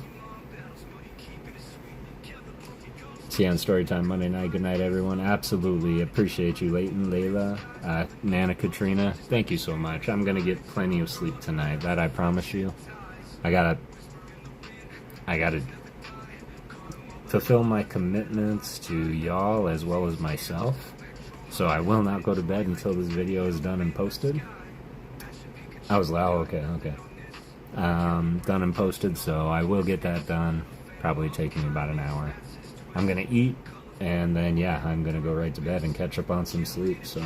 See you on Storytime Monday night. Good night, everyone. Absolutely appreciate you, Leighton, Layla, Nana, Katrina. Thank you so much. I'm going to get plenty of sleep tonight. That I promise you. I gotta fulfill my commitments to y'all as well as myself. So I will not go to bed until this video is done and posted. I was loud. Okay. done and posted, so I will get that done. Probably taking me about an hour. I'm gonna eat, and then yeah, I'm gonna go right to bed and catch up on some sleep. So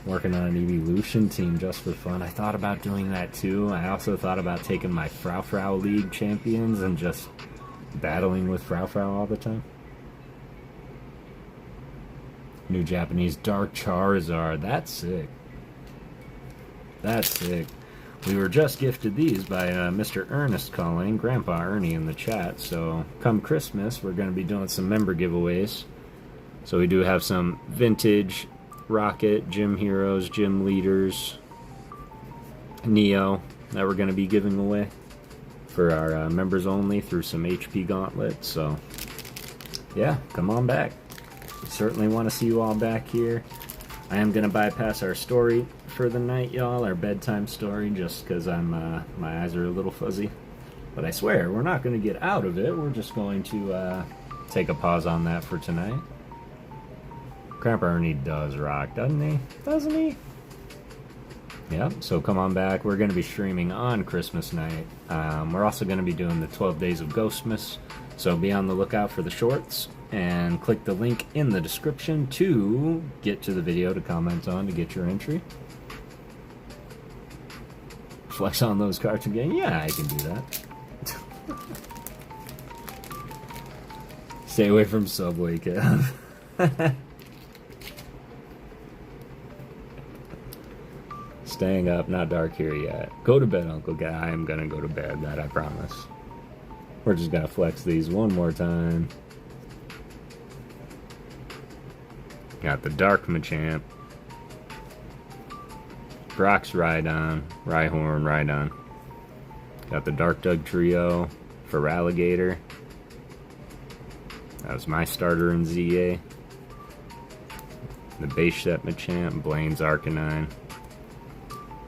working on an evolution team just for fun. I thought about doing that too. I also thought about taking my Frau League champions and just battling with Frau all the time. New Japanese Dark Charizard. That's sick. That's sick. We were just gifted these by Mr. Ernest calling, Grandpa Ernie in the chat. So come Christmas, we're going to be doing some member giveaways. So we do have some vintage Rocket, Gym Heroes, Gym Leaders, Neo that we're going to be giving away for our members only through some HP gauntlets. So yeah, come on back. Certainly want to see you all back here. I am going to bypass our story for the night, y'all, our bedtime story, just because my eyes are a little fuzzy. But I swear, we're not going to get out of it. We're just going to take a pause on that for tonight. Grandpa Ernie does rock, doesn't he? Doesn't he? Yep, so come on back. We're going to be streaming on Christmas night. We're also going to be doing the 12 Days of Ghostmas, so be on the lookout for the shorts. And click the link in the description to get to the video to comment on to get your entry. Flex on those cards again? Yeah, I can do that. Stay away from Subway, Kev. Staying up, not dark here yet. Go to bed, Uncle Guy. I am gonna go to bed, that I promise. We're just gonna flex these one more time. Got the Dark Machamp, Brock's Rhydon, Rhyhorn. Got the Dark Dug Trio for Alligator. That was my starter in ZA. The Base Set Machamp, Blaine's Arcanine.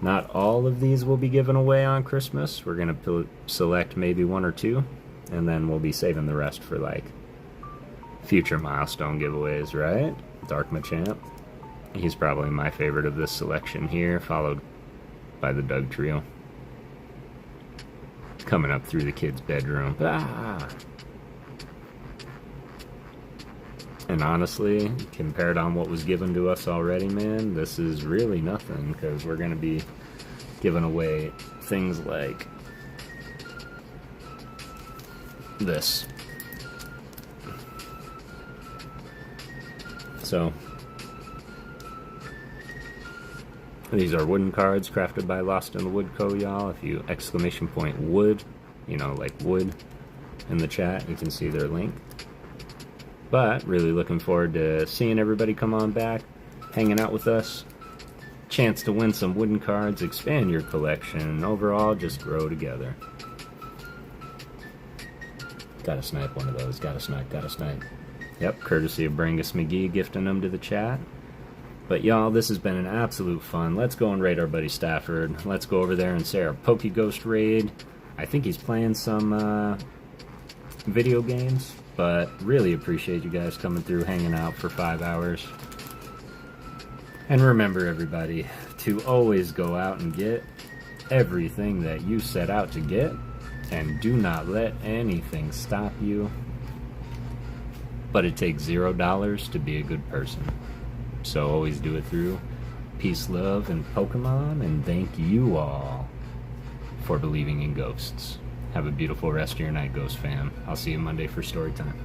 Not all of these will be given away on Christmas. We're going to select maybe one or two, and then we'll be saving the rest for like future milestone giveaways, right? Dark Machamp. He's probably my favorite of this selection here, followed by the Dug Trio. Coming up through the kid's bedroom. Ah! And honestly, compared on what was given to us already, man, this is really nothing, because we're going to be giving away things like this. So, these are wooden cards crafted by Lost in the Wood Co, y'all. If you exclamation point wood, you know, like wood, in the chat, you can see their link. But really looking forward to seeing everybody come on back, hanging out with us. Chance to win some wooden cards, expand your collection, and overall just grow together. Gotta snipe one of those, gotta snipe. Yep, courtesy of Brangus McGee gifting them to the chat. But y'all, this has been an absolute fun. Let's go and raid our buddy Stafford. Let's go over there and say our PokéGhost raid. I think he's playing some video games. But really appreciate you guys coming through, hanging out for 5 hours. And remember, everybody, to always go out and get everything that you set out to get. And do not let anything stop you. But it takes $0 to be a good person. So always do it through peace, love, and Pokemon. And thank you all for believing in ghosts. Have a beautiful rest of your night, Ghost fam. I'll see you Monday for story time.